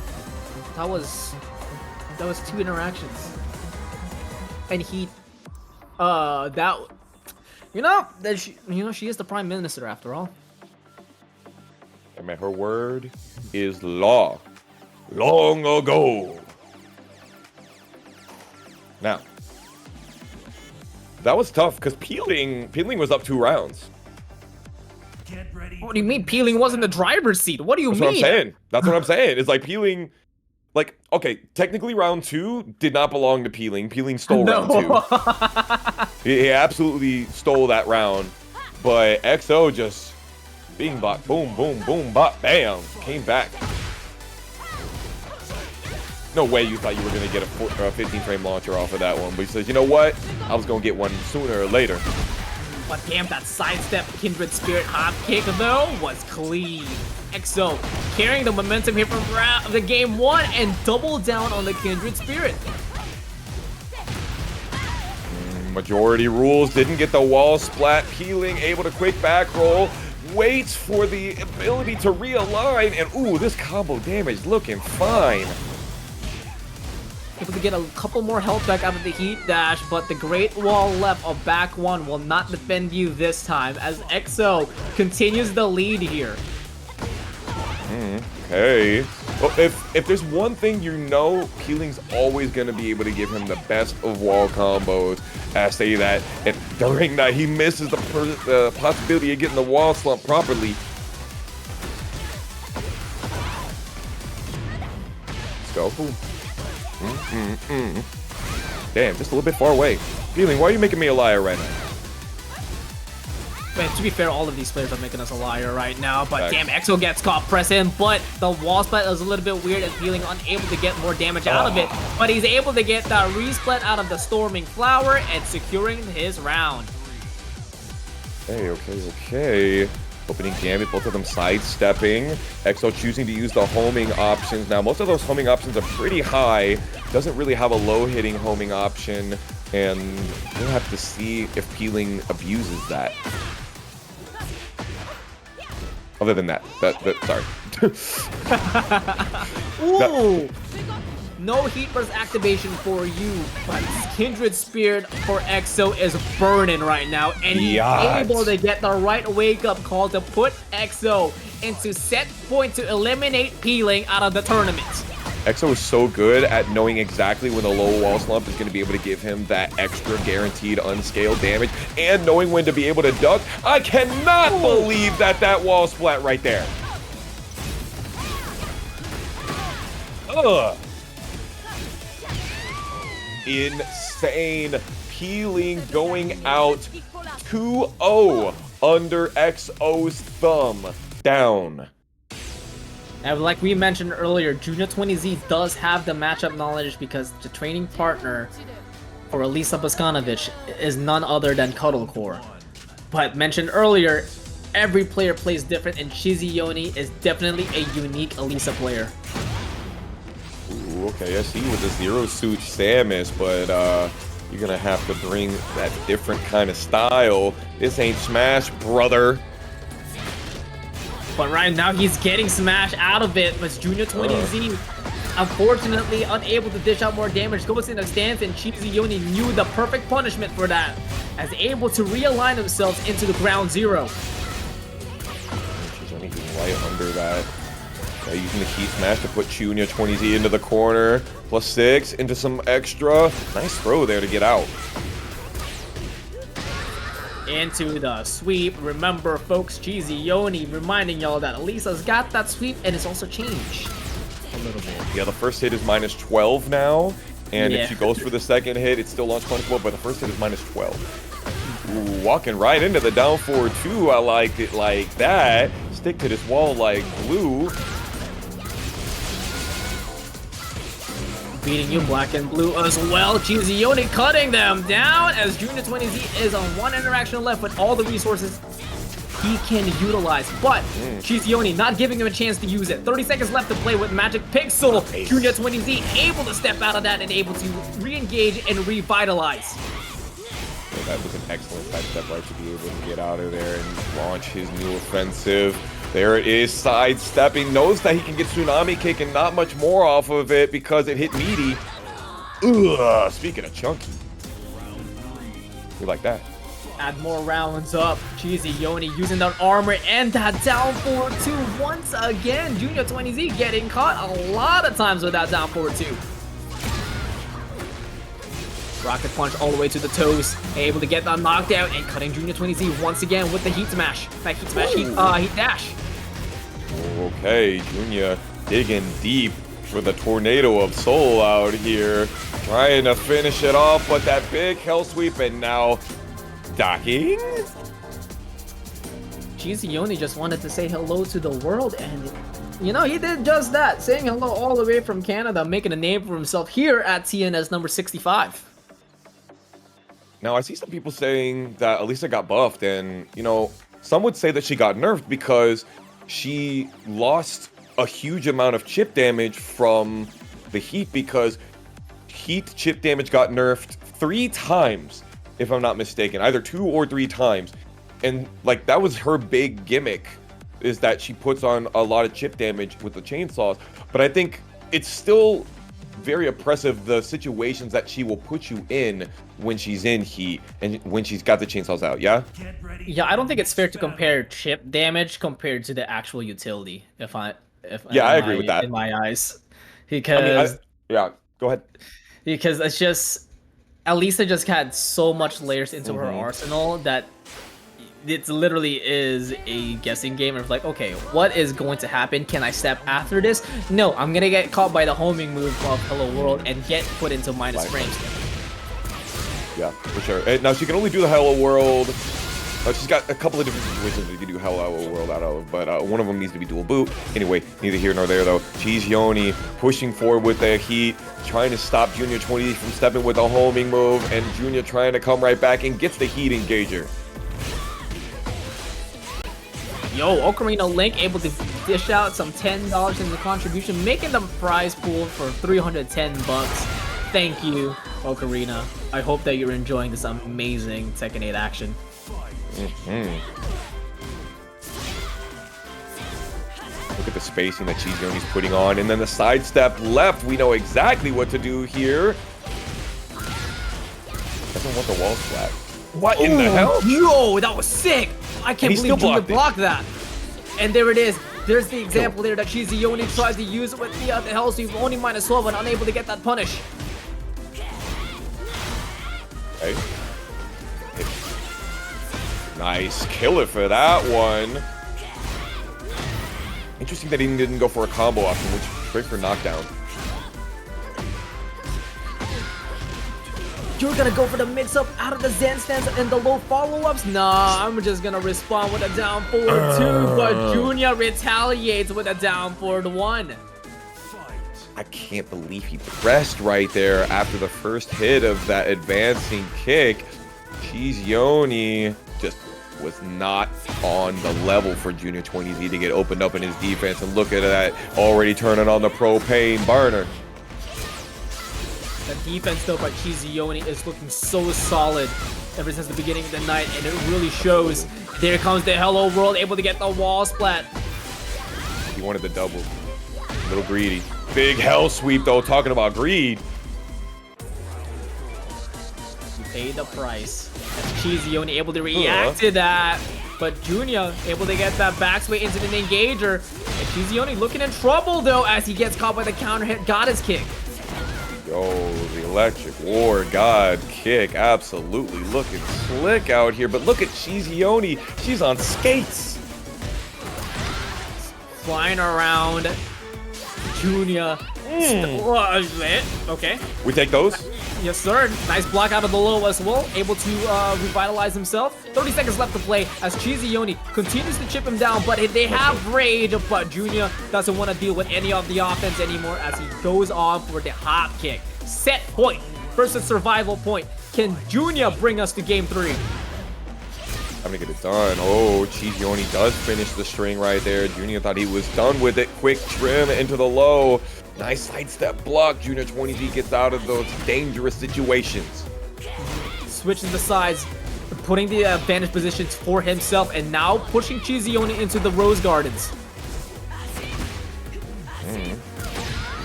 was 2 interactions. And he she is the prime minister after all. I mean, her word is law. Long ago. Now, that was tough because Ling was up 2 rounds. What do you mean Ling was in the driver's seat? What do you mean? That's what I'm saying. That's what I'm saying. It's like Ling, like, okay, technically round 2 did not belong to Ling. Ling stole round 2. He absolutely stole that round. but XO just bing bop, boom, boom, boom, bop, bam, came back. No way you thought you were going to get a 15 frame launcher off of that one, but he says, you know what? I was going to get one sooner or later. But damn, that sidestep Kindred Spirit hop kick though was clean. XO carrying the momentum here from the game 1 and double down on the Kindred Spirit. Majority rules, didn't get the wall splat, peeling, able to quick back roll, waits for the ability to realign, and ooh, this combo damage looking fine. Able to get a couple more health back out of the heat dash, but the Great Wall left of back 1 will not defend you this time as XO continues the lead here. Okay. Well, if there's one thing you know, Peeling's always going to be able to give him the best of wall combos. I say that, and during that, he misses the possibility of getting the wall slump properly. Let's go. Damn, just a little bit far away. Peeling, why are you making me a liar right now? Man, to be fair, all of these players are making us a liar right now, but Thanks. damn, XO gets caught pressing, but the wall split is a little bit weird and Feeling unable to get more damage out of it, but he's able to get that resplit out of the Storming Flower and securing his round. Okay. Opening Gambit, both of them sidestepping. XO choosing to use the homing options. Now, most of those homing options are pretty high. Doesn't really have a low-hitting homing option, and we'll have to see if Peeling abuses that. Other than that, sorry. Ooh! No Heat Burst activation for you, but Kindred Spirit for XO is burning right now, and he's able to get the right wake-up call to put XO into set point to eliminate Peeling out of the tournament. XO is so good at knowing exactly when the low wall slump is going to be able to give him that extra guaranteed unscaled damage, and knowing when to be able to duck. I cannot believe that wall splat right there. Ugh. Insane. Peeling going out 2-0 under XO's thumb. Down. And like we mentioned earlier, Joonya 20Z does have the matchup knowledge because the training partner for Alisa Boskanovich is none other than Cuddlecore. But mentioned earlier, every player plays different, and CheeseYoni is definitely a unique Alisa player. Ooh, okay, I see with the Zero Suit Samus, but you're gonna have to bring that different kind of style. This ain't Smash, brother. But right now he's getting smashed out of it, but Joonya 20Z unfortunately unable to dish out more damage, goes in a stance, and CheeseYoni knew the perfect punishment for that, as able to realign themselves into the ground zero. CheeseYoni getting right under that. Using the Heat Smash to put Joonya 20Z into the corner. +6 into some extra. Nice throw there to get out. Into the sweep. Remember, folks, CheeseYoni reminding y'all that Alisa's got that sweep, and it's also changed a little bit. Yeah, the first hit is -12 now, and if she goes for the second hit, it's still launch punishable, but the first hit is -12. Ooh, walking right into the down forward too. I like it like that. Stick to this wall like glue. Beating you black and blue as well. CheeseYoni cutting them down as Joonya 20Z is on one interaction left with all the resources he can utilize. But CheeseYoni not giving him a chance to use it. 30 seconds left to play with Magic Pixel. Joonya 20Z able to step out of that and able to re-engage and revitalize. Yeah, that was an excellent sidestep right to be able to get out of there and launch his new offensive. There it is, sidestepping, knows that he can get Tsunami Kick and not much more off of it because it hit meaty. Ugh, speaking of chunky. We like that. Add more rounds up. CheeseYoni using that armor and that down forward 2 once again. Joonya 20Z getting caught a lot of times with that down forward 2. Rocket punch all the way to the toes, able to get that knockdown and cutting Joonya 20Z once again with the heat smash. That heat smash, heat dash. Okay, Joonya digging deep for the tornado of soul out here, trying to finish it off, but that big hell sweep and now docking. CheeseYoni just wanted to say hello to the world, and you know, he did just that, saying hello all the way from Canada, making a name for himself here at TNS number 65. Now, I see some people saying that Alisa got buffed, and, you know, some would say that she got nerfed because she lost a huge amount of chip damage from the heat, because heat chip damage got nerfed 3 times, if I'm not mistaken, either 2 or 3 times. And, like, that was her big gimmick, is that she puts on a lot of chip damage with the chainsaws. But I think it's still very oppressive, the situations that she will put you in when she's in heat and when she's got the chainsaws out. Yeah, yeah, I don't think it's fair to compare chip damage compared to the actual utility, I agree with that in my eyes, because yeah, go ahead. Because it's just, Alisa just had so much layers into her arsenal that it literally is a guessing game of like, okay, what is going to happen? Can I step after this? No, I'm gonna get caught by the homing move of Hello World and get put into minus frames. Yeah, for sure. Now she can only do the Hello World. She's got a couple of different situations that you can do Hello World out of, but one of them needs to be dual boot. Anyway, neither here nor there though. CheeseYoni pushing forward with the heat, trying to stop Joonya 20 from stepping with a homing move, and Joonya trying to come right back and gets the heat engager. Yo, Ocarina Link able to dish out some $10 in the contribution, making the prize pool for 310 bucks. Thank you, Ocarina. I hope that you're enjoying this amazing Tekken 8 action. Look at the spacing that CheeseYoni's putting on, and then the sidestep left. We know exactly what to do here. Doesn't want the wall splat. What in the hell? Yo, that was sick! I can't believe Joonya blocked that. And there it is. There's the example there that CheeseYoni tries to use it with the hell, so he's only minus 12 and unable to get that punish. Okay. Nice killer for that one. Interesting that he didn't go for a combo option, which straight for knockdown. You're gonna go for the mix-up out of the Zen stance and the low follow-ups? Nah, I'm just gonna respond with a down forward 2, but Joonya retaliates with a down forward 1. I can't believe he pressed right there after the first hit of that advancing kick. CheeseYoni just was not on the level for Joonya 20Z to get opened up in his defense, and look at that, already turning on the propane burner. The defense though by CheeseYoni is looking so solid ever since the beginning of the night, and it really shows. There comes the Hello World, able to get the wall splat. He wanted the double. A little greedy. Big hell sweep though, talking about greed. He paid the price. CheeseYoni able to react to that, but Joonya able to get that backsway into the engager. And CheeseYoni looking in trouble though as he gets caught by the counter hit goddess kick. Yo, the electric war god kick, absolutely looking slick out here. But look at CheeseYoni, she's on skates. Flying around Joonya. Okay. We take those? Yes, sir. Nice block out of the low as well. Able to revitalize himself. 30 seconds left to play as CheeseYoni continues to chip him down, but they have rage. But Joonya doesn't want to deal with any of the offense anymore as he goes on for the hop kick. Set point versus survival point. Can Joonya bring us to game 3? Time to get it done. Oh, CheeseYoni does finish the string right there. Joonya thought he was done with it. Quick trim into the low. Nice sidestep block. Joonya 20Z gets out of those dangerous situations. Switching the sides, putting the advantage positions for himself, and now pushing CheeseYoni into the Rose Gardens.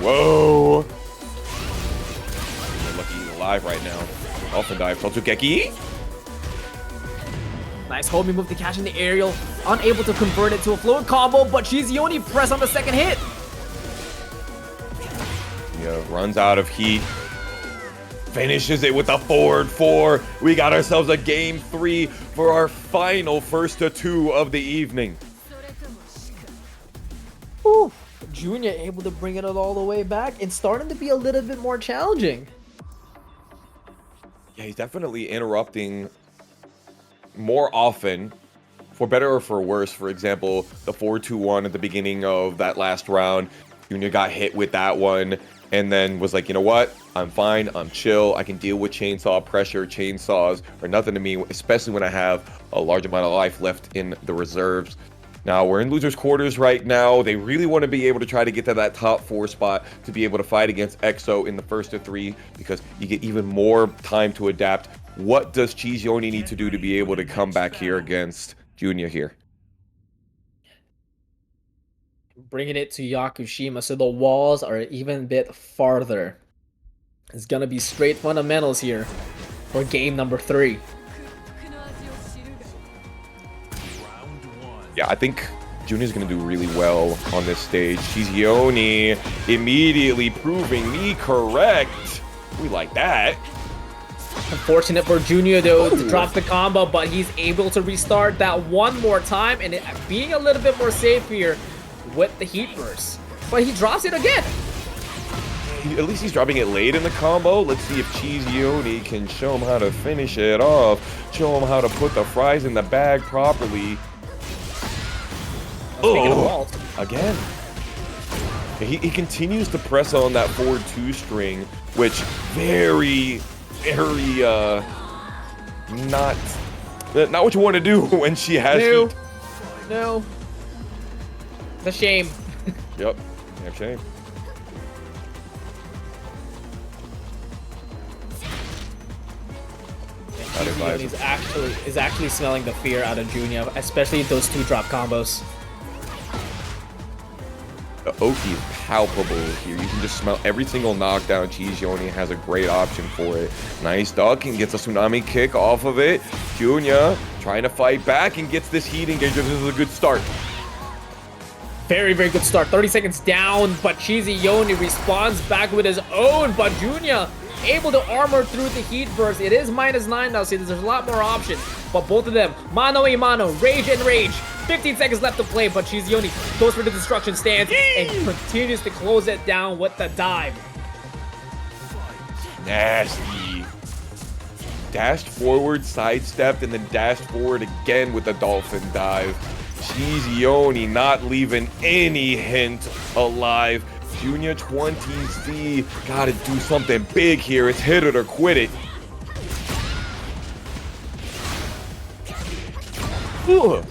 Whoa. Lucky he's alive right now. Dolphin dive. Totsugeki. Nice homing move to catch in the aerial. Unable to convert it to a float combo, but CheeseYoni press on the second hit. Yeah, runs out of heat. Finishes it with a forward 4. We got ourselves a game 3 for our final first to 2 of the evening. Ooh, Joonya able to bring it all the way back and starting to be a little bit more challenging. Yeah, he's definitely interrupting more often for better or for worse. For example, the 4-2-1 at the beginning of that last round, Joonya got hit with that one and then was like, you know what? I'm fine, I'm chill, I can deal with chainsaw pressure. Chainsaws are nothing to me, especially when I have a large amount of life left in the reserves. Now, we're in losers quarters right now. They really want to be able to try to get to that top 4 spot to be able to fight against EXO in the first of 3 because you get even more time to adapt. What does CheeseYoni need to do to be able to come back here against Joonya here? Bringing it to Yakushima, so the walls are even a bit farther. It's gonna be straight fundamentals here for game number 3. Yeah, I think Joonya's going to do really well on this stage. CheeseYoni immediately proving me correct. We like that. Unfortunate for Joonya though to drop the combo, but he's able to restart that one more time and being a little bit more safe here with the heat burst. But he drops it again. At least he's dropping it late in the combo. Let's see if CheeseYoni can show him how to finish it off. Show him how to put the fries in the bag properly. Oh, again. He continues to press on that forward 2 string, which very not what you want to do when she has heat. No. It's a shame. Yep. Yeah, shame. Is actually smelling the fear out of Joonya, especially those 2 drop combos. The Oki is palpable here. You can just smell every single knockdown. CheeseYoni has a great option for it. Nice duck and gets a tsunami kick off of it. Joonya trying to fight back and gets this heat engagement. This is a good start. Very, very good start. 30 seconds down, but CheeseYoni responds back with his own, but Joonya able to armor through the heat burst. It is -9 now, so there's a lot more options. But both of them, mano a mano, rage and rage. 15 seconds left to play, but CheeseYoni goes for the destruction stance and continues to close it down with the dive. Nasty. Dashed forward, sidestepped, and then dashed forward again with the dolphin dive. CheeseYoni not leaving any hint alive. Joonya 20C gotta do something big here. It's hit it or quit it. Ugh.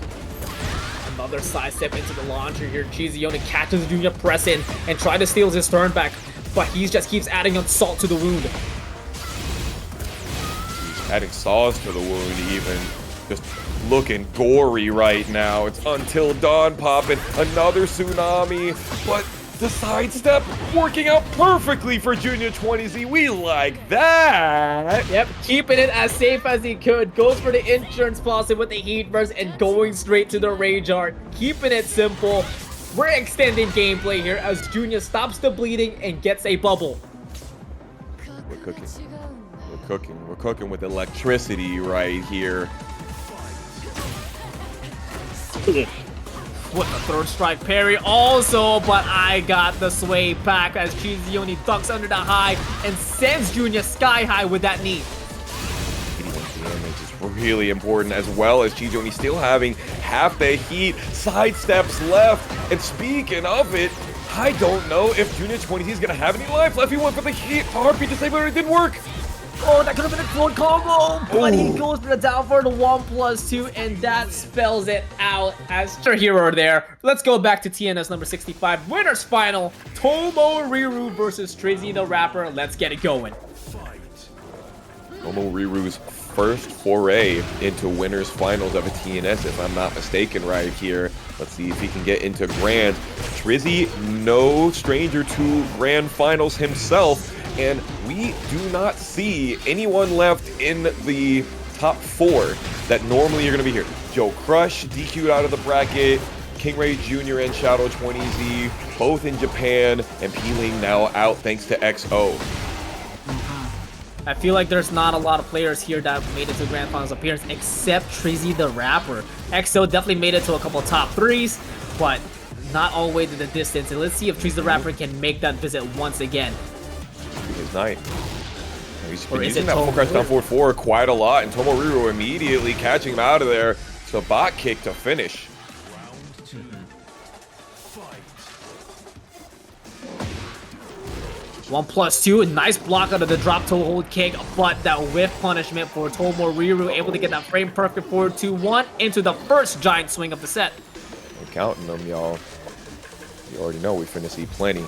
Another sidestep into the launcher here. CheeseYoni catches Joonya press in and try to steal his turn back, but he just keeps adding on salt to the wound. He's adding sauce to the wound even. Just looking gory right now. It's Until Dawn popping. Another tsunami, but the sidestep working out perfectly for Joonya 20Z. We like that. Yep, keeping it as safe as he could. Goes for the insurance policy with the heat burst and going straight to the rage art. Keeping it simple. We're extending gameplay here as Joonya stops the bleeding and gets a bubble. We're cooking. We're cooking. We're cooking with electricity right here. With the 3rd strike parry also, but I got the sway back as CheeseYoni ducks under the high and sends Joonya sky high with that knee. 81 damage is really important, as well as CheeseYoni still having half the heat, sidesteps left. And speaking of it, I don't know if Joonya 20 is gonna have any life left. He went for the heat heartbeat disabler and it didn't work. Oh, that could have been a clone combo, but he goes for the down for the 1+2, and that spells it out as your hero there. Let's go back to TNS number 65, winners final, Tomoriru versus TrizzyTheRapper. Let's get it going. Tomoriru's first foray into winners finals of a TNS, if I'm not mistaken right here. Let's see if he can get into Grand. Trizzy, no stranger to Grand Finals himself. And we do not see anyone left in the top 4 that normally are going to be here. Joe Crush, DQ'd out of the bracket. King Ray Jr. and Shadow 20Z, both in Japan. And Ling now out thanks to XO. I feel like there's not a lot of players here that made it to Grand Finals appearance except TrizzyTheRapper. XO definitely made it to a couple of top 3s, but not all the way to the distance. And let's see if TrizzyTheRapper can make that visit once again. His night. He's been using that full crash down forward 4 quite a lot, and Tomoriru immediately catching him out of there. So bot kick to finish. Round 2. Fight. 1+2, nice block out of the drop toe hold kick, but that whiff punishment for Tomoriru, able to get that frame perfect forward 2-1 into the first giant swing of the set. We're counting them, y'all. You already know we finna see plenty.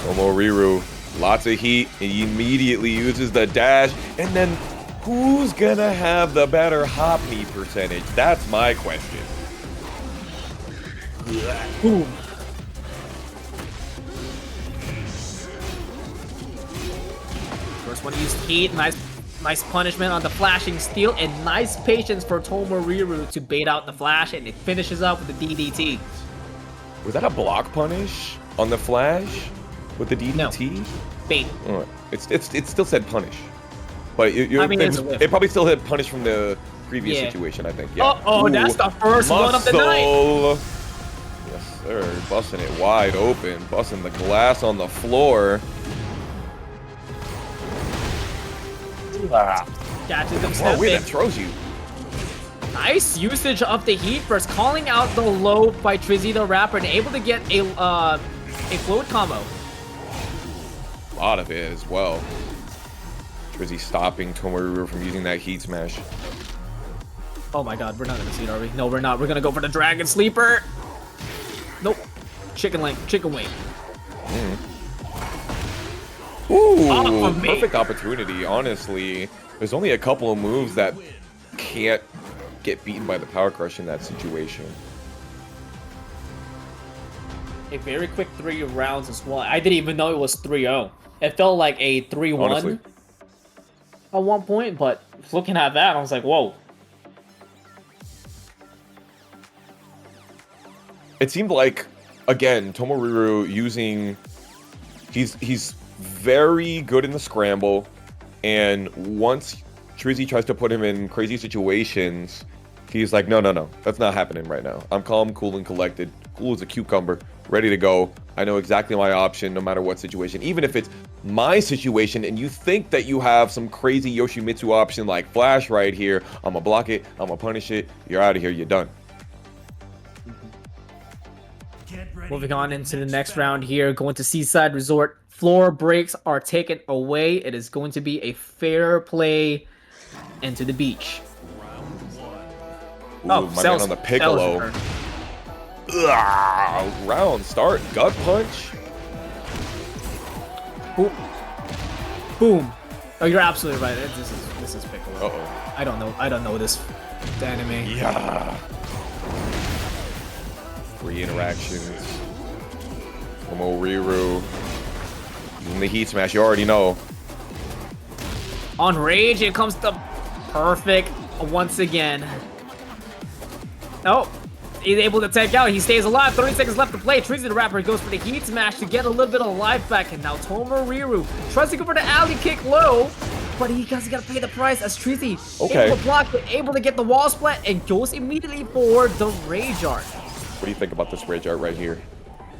Tomoriru, lots of heat. He immediately uses the dash, and then who's gonna have the better hop knee percentage? That's my question. Boom. First one used heat, nice punishment on the flashing steel, and nice patience for Tomoriru to bait out the flash, and it finishes up with the DDT. Was that a block punish on the flash with the DDT? No. Bait. Oh, it still said punish, but I mean, it probably still had punish from the previous Yeah. situation. I think. Yeah. Oh, that's the first one of the night. Muscle. Yes, sir. Busting it wide open, busting the glass on the floor. Catches him Wow, wait, stepping. that throws you. Nice usage of the heat burst, calling out the low by TrizzyTheRapper and able to get a float combo. A lot of it as well. Trizzy stopping Tomoriru from using that heat smash. Oh my god, we're not gonna see it, are we? No, we're not. We're gonna go for the Dragon Sleeper. Nope. Chicken wing. Ooh, perfect opportunity, honestly. There's only a couple of moves that can't get beaten by the Power Crush in that situation. A very quick 3 rounds as well. I didn't even know it was 3-0. It felt like a 3-1 Honestly. at one point, but looking at that, I was like, whoa. It seemed like, again, Tomoriru using... He's very good in the scramble, and once Trizzy tries to put him in crazy situations, he's like, no, that's not happening right now. I'm calm, cool, and collected. Cool as a cucumber, ready to go. I know exactly my option no matter what situation. Even if it's my situation and you think that you have some crazy Yoshimitsu option like Flash right here, I'm gonna block it, I'm gonna punish it, you're out of here, you're done. Moving on into the next round here, going to Seaside Resort. Floor breaks are taken away. It is going to be a fair play into the beach. Ooh, my man on the Piccolo. Round start, gut punch. Boom. Boom. Oh, you're absolutely right. This is Piccolo. Uh-oh. I don't know this anime. Yeah. Free interactions. Tomoriru. Using the heat smash, you already know. On rage, it comes to perfect once again. Oh, he's able to take out. He stays alive. 30 seconds left to play. TrizzyTheRapper goes for the heat smash to get a little bit of life back. And now Tomoriru tries to go for the alley kick low. But he doesn't gotta pay the price as Trizzy able to block it, able to get the wall split, and goes immediately for the rage art. What do you think about this rage art right here?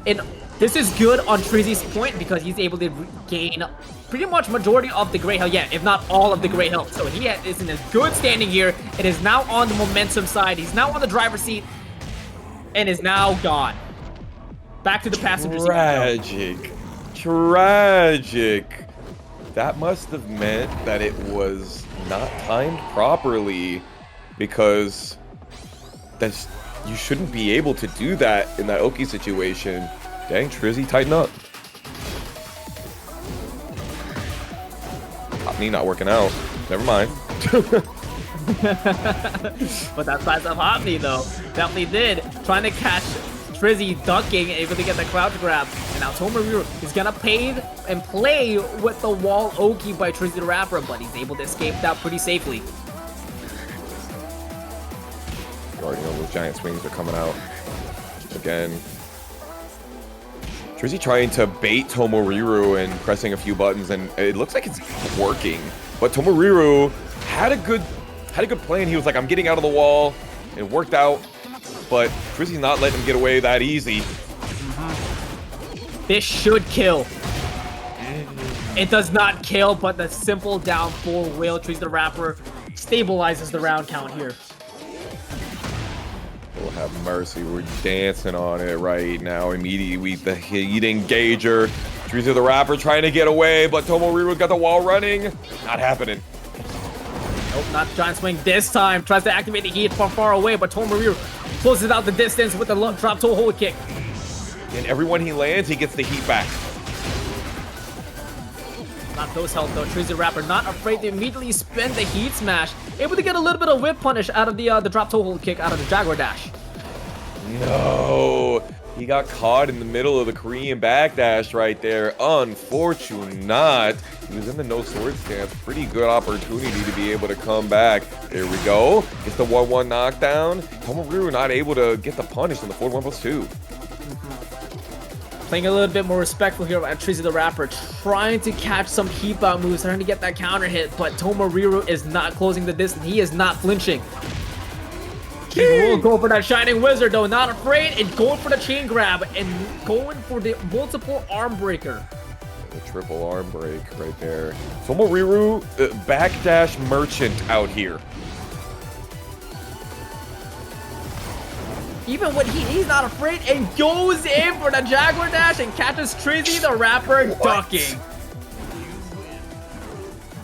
And this is good on Trizzy's point because he's able to gain pretty much majority of the Great Health, if not all of the Great Health. So he is in a good standing here. It is now on the momentum side. He's now on the driver's seat and is now gone. Back to the passenger seat. Tragic. That must have meant that it was not timed properly, because that's... You shouldn't be able to do that in that Oki situation. Dang, Trizzy, tighten up. Me not working out. Never mind. But that size of Hopney, though, definitely did. Trying to catch Trizzy ducking, able to get the crouch grab. And now Tomoriru is going to pay and play with the wall Oki by TrizzyTheRapper, but he's able to escape that pretty safely. Already know those giant swings are coming out. Again. Trizzy trying to bait Tomoriru and pressing a few buttons, and it looks like it's working. But Tomoriru had a good plan. He was like, I'm getting out of the wall. It worked out. But Trizzy's not letting him get away that easy. This should kill. It does not kill, but the simple down 4 whale TrizzyTheRapper stabilizes the round count here. We'll have mercy. We're dancing on it right now. Immediately, the heat engager. TrizzyTheRapper trying to get away, but Tomoriru got the wall running. Not happening. Nope, not giant swing this time. Tries to activate the heat from far away, but Tomoriru closes out the distance with the drop toe hold kick. And everyone he lands, he gets the heat back. Not those health though. TrizzyTheRapper not afraid to immediately spin the heat smash. Able to get a little bit of whip punish out of the drop toe hold kick out of the Jaguar dash. No, he got caught in the middle of the Korean backdash right there. Unfortunate. He was in the no sword stance. Pretty good opportunity to be able to come back. There we go. Gets the 1-1 knockdown. Tomoriru not able to get the punish on the 4-1+2. Playing a little bit more respectful here at TrizzyTheRapper, trying to catch some keep out moves, trying to get that counter hit, but Tomoriru is not closing the distance. He is not flinching. He will go for that Shining Wizard though, not afraid, and going for the chain grab, and going for the multiple arm breaker. The triple arm break right there. Tomoriru, backdash merchant out here. Even when he's not afraid and goes in for the Jaguar dash and catches TrizzyTheRapper ducking.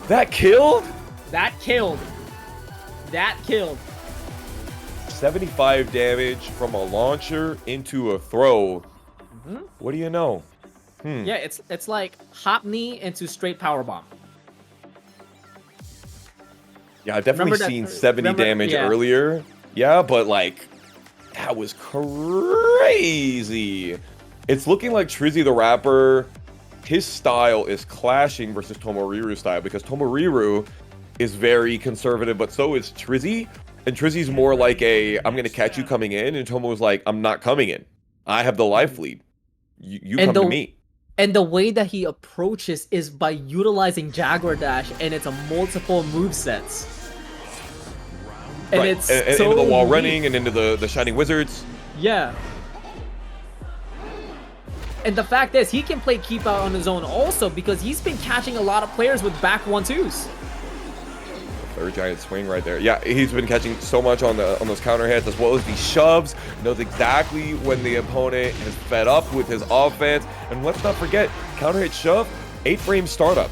That killed? That killed. That killed. 75 damage from a launcher into a throw. What do you know? Yeah, it's like hop knee into straight power bomb. Yeah, I've definitely seen 70 damage earlier. Yeah, but like, that was crazy. It's looking like TrizzyTheRapper, his style is clashing versus Tomoriru's style, because Tomoriru is very conservative, but so is Trizzy. And Trizzy's more like a, I'm going to catch you coming in, and Tomo's like, I'm not coming in. I have the life lead. You come to me. And the way that he approaches is by utilizing Jaguar Dash, and it's a multiple movesets. And right. it's so into the wall running and into the Shining Wizards. Yeah. And the fact is, he can play keep out on his own also, because he's been catching a lot of players with back 1-2s. Third giant swing right there. Yeah, he's been catching so much on those counter hits, as well as these shoves. Knows exactly when the opponent is fed up with his offense. And let's not forget, counter hit shove, 8-frame startup.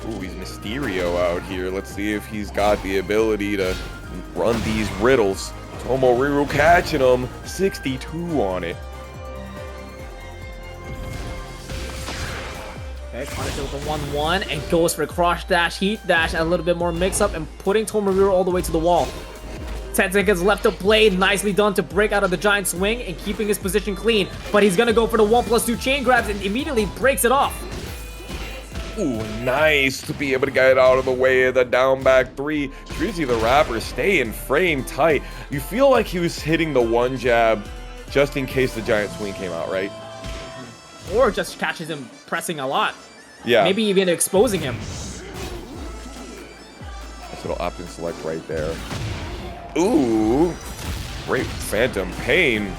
Ooh, he's Mysterio out here. Let's see if he's got the ability to run these riddles. Tomoriru catching him, 62 on it. Okay, punishes with a 1-1 and goes for cross dash, heat dash, and a little bit more mix up and putting Tomoriru all the way to the wall. 10 seconds left to play. Nicely done to break out of the giant swing and keeping his position clean. But he's gonna go for the 1+2 chain grabs and immediately breaks it off. Ooh, nice to be able to get out of the way of the down back 3. TrizzyTheRapper staying frame tight. You feel like he was hitting the one jab just in case the giant swing came out, right? Or just catches him pressing a lot. Yeah. Maybe even exposing him. Nice little option select right there. Ooh, great phantom pain.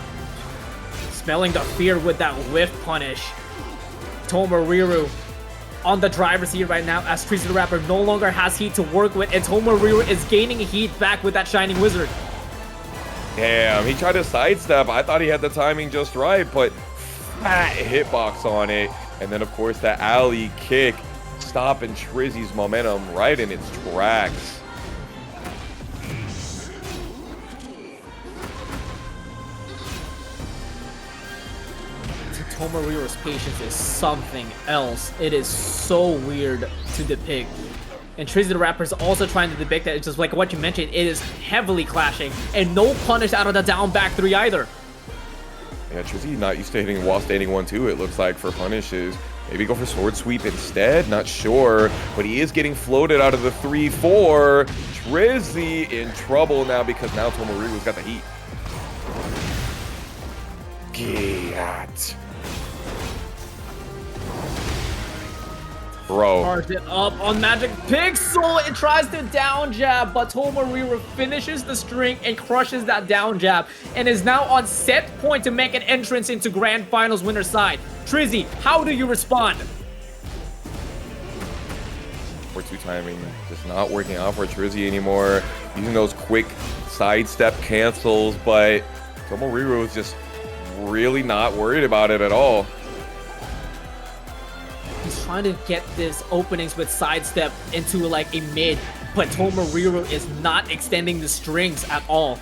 Smelling the fear with that whiff punish. Tomoriru on the driver's seat right now as TrizzyTheRapper no longer has heat to work with, and Tomoriru is gaining heat back with that Shining Wizard. Damn, he tried to sidestep. I thought he had the timing just right, but fat hitbox on it. And then, of course, that alley kick stopping Trizzy's momentum right in its tracks. Tomoriru's patience is something else. It is so weird to depict. And TrizzyTheRapper is also trying to depict that. It's just like what you mentioned, it is heavily clashing. And no punish out of the down back 3 either. Yeah, Trizzy not used to hitting while standing 1-2, it looks like, for punishes. Maybe go for sword sweep instead, not sure. But he is getting floated out of the 3-4. Trizzy in trouble now because now Tomoriru's got the heat. Get. Bro. Charged it up on Magic Pixel. It tries to down jab, but Tomoriru finishes the string and crushes that down jab and is now on set point to make an entrance into Grand Finals winner's side. Trizzy, how do you respond? 4-2 timing just not working out for Trizzy anymore. Using those quick sidestep cancels, but Tomoriru is just really not worried about it at all. He's trying to get this openings with sidestep into like a mid, but Tomoriru is not extending the strings at all.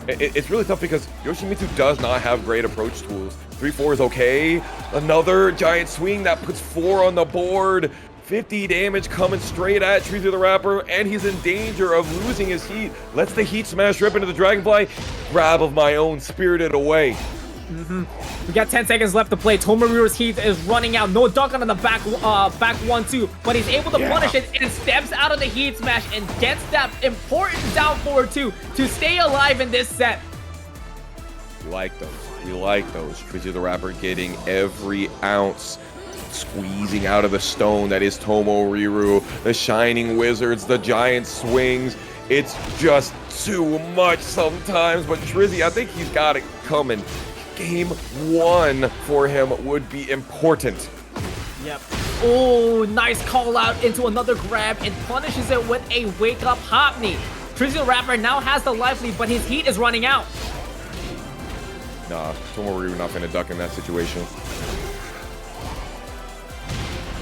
It's really tough because Yoshimitsu does not have great approach tools. 3-4 is okay. Another giant swing that puts 4 on the board. 50 damage coming straight at TrizzyTheRapper, and he's in danger of losing his heat. Lets the heat smash rip into the Dragonfly. Grab of my own, spirited away. We got 10 seconds left to play. Tomoriru's heat is running out. No duck on the back 1-2, but he's able to punish it and steps out of the heat smash and gets that important down forward 2 to stay alive in this set. We like those. We like those. TrizzyTheRapper getting every ounce, squeezing out of the stone that is Tomoriru. The Shining Wizards, the giant swings. It's just too much sometimes, but Trizzy, I think he's got it coming. Game 1 for him would be important. Yep. Oh, nice call out into another grab and punishes it with a wake up hop knee. TrizzyTheRapper now has the life lead, but his heat is running out. Nah, Tomoriru not gonna duck in that situation.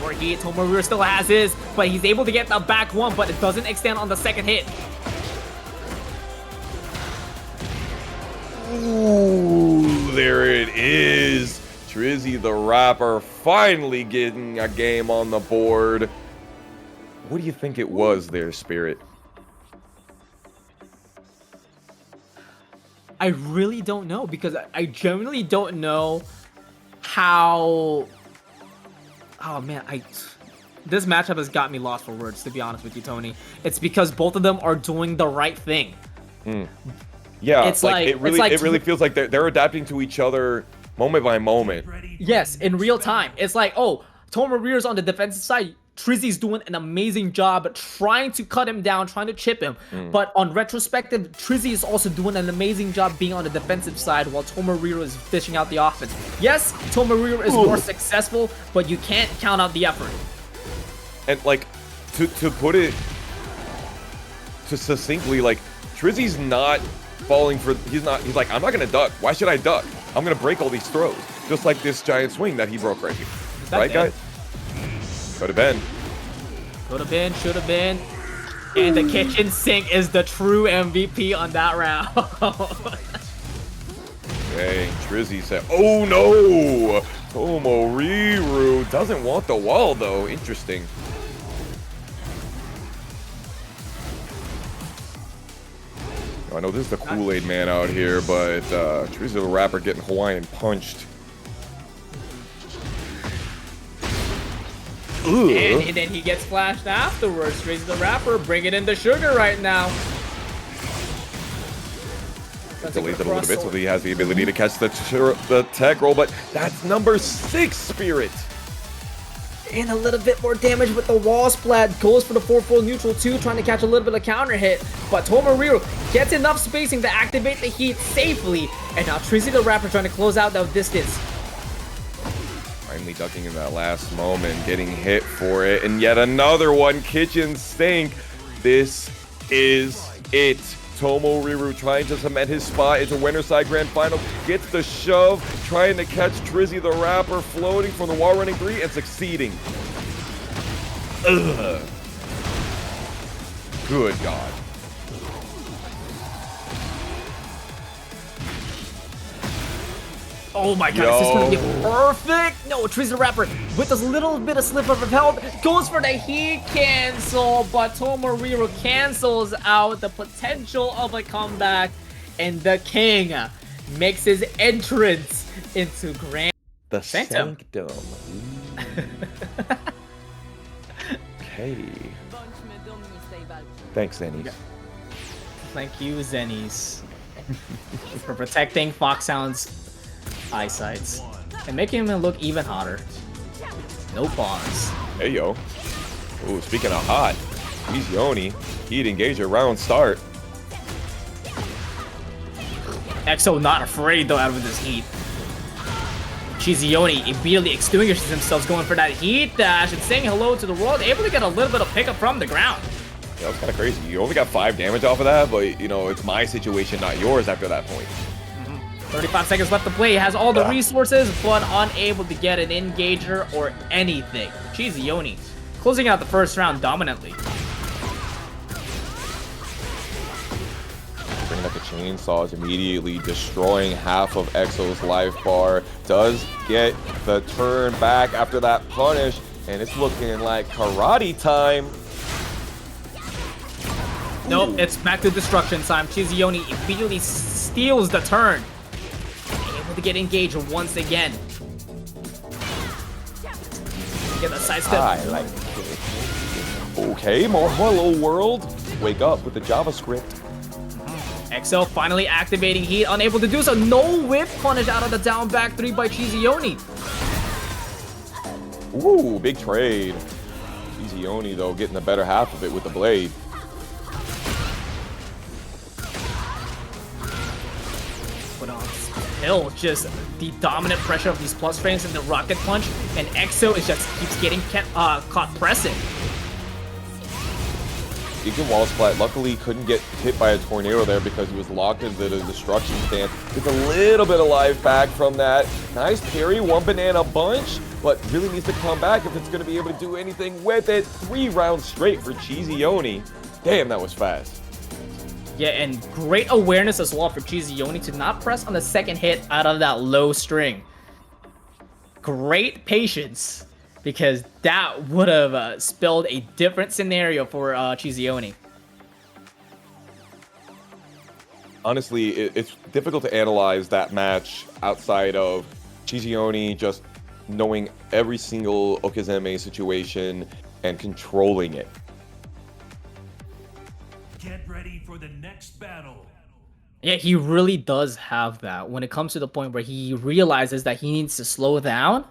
More heat, Tomoriru still has his, but he's able to get the back 1, but it doesn't extend on the second hit. Ooh, there it is. TrizzyTheRapper finally getting a game on the board. What do you think it was there, Spirit? I really don't know, because I genuinely don't know how... Oh man, this matchup has got me lost for words, to be honest with you, Tony. It's because both of them are doing the right thing. Yeah, it's like it really feels like they're adapting to each other moment by moment. Yes, in real time. It's like, oh, Tomoriru's on the defensive side. Trizzy's doing an amazing job trying to cut him down, trying to chip him. But on retrospective, Trizzy is also doing an amazing job being on the defensive side while Tomoriru is fishing out the offense. Yes, Tomoriru is more successful, but you can't count out the effort. And like, to put it succinctly, like, Trizzy's not falling for, he's like, I'm not gonna duck. Why should I duck? I'm gonna break all these throws. Just like this giant swing that he broke right here. Right, guys? Could have been. Could have been, should have been. And the kitchen sink is the true MVP on that round. Dang, Trizzy said, oh no! Tomoriru doesn't want the wall though. Interesting. I know this is the Kool-Aid man out here, but TrizzyTheRapper getting Hawaiian punched. And then he gets flashed afterwards. TrizzyTheRapper bringing in the sugar right now. Delays it a little bit so he has the ability to catch the tech roll, but that's number 6, Spirit. And a little bit more damage with the wall splat. Goes for the 4-4 neutral too, trying to catch a little bit of counter hit. But Tomoriru gets enough spacing to activate the heat safely. And now TrizzyTheRapper trying to close out that distance. Finally ducking in that last moment, getting hit for it. And yet another one, kitchen sink. This is it. Tomoriru trying to cement his spot into Winterside Grand Final. Gets the shove, trying to catch TrizzyTheRapper floating from the wall running 3 and succeeding. Ugh. Good God. Oh my god, this is gonna be perfect! No, TrizzyTheRapper with this little bit of slip of health goes for the heat cancel, but Tomoriru cancels out the potential of a comeback, and the king makes his entrance into Grand The Phantom. Sanctum. Okay. Thanks, Zennies. Thank you, Zennies, for protecting Foxhound's eyesights and making him look even hotter. No pause. Hey, yo. Ooh, speaking of hot, CheeseYoni, he'd engage a round start. EXO not afraid though out of this heat. CheeseYoni immediately extinguishes himself, going for that heat dash and saying hello to the world, able to get a little bit of pickup from the ground. Yeah, that's kind of crazy. You only got 5 damage off of that, but, you know, it's my situation, not yours after that point. 35 seconds left to play. He has all the resources, but unable to get an engager or anything. CheeseYoni closing out the first round dominantly. Bringing up the chainsaws, immediately destroying half of EXO's life bar. Does get the turn back after that punish, and it's looking like karate time. Nope, it's back to destruction time. CheeseYoni immediately steals the turn. Able to get engaged once again. Get a sidestep. I like it. Okay, more hello world. Wake up with the JavaScript. EXO finally activating heat, unable to do so. No whip punish out of the down back 3 by CheeseYoni. Ooh, big trade. CheeseYoni though getting the better half of it with the blade. But still just the dominant pressure of these plus frames and the rocket punch, and EXO is just keeps getting caught pressing. Deacon wall splat, luckily couldn't get hit by a tornado there because he was locked into the destruction stance. Gets a little bit of life back from that. Nice parry, 1 banana bunch, but really needs to come back if it's going to be able to do anything with it. 3 rounds straight for CheeseYoni. Damn, that was fast. Yeah, and great awareness as well for CheeseYoni to not press on the second hit out of that low string. Great patience, because that would have spelled a different scenario for CheeseYoni. Honestly, it's difficult to analyze that match outside of CheeseYoni just knowing every single Okizeme situation and controlling it. Get ready for the next battle. Yeah, he really does have that. When it comes to the point where he realizes that he needs to slow down,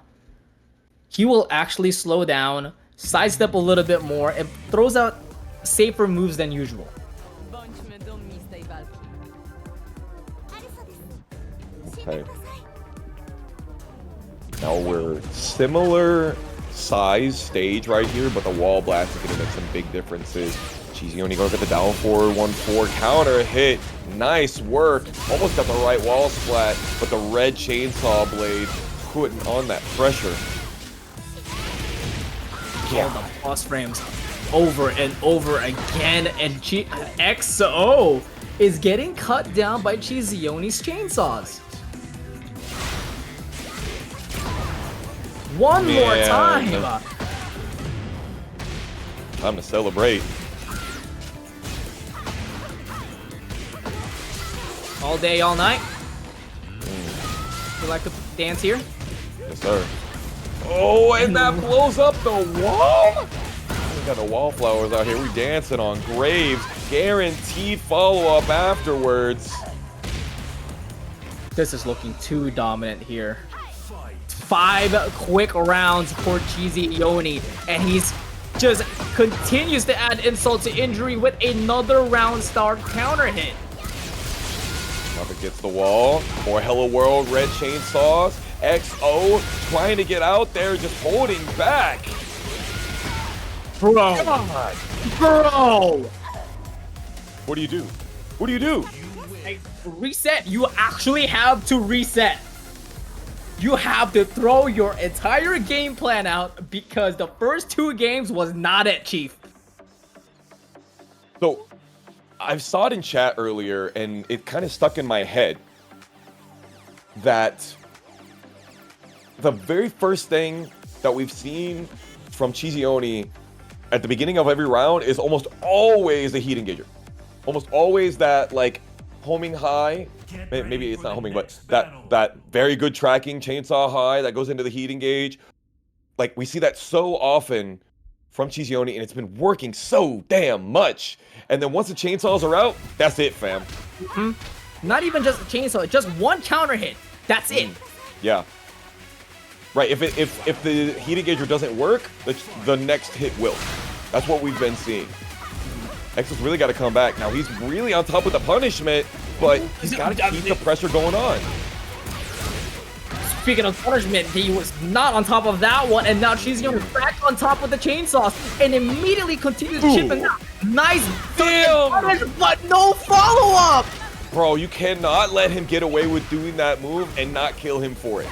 he will actually slow down, sidestep a little bit more, and throws out safer moves than usual. Okay. Now we're similar size stage right here, but the wall blast is going to make some big differences. CheeseYoni goes at the down forward 1-4 counter hit. Nice work. Almost got the right wall splat, but the red chainsaw blade putting on that pressure. All the plus frames over and over again, and EXO is getting cut down by CheeseYoni's chainsaws. One more time. Time to celebrate. All day, all night. You like to dance here? Yes, sir. Oh, and that blows up the wall? We got the wallflowers out here. We dancing on graves. Guaranteed follow-up afterwards. This is looking too dominant here. 5 quick rounds for CheeseYoni, and he's just continues to add insult to injury with another round start counter hit. Up against the wall. More Hello World red chainsaws. EXO trying to get out there, just holding back. Bro. God. Bro. What do you do? What do you do? Hey, reset. You actually have to reset. You have to throw your entire game plan out because the first 2 games was not it, Chief. So, I saw it in chat earlier, and it kind of stuck in my head that the very first thing that we've seen from CheeseYoni at the beginning of every round is almost always a heat engager. Almost always that, like, homing high. Maybe it's not homing, but that very good tracking chainsaw high that goes into the heat engage. Like, we see that so often from CheeseYoni, and it's been working so damn much. And then once the chainsaws are out, that's it, fam. Not even just a chainsaw, just 1 counter hit. That's it. Yeah. Right, if the heat engager doesn't work, the next hit will. That's what we've been seeing. EXO's really got to come back. Now, he's really on top of the punishment, but he's got to keep the pressure going on. speaking of punishment, he was not on top of that one, and now CheeseYoni back on top with the chainsaws, and immediately continues chipping out. Nice punish, but no follow-up! Bro, you cannot let him get away with doing that move and not kill him for it.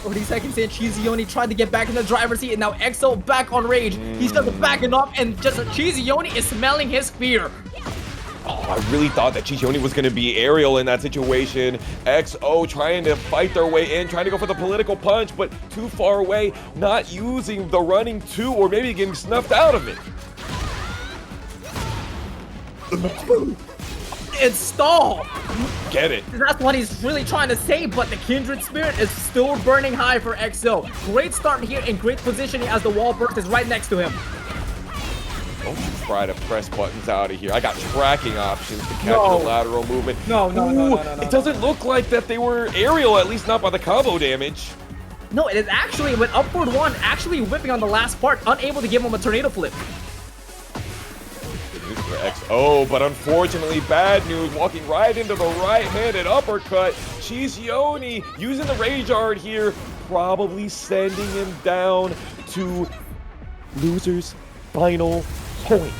40 seconds in, CheeseYoni tried to get back in the driver's seat, and now EXO back on rage. He's just backing up, and just CheeseYoni is smelling his fear. Oh, I really thought that CheeseYoni was going to be aerial in that situation. EXO trying to fight their way in, trying to go for the political punch, but too far away, not using the running two, or maybe getting snuffed out of it. It's stall. Get it. That's what he's really trying to say, but the Kindred Spirit is still burning high for EXO. Great start here and great positioning as the wall burst is right next to him. Don't try to press buttons out of here. I got tracking options to catch the lateral movement. No. It doesn't look like that they were aerial, at least not by the combo damage. No, it is actually with upward one actually whipping on the last part, unable to give him a tornado flip. For EXO, but unfortunately bad news, walking right into the right-handed uppercut. CheeseYoni using the rage art here, probably sending him down to loser's final point.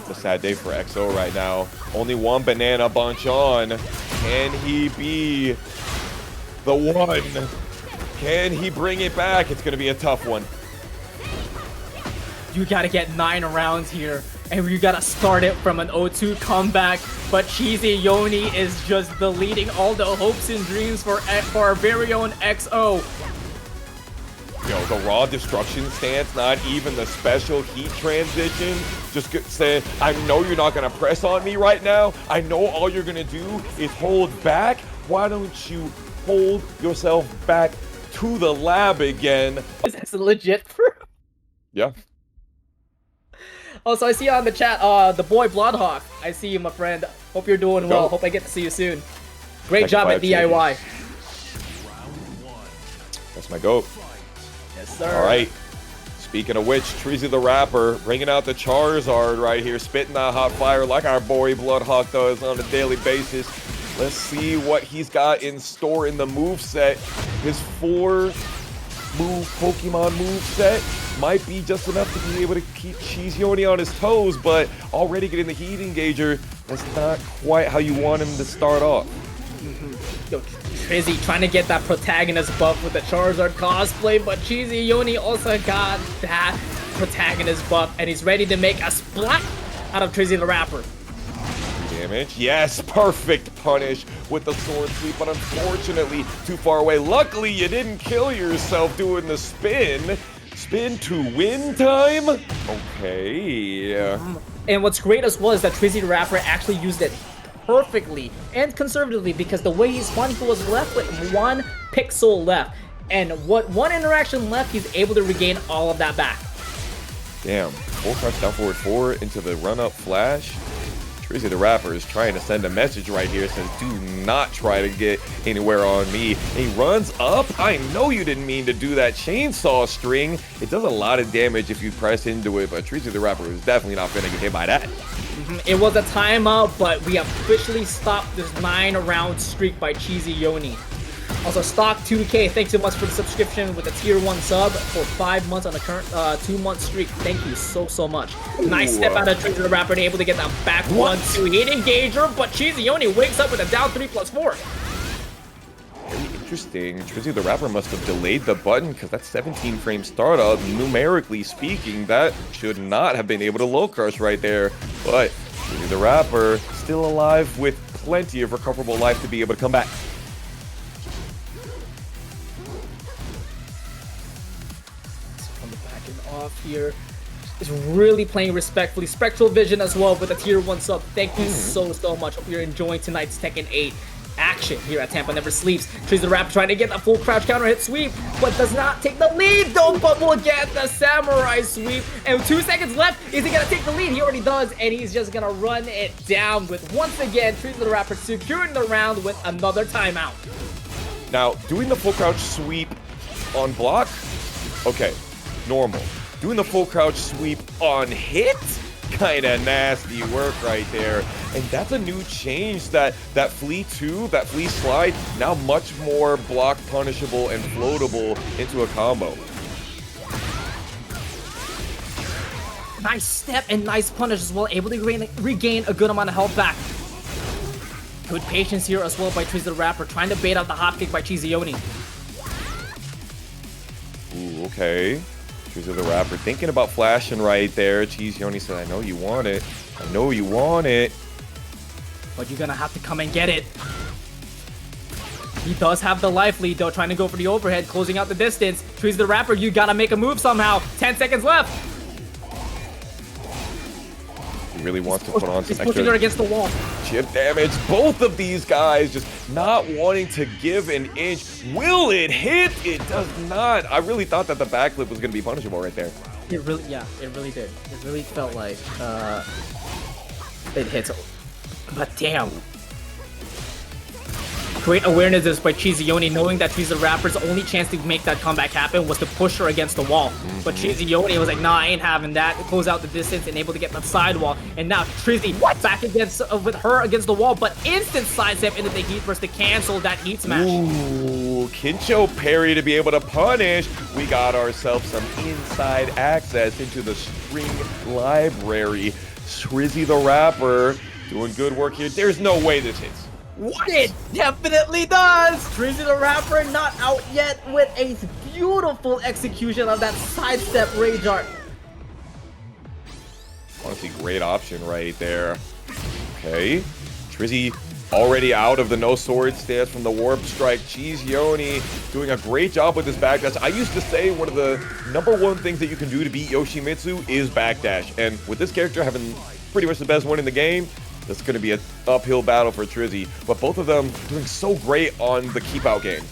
It's a sad day for EXO right now. Only one banana bunch on. Can he be the one? Can he bring it back? It's going to be a tough one. You got to get 9 rounds here, and you got to start it from an 0-2 comeback, but CheeseYoni is just deleting all the hopes and dreams for our very own EXO. Yo, the raw destruction stance, not even the special heat transition. Just say, I know you're not going to press on me right now. I know all you're going to do is hold back. Why don't you hold yourself back to the lab again? Is this legit proof? Yeah. Also, I see on the chat, the boy Bloodhawk. I see you, my friend. Hope you're doing well. Hope I get to see you soon. Great job at DIY. That's my goat. Yes, sir. All right. Speaking of which, TrizzyTheRapper bringing out the Charizard right here, spitting that hot fire like our boy Bloodhawk does on a daily basis. Let's see what he's got in store in the moveset. His 4-move Pokemon moveset might be just enough to be able to keep CheeseYoni on his toes, but already getting the heat engager, that's not quite how you want him to start off. Yo, Trizzy trying to get that protagonist buff with the Charizard cosplay, but CheeseYoni also got that protagonist buff, and he's ready to make a splat out of TrizzyTheRapper. Damage. Yes, perfect punish with the sword sweep, but unfortunately too far away. Luckily, you didn't kill yourself doing the spin. Spin to win time? Okay. And what's great as well is that TrizzyTheRapper actually used it perfectly and conservatively, because the way he spun, he was left with 1 pixel left. And what 1 interaction left, he's able to regain all of that back. Damn. Full crouch down forward 4 into the run-up flash. TrizzyTheRapper is trying to send a message right here, says do not try to get anywhere on me. And he runs up. I know you didn't mean to do that chainsaw string. It does a lot of damage if you press into it, but TrizzyTheRapper is definitely not going to get hit by that. It was a timeout, but we officially stopped this 9-round streak by CheeseYoni. Also, Stock2K, thanks so much for the subscription with a tier 1 sub for 5 months on the current 2-month streak. Thank you so much. Nice step out of TrizzyTheRapper, able to get that back 1-2 hit engager, but CheeseYoni wakes up with a down 3+4. Very interesting. TrizzyTheRapper must have delayed the button because that 17-frame startup, numerically speaking, that should not have been able to low crush right there. But TrizzyTheRapper still alive with plenty of recoverable life to be able to come back. Off here is really playing respectfully. Spectral Vision as well with a tier 1 sub. Thank you so much. Hope you're enjoying tonight's Tekken 8 action here at Tampa Never Sleeps. TrizzyTheRapper trying to get that full crouch counter hit sweep, but does not take the lead though, but will get the samurai sweep. And 2 seconds left. Is he gonna take the lead? He already does, and he's just gonna run it down with, once again, TrizzyTheRapper securing the round with another timeout. Now, doing the full crouch sweep on block, okay. normal. Doing the full crouch sweep on hit? Kinda nasty work right there. And that's a new change that Flea 2, that Flea slide, now much more block punishable and floatable into a combo. Nice step and nice punish as well, able to regain a good amount of health back. Good patience here as well by TrizzyTheRapper, trying to bait out the hop kick by CheeseYoni. Ooh, okay. TrizzyTheRapper thinking about flashing right there. CheeseYoni said, I know you want it. I know you want it. But you're gonna have to come and get it. He does have the life lead though, trying to go for the overhead, closing out the distance. TrizzyTheRapper, you gotta make a move somehow. 10 seconds left. He really wants to put on some He's pushing her against the wall. chip damage. Both of these guys just not wanting to give an inch. Will it hit? It does not. I really thought that the backflip was going to be punishable right there. It really, yeah, it really did. It really felt like it hits. But damn. Great awareness is by CheeseYoni, knowing that TrizzyTheRapper's only chance to make that comeback happen was to push her against the wall. But CheeseYoni was like, nah, I ain't having that. Close out the distance and able to get the sidewall. And now Trizzy back against with her against the wall, but instant sidestep into the heat burst to cancel that heat smash. Ooh, Kincho parry to be able to punish. We got ourselves some inside access into the string library. TrizzyTheRapper doing good work here. There's no way this hits. What? It definitely does! TrizzyTheRapper not out yet with a beautiful execution of that sidestep rage art. Honestly, great option right there. Okay. Trizzy already out of the no sword stance from the warp strike. CheeseYoni doing a great job with this backdash. I used to say one of the #1 things that you can do to beat Yoshimitsu is backdash. And with this character having pretty much the best one in the game, that's going to be an uphill battle for Trizzy, but both of them doing so great on the keep out game.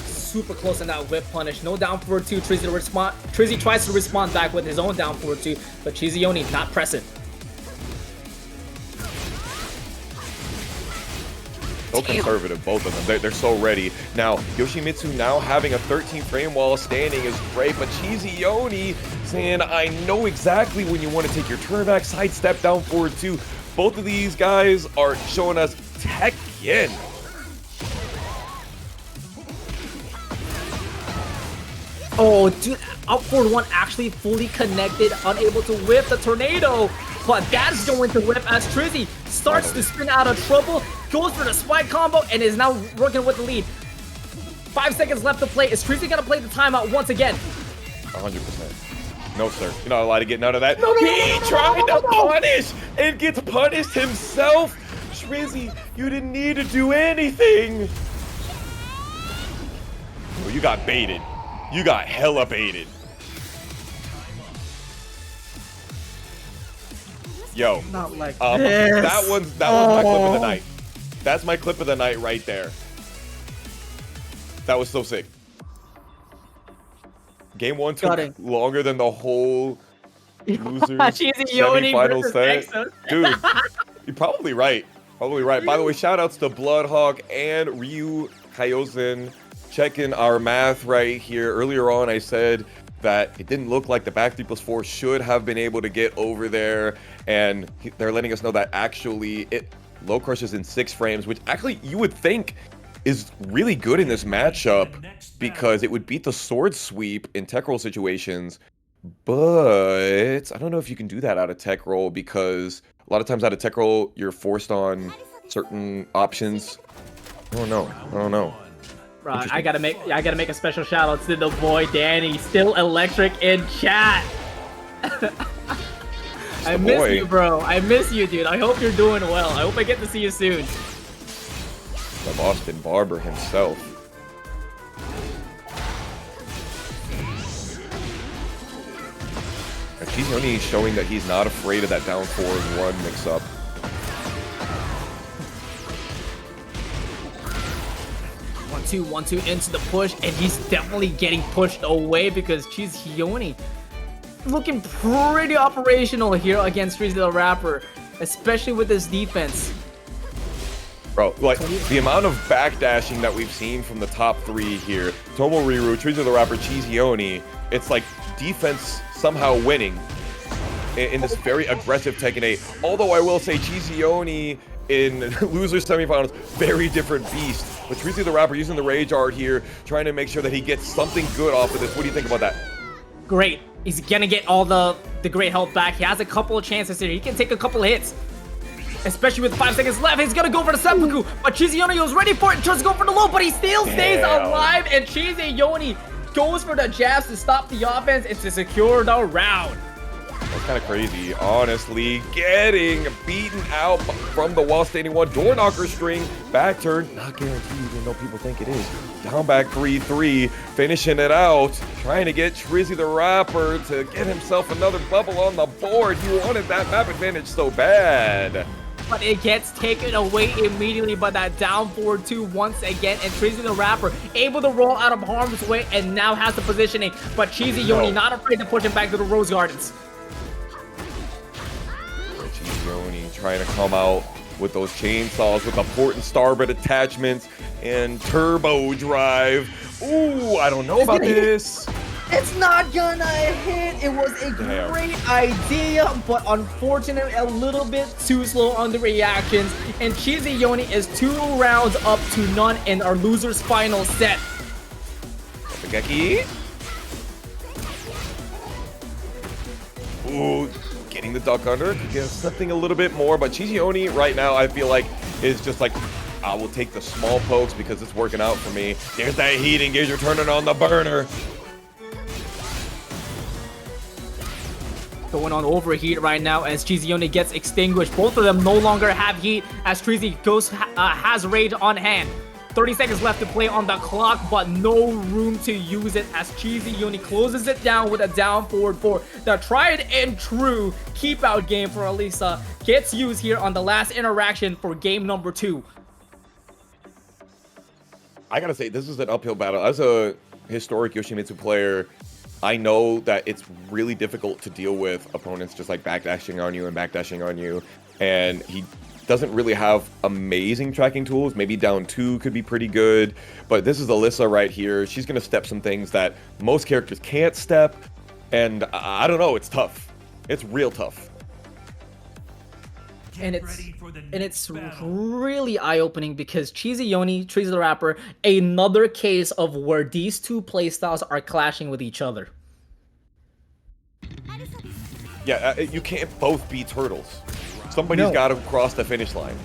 Super close on that whip punish. No down forward 2. Trizzy tries to respond back with his own down forward 2, but CheeseYoni not pressing. So conservative, both of them. They're so ready. Now, Yoshimitsu now having a 13 frame while standing is great, but CheeseYoni saying, I know exactly when you want to take your turn back, sidestep down forward too. Both of these guys are showing us Tekken. Oh, dude, up forward 1 actually fully connected, unable to whip the tornado. But that's going to whip as Trizzy starts to spin out of trouble, goes for the spike combo, and is now working with the lead. 5 seconds left to play. Is Trizzy going to play the timeout once again? 100%. No, sir. You're not allowed to get none of that. He tried to punish and gets punished himself. Trizzy, you didn't need to do anything. Well, you got baited. You got hella baited. Yo, Not like that was my clip of the night. That's my clip of the night right there. That was so sick. Game 1 took longer than the whole losers semifinal set. Dude, you're probably right. Probably right. By the way, shout outs to Bloodhawk and Ryu Kaiozan checking our math right here. Earlier on, I said that it didn't look like the back 3+4 should have been able to get over there, and they're letting us know that actually low crush is in 6 frames, which actually you would think is really good in this matchup because it would beat the sword sweep in tech roll situations, but I don't know if you can do that out of tech roll because a lot of times out of tech roll you're forced on certain options. I don't know. Right, I gotta make a special shout out to the boy Danny, still electric in chat. I miss you, bro. I miss you, dude. I hope you're doing well. I hope I get to see you soon. The Boston Barber himself. And CheeseYoni showing that he's not afraid of that down forward 1 mix-up. One, two into the push, and he's definitely getting pushed away because CheeseYoni looking pretty operational here against TrizzyTheRapper, especially with his defense. Bro, like, the amount of backdashing that we've seen from the top three here, Tomoriru, TrizzyTheRapper, CheeseYoni, it's like defense somehow winning in this very aggressive Tekken 8. Although I will say CheeseYoni in losers semifinals, very different beast. But TrizzyTheRapper using the rage art here, trying to make sure that he gets something good off of this. What do you think about that? Great. He's gonna get all the great health back. He has a couple of chances here. He can take a couple of hits. Especially with 5 seconds left, he's gonna go for the seppuku, but CheeseYoni was ready for it, tries to go for the low, but he still stays alive, and CheeseYoni goes for the jabs to stop the offense and to secure the round. That's kind of crazy, honestly. Getting beaten out from the wall standing one door knocker string. Back turn, not guaranteed, even though people think it is. Down back 3-3, finishing it out. Trying to get TrizzyTheRapper to get himself another bubble on the board. He wanted that map advantage so bad. But it gets taken away immediately by that down forward 2 once again, and TrizzyTheRapper able to roll out of harm's way and now has the positioning, but CheeseYoni not afraid to push him back to the Rose Gardens. CheeseYoni trying to come out with those chainsaws with the port and starboard attachments and turbo drive. Ooh, I don't know about this. It's not gonna hit. It was a great idea, but unfortunately a little bit too slow on the reactions. And CheeseYoni is 2 rounds up to none in our loser's final set. Geki. Ooh, getting the duck under. Could get something a little bit more, but CheeseYoni right now I feel like is just like, I will take the small pokes because it's working out for me. There's that heat engager turning on the burner. Going on overheat right now as CheeseYoni gets extinguished. Both of them no longer have heat as Trizzy has rage on hand. 30 seconds left to play on the clock, but no room to use it as CheeseYoni closes it down with a down forward 4. The tried and true keep out game for Alisa gets used here on the last interaction for game number 2. I gotta say, this is an uphill battle. As a historic Yoshimitsu player, I know that it's really difficult to deal with opponents just like backdashing on you and backdashing on you. And he doesn't really have amazing tracking tools. Maybe down 2 could be pretty good. But this is Alisa right here. She's going to step some things that most characters can't step. And I don't know. It's tough. It's real tough. And it's really eye-opening because CheeseYoni, TrizzyTheRapper, another case of where these 2 playstyles are clashing with each other. Yeah, you can't both be turtles. Somebody's got to cross the finish line.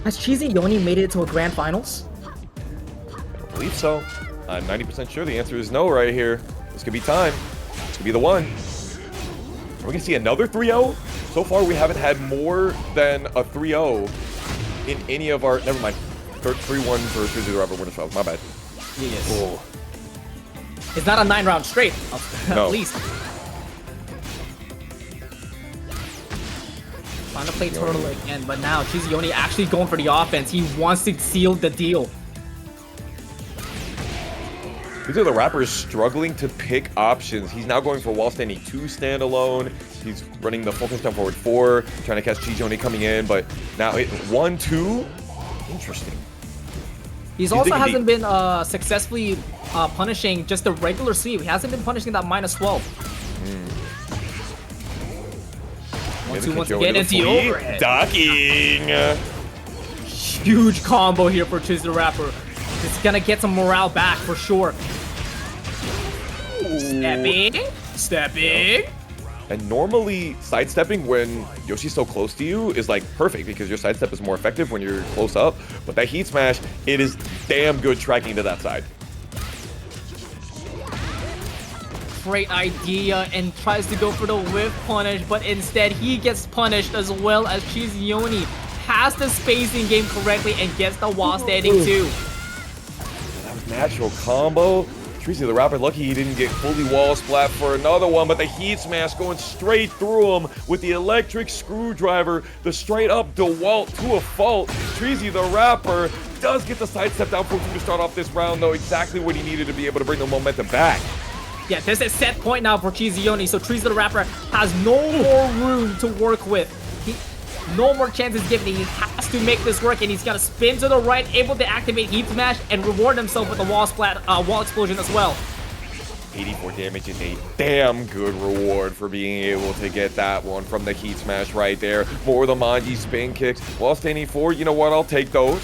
Has CheeseYoni made it to a grand finals? I believe so. I'm 90% sure the answer is no right here. This could be time. This could be the one. Are we going to see another 3-0? So far, we haven't had more than a 3-0 in any of our... Never mind. 3-1 for TrizzyTheRapper winner 12. My bad. Yes. Oh. It's not a 9-round straight, No. at least. Trying to play turtle again, but now CheeseYoni actually going for the offense. He wants to seal the deal. TrizzyTheRapper is struggling to pick options. He's now going for wall standing 2 standalone. He's running the full touchdown forward 4, trying to catch CheeseYoni coming in, but now it 1-2. Interesting. He's also hasn't been successfully punishing just the regular sweep. He hasn't been punishing that -12. 1-2 once again into the overhead. Docking. Huge combo here for TrizzyTheRapper. It's gonna get some morale back for sure. Stepping. And normally, sidestepping when Yoshi's so close to you is like perfect because your sidestep is more effective when you're close up. But that heat smash, it is damn good tracking to that side. Great idea and tries to go for the whiff punish, but instead he gets punished as well as CheeseYoni has the spacing game correctly and gets the wall standing too. That was natural combo. TrizzyTheRapper lucky he didn't get fully wall splat for another one, but the heat smash going straight through him with the electric screwdriver, the straight up DeWalt to a fault. TrizzyTheRapper does get the sidestep down for him to start off this round, though exactly what he needed to be able to bring the momentum back. Yeah, this is set point now for CheeseYoni, so TrizzyTheRapper has no more room to work with. No more chances given. He has to make this work, and he's gonna spin to the right, able to activate Heat Smash and reward himself with the wall explosion as well. 84 damage is a damn good reward for being able to get that one from the Heat Smash right there. More of the Manji spin kicks. While standing forward, you know what? I'll take those.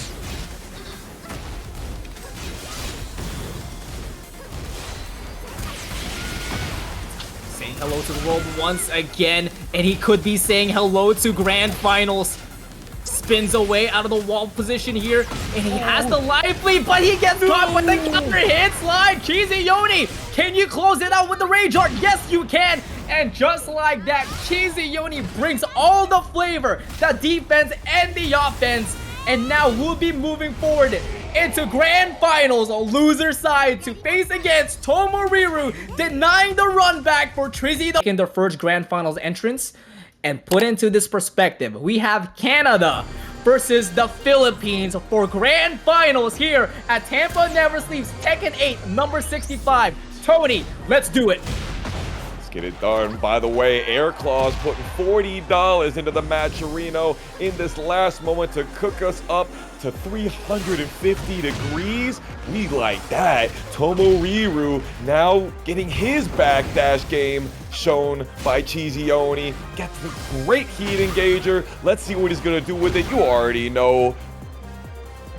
Saying hello to the world once again, and he could be saying hello to Grand Finals. Spins away out of the wall position here, and he has the life lead, but he gets caught with the counter hit slide. CheeseYoni, can you close it out with the Rage Art? Yes, you can. And just like that, CheeseYoni brings all the flavor, the defense and the offense, and now we'll be moving forward into Grand Finals, a loser side to face against Tomoriru, denying the run back for Trizzy. In their first Grand Finals entrance. And put into this perspective, we have Canada versus the Philippines for Grand Finals here at Tampa Never Sleeps Tekken 8, number 65. Tony, let's do it. Let's get it done. By the way, Air Claws putting $40 into the matcherino in this last moment to cook us up to 350 degrees. We like that. Tomoriru now getting his backdash game shown by CheeseYoni. Gets the great heat engager. Let's see what he's gonna do with it. You already know.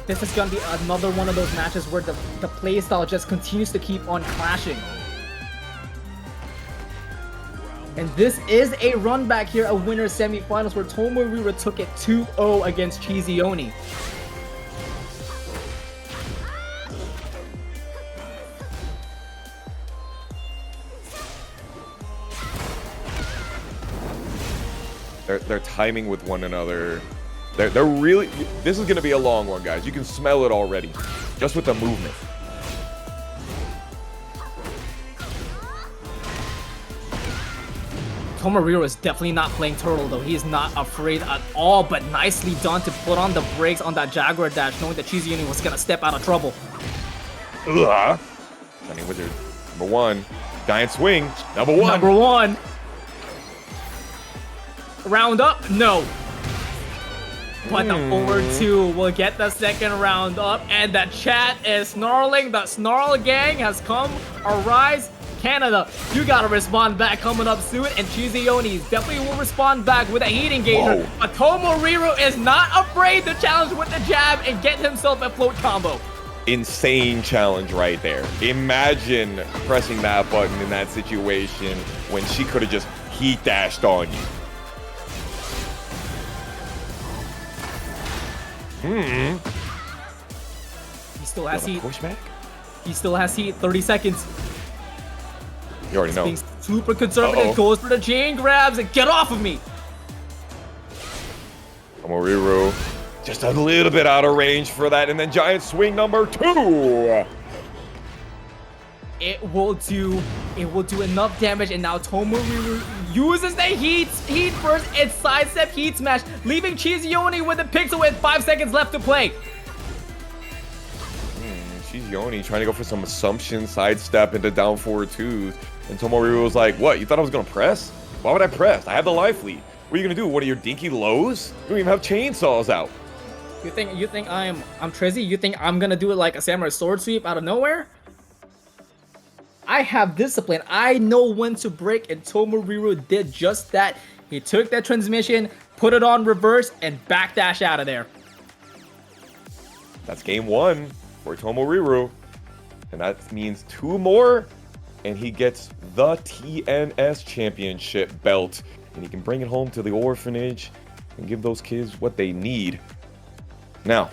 This is gonna be another one of those matches where the playstyle just continues to keep on clashing. And this is a run back here, a winner semifinals where Tomoriru took it 2-0 against CheeseYoni. They're timing with one another. They're really. This is gonna be a long one, guys. You can smell it already, just with the movement. Tomoriru is definitely not playing turtle though. He is not afraid at all, but nicely done to put on the brakes on that Jaguar dash, knowing that CheeseYoni was gonna step out of trouble. Ugh. Shining Wizard, number one. Giant Swing, number one. Number one. Round up? No. But the forward two will get the second round up, and the chat is snarling. The Snarl Gang has come. Arise, Canada. You gotta respond back coming up soon, and CheeseYoni definitely will respond back with a heat engager. Whoa. But Tomoriru is not afraid to challenge with the jab and get himself a float combo. Insane challenge right there. Imagine pressing that button in that situation when she could have just heat dashed on you. He still has heat. Pushback? He still has heat. 30 seconds. You already know. Being super conservative. Goes for the chain grabs and get off of me. Tomoriru just a little bit out of range for that, and then Giant Swing number two. It will do enough damage, and now Tomoriru uses the heat first and sidestep heat smash, leaving CheeseYoni with a pixel with 5 seconds left to play. CheeseYoni trying to go for some assumption sidestep into down forward twos, and Tomoriru was like, "What? You thought I was gonna press? Why would I press? I have the life lead. What are you gonna do? What are your dinky lows? You don't even have chainsaws out." You think I'm Trizzy? You think I'm gonna do it like a samurai sword sweep out of nowhere? I have discipline. I know when to break, and Tomoriru did just that. He took that transmission, put it on reverse, and backdash out of there. That's game one for Tomoriru, and that means 2 more, and he gets the TNS championship belt, and he can bring it home to the orphanage and give those kids what they need. Now,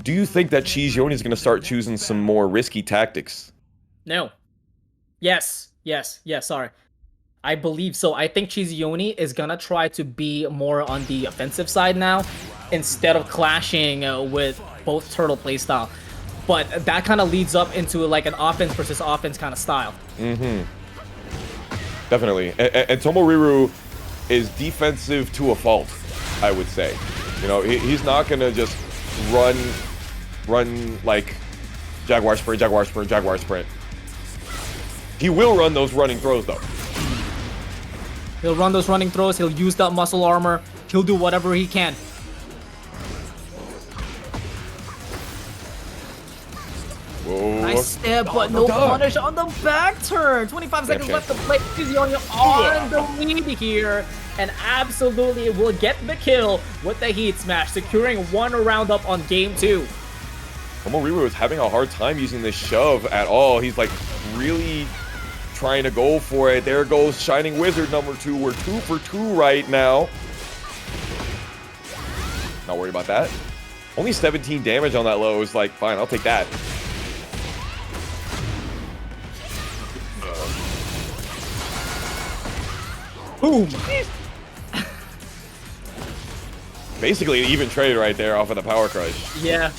do you think that CheeseYoni is going to start choosing some more risky tactics? No. Yes, sorry. I believe so. I think CheeseYoni is gonna try to be more on the offensive side now, instead of clashing with both turtle playstyle. But that kind of leads up into like an offense versus offense kind of style. Definitely. And Tomoriru is defensive to a fault, I would say. You know, he's not gonna just run like Jaguar Sprint, Jaguar Sprint, Jaguar Sprint. He will run those running throws, though. He'll run those running throws. He'll use that muscle armor. He'll do whatever he can. Whoa. Nice step, but no punish on the back turn. 25 seconds left to play. CheeseYoni on the lead here. And absolutely will get the kill with the Heat Smash, securing 1 round up on game 2. Tomoriru is having a hard time using this shove at all. He's like really trying to go for it. There goes Shining Wizard number 2. We're 2 for 2 right now. Not worried about that. Only 17 damage on that low is like, fine, I'll take that. Boom! Basically an even trade right there off of the Power Crush. Yeah,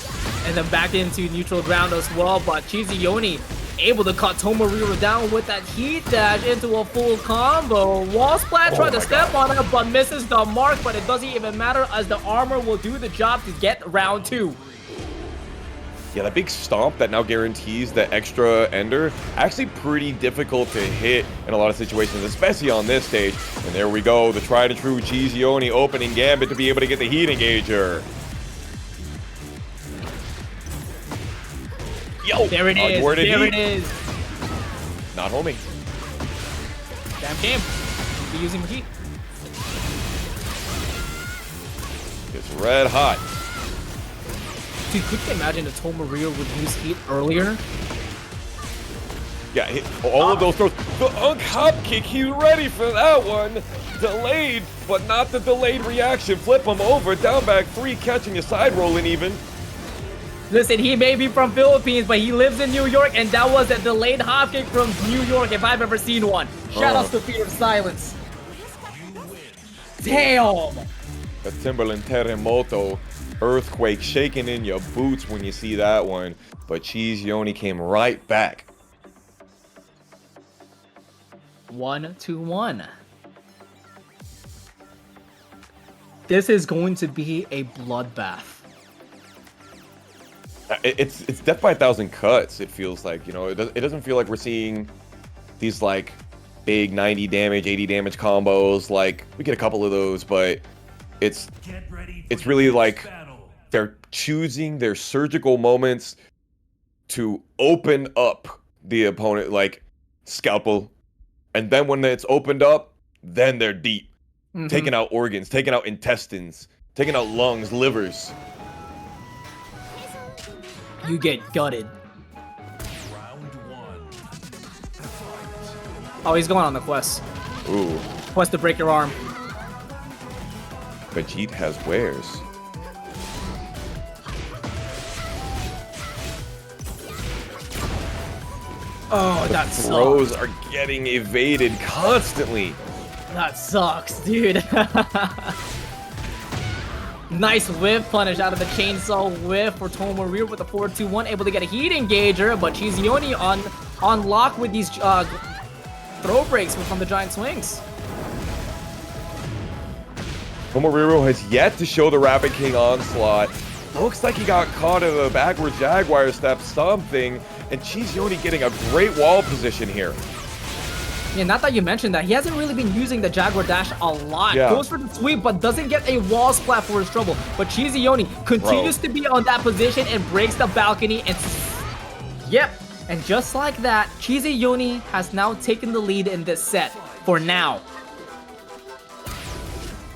and then back into neutral ground as well, but CheeseYoni able to cut Tomoriru down with that heat dash into a full combo. Wall Splat tried to step on it, but misses the mark, but it doesn't even matter as the armor will do the job to get round 2. Yeah, that big stomp that now guarantees the extra ender, actually pretty difficult to hit in a lot of situations, especially on this stage. And there we go, the tried and true CheeseYoni opening gambit to be able to get the heat engager. Yo, there it is, there it is. Not homing. Damn game. Be using heat. It's red hot. Dude, could you imagine if Tomoriru would use heat earlier? Yeah, all of those throws. The Unk Hop Kick, he's ready for that one. Delayed, but not the delayed reaction. Flip him over, down back 3, catching a side rolling even. Listen, he may be from Philippines, but he lives in New York, and that was a delayed hop kick from New York if I've ever seen one. Shoutouts to Feet of Silence. Damn! The Timberland Terremoto. Earthquake shaking in your boots when you see that one. But CheeseYoni came right back. 1-1. This is going to be a bloodbath. It's death by 1,000 cuts, it feels like. You know, it doesn't feel like we're seeing these like big 90 damage, 80 damage combos. Like, we get a couple of those, but it's really like they're choosing their surgical moments to open up the opponent, like scalpel, and then when it's opened up, then they're deep, taking out organs, taking out intestines, taking out lungs, livers. You get gutted. Round 1. Oh, he's going on the quest. Ooh. Quest to break your arm. Vegeta has wares. Oh, that throws sucks. are getting evaded constantly. That sucks, dude. Nice whiff punish out of the chainsaw whiff for Tomoriru with the 4-2-1, able to get a heat engager, but CheeseYoni on lock with these throw breaks from the giant swings. Tomoriru has yet to show the Rapid King onslaught. Looks like he got caught in a backward Jaguar step something, and CheeseYoni getting a great wall position here. Yeah, not that you mentioned that. He hasn't really been using the Jaguar Dash a lot. Yeah. Goes for the sweep, but doesn't get a wall splat for his trouble. But CheeseYoni continues to be on that position and breaks the balcony. And yep, and just like that, CheeseYoni has now taken the lead in this set for now.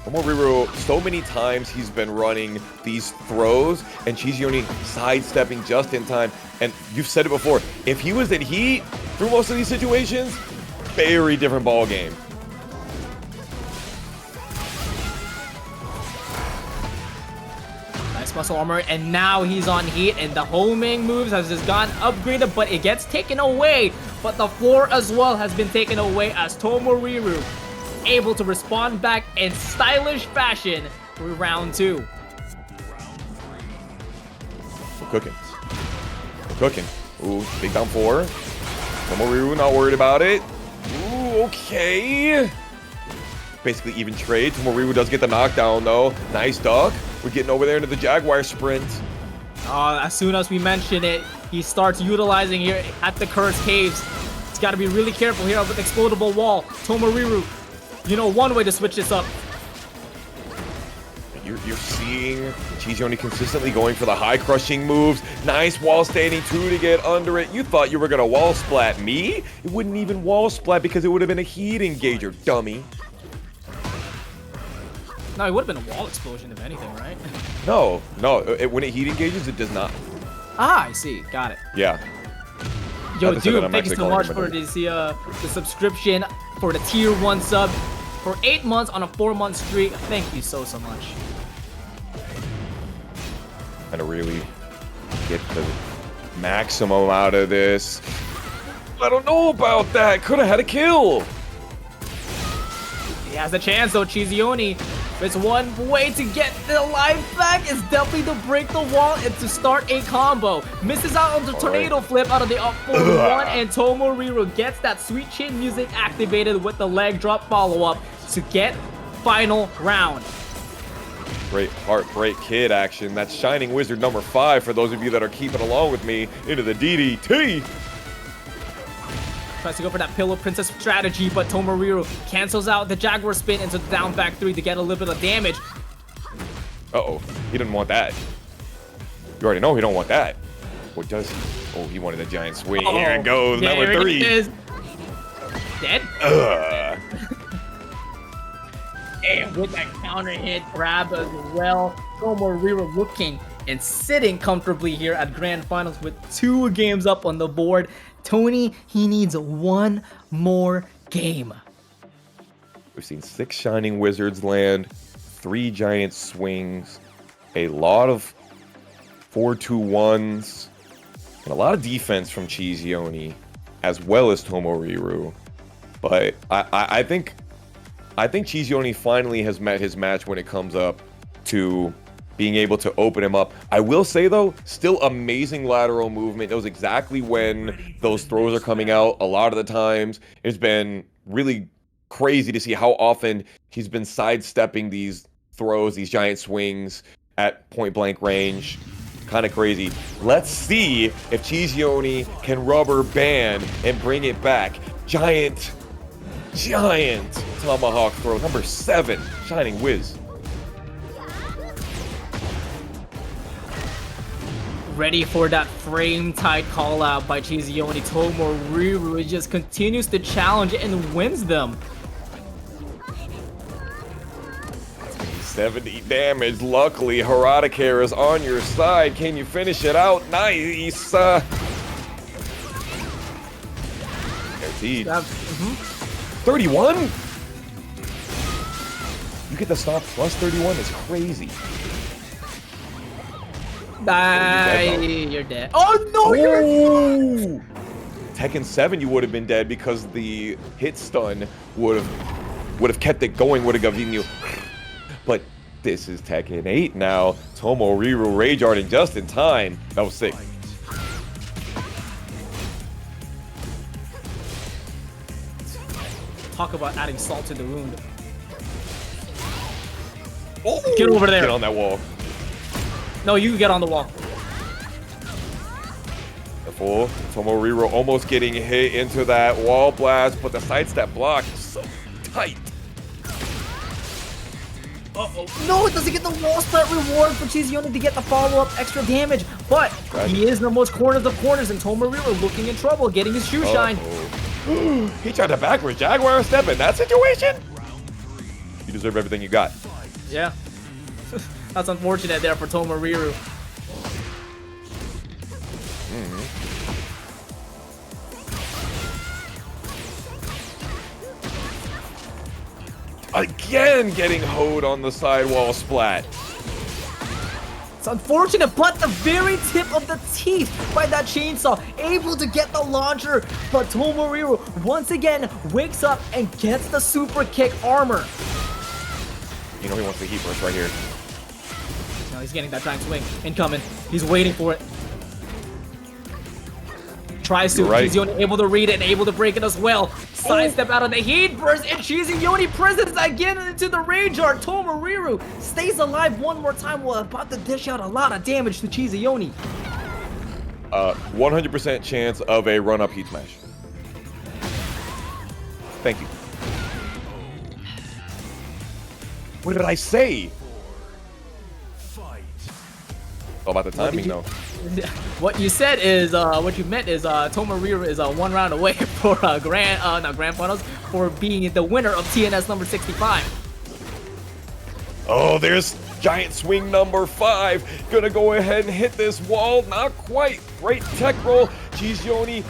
Tomoriru, so many times he's been running these throws, and CheeseYoni sidestepping just in time. And you've said it before, if he was in heat through most of these situations, very different ball game. Nice muscle armor, and now he's on heat, and the homing moves has just gotten upgraded, but it gets taken away. But the floor as well has been taken away as Tomoriru able to respond back in stylish fashion for round 2. We're cooking. We're cooking. Ooh, big down 4. Tomoriru not worried about it. Ooh, okay. Basically even trade. Tomoriru does get the knockdown though. Nice duck. We're getting over there into the Jaguar sprint. As soon as we mention it, he starts utilizing here at the Cursed Caves. He's got to be really careful here with explodable wall. Tomoriru, you know one way to switch this up. You're seeing CheeseYoni consistently going for the high crushing moves. Nice wall standing 2 to get under it. You thought you were gonna wall splat me? It wouldn't even wall splat because it would have been a heat engager, dummy. No, it would have been a wall explosion if anything, right? No, when it heat engages, it does not. Ah, I see. Got it. Yeah. Yo, Not to say that dude, I'm thank you actually so calling much him a for nerd. the subscription, for the tier 1 sub, for 8 months on a 4-month streak. Thank you so much. And to really get the maximum out of this. I don't know about that. Could have had a kill. He has a chance though, CheeseYoni. There's one way to get the life back is definitely to break the wall and to start a combo. Misses out on the tornado flip out of the up 4-1, and Tomoriru gets that sweet chin music activated with the leg drop follow-up to get final round. Great Heartbreak Kid action. That's Shining Wizard number 5 for those of you that are keeping along with me into the DDT. Tries to go for that Pillow Princess strategy, but Tomoriru cancels out the Jaguar spin into the down back 3 to get a little bit of damage. Uh-oh, he didn't want that. You already know he don't want that. What does he? Oh, he wanted a giant swing. Here it goes, There number 3. it is. Dead? And with that counter hit grab as well, Tomoriru looking and sitting comfortably here at Grand Finals with 2 games up on the board. Tony, he needs 1 more game. We've seen 6 Shining Wizards land, 3 giant swings, a lot of 4-2-1s, and a lot of defense from CheeseYoni, as well as Tomoriru. But I think CheeseYoni finally has met his match when it comes up to being able to open him up. I will say though, still amazing lateral movement. It was exactly when those throws are coming out. A lot of the times, it's been really crazy to see how often he's been sidestepping these throws, these giant swings at point blank range. Kind of crazy. Let's see if CheeseYoni can rubber band and bring it back. Giant tomahawk throw, number 7, Shining Wiz. Ready for that frame-tight call-out by CheeseYoni. Tomoriru just continues to challenge and wins them. 70 damage. Luckily, Hwoarang is on your side. Can you finish it out? Nice. There's he. 31? You get the stop plus 31? It's crazy. You're dead. Oh no, you're Tekken 7 you would have been dead because the hit stun would have kept it going, would have given you. But this is Tekken 8 now. Tomoriru rage arting just in time. That was sick. Talk about adding salt to the wound. Oh, get over there. Get on that wall. No, you get on the wall. Careful. Tomoriru almost getting hit into that wall blast, but the sidestep block is so tight. Uh-oh. No, it doesn't get the wall splat reward for CheeseYoni to get the follow-up extra damage, but he is in the most corners of corners, and Tomoriru looking in trouble, getting his shoe shine. He tried to backwards Jaguar step in that situation. You deserve everything you got. Yeah. That's unfortunate there for Tomoriru. Again getting hoed on the sidewall splat. It's unfortunate, but the very tip of the teeth by that chainsaw, able to get the launcher, but Tomoriru once again wakes up and gets the super kick armor. You know he wants the heat burst right here. Now he's getting that giant swing. Incoming. He's waiting for it. Tries to. Right. CheeseYoni able to read it and able to break it as well. Sidestep out of the heat burst, and CheeseYoni presses again into the rage art. Tomoriru stays alive one more time while about to dish out a lot of damage to CheeseYoni. 100% chance of a run-up heat smash. Thank you. What did I say? All about the timing, though. What you said is, what you meant is, Tomoriru is 1 round away for not grand finals, for being the winner of TNS number 65. Oh, there's giant swing number 5. Gonna go ahead and hit this wall. Not quite. Great tech roll. CheeseYoni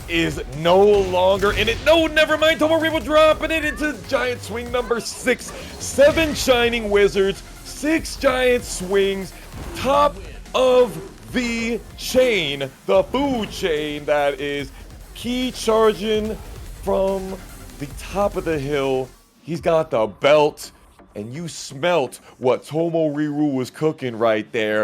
is no longer in it. No, never mind. Tomoriru dropping it into giant swing number 6. 7 shining wizards. 6 giant swings. Top of the chain. The food chain that is. Key charging from the top of the hill. He's got the belt. And you smelt what Tomoriru was cooking right there.